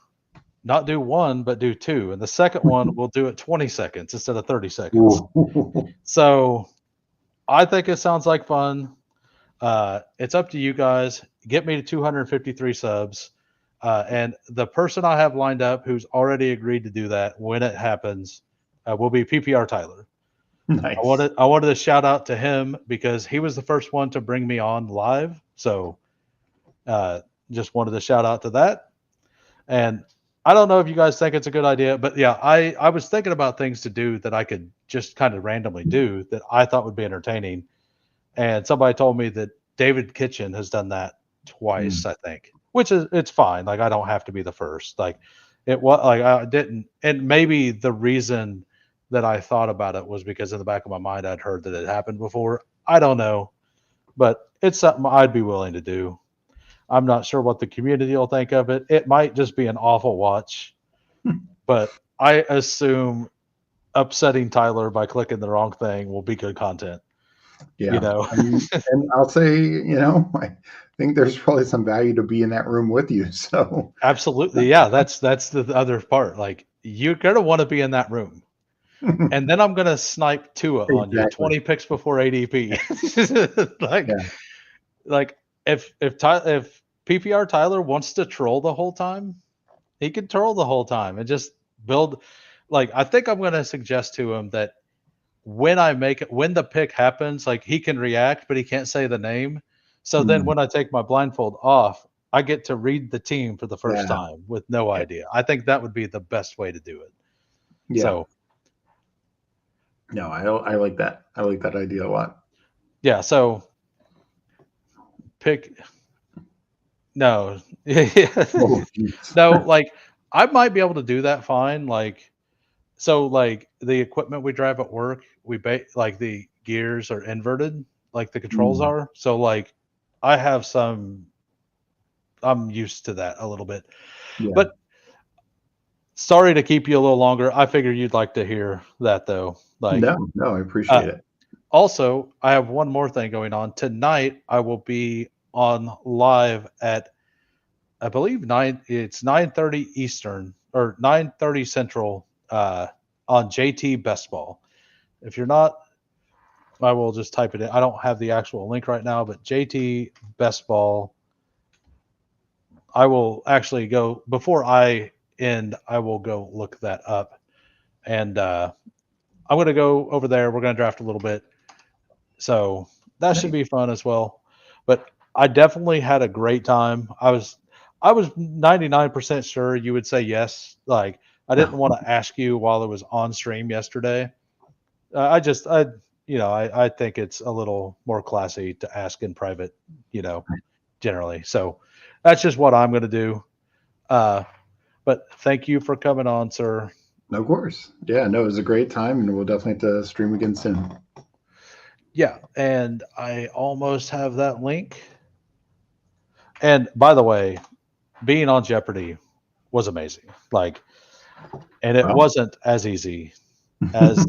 not do one, but do two. And the second one, we'll do it 20 seconds instead of 30 seconds. So I think it sounds like fun. It's up to you guys. Get me to 253 subs. And the person I have lined up who's already agreed to do that when it happens will be PPR Tyler. Nice. I wanted to shout out to him because he was the first one to bring me on live. So just wanted to shout out to that. And I don't know if you guys think it's a good idea, but yeah, I was thinking about things to do that I could just kind of randomly do that I thought would be entertaining. And somebody told me that David Kitchen has done that twice, I think, which is, it's fine. Like I don't have to be the first. Like it was like I didn't, and maybe the reason that I thought about it was because in the back of my mind I'd heard that it happened before. I don't know, but it's something I'd be willing to do. I'm not sure what the community will think of it. It might just be an awful watch, but I assume upsetting Tyler by clicking the wrong thing will be good content. Yeah. And I'll say, I think there's probably some value to be in that room with you. So absolutely. Yeah. That's the other part. Like you're going to want to be in that room. And then I'm going to snipe Tua on you 20 picks before ADP. Like if PPR Tyler wants to troll the whole time, he can troll the whole time and just build. Like I think I'm going to suggest to him that when the pick happens, like he can react, but he can't say the name. So then when I take my blindfold off, I get to read the team for the first time with no idea. I think that would be the best way to do it. Yeah. So no, I like that. I like that idea a lot. Yeah. So pick. No. No, like I might be able to do that fine. Like, so like the equipment we drive at work, like the gears are inverted, like the controls are. So like I have some, I'm used to that a little bit. Yeah. But sorry to keep you a little longer. I figured you'd like to hear that though. Like No, I appreciate it. also, I have one more thing going on. Tonight I will be on live at, I believe it's 9:30 Eastern or 9:30 Central on JT Bestball. If you're not, I will just type it in. I don't have the actual link right now, but JT Bestball. I will actually go before I end. I will go look that up, and I'm going to go over there. We're going to draft a little bit, so that should be fun as well. But I definitely had a great time. I was 99% sure you would say yes. Like I didn't want to ask you while it was on stream yesterday. I think it's a little more classy to ask in private, generally. So that's just what I'm going to do. But thank you for coming on, sir. Of course. Yeah, no, it was a great time, and we'll definitely have to stream again soon. Yeah, and I almost have that link. And by the way, being on Jeopardy was amazing. And it wasn't as easy as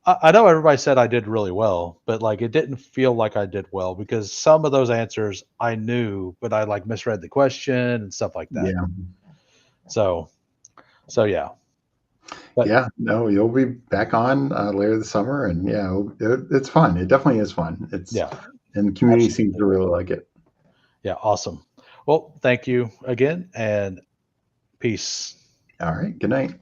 I know everybody said I did really well, but it didn't feel like I did well because some of those answers I knew, but I misread the question and stuff like that. Yeah. So yeah. But yeah, no, you'll be back on later this summer, and yeah, it's fun. It definitely is fun. And the community seems to really like it. Yeah, awesome. Well, thank you again, and peace. All right, good night.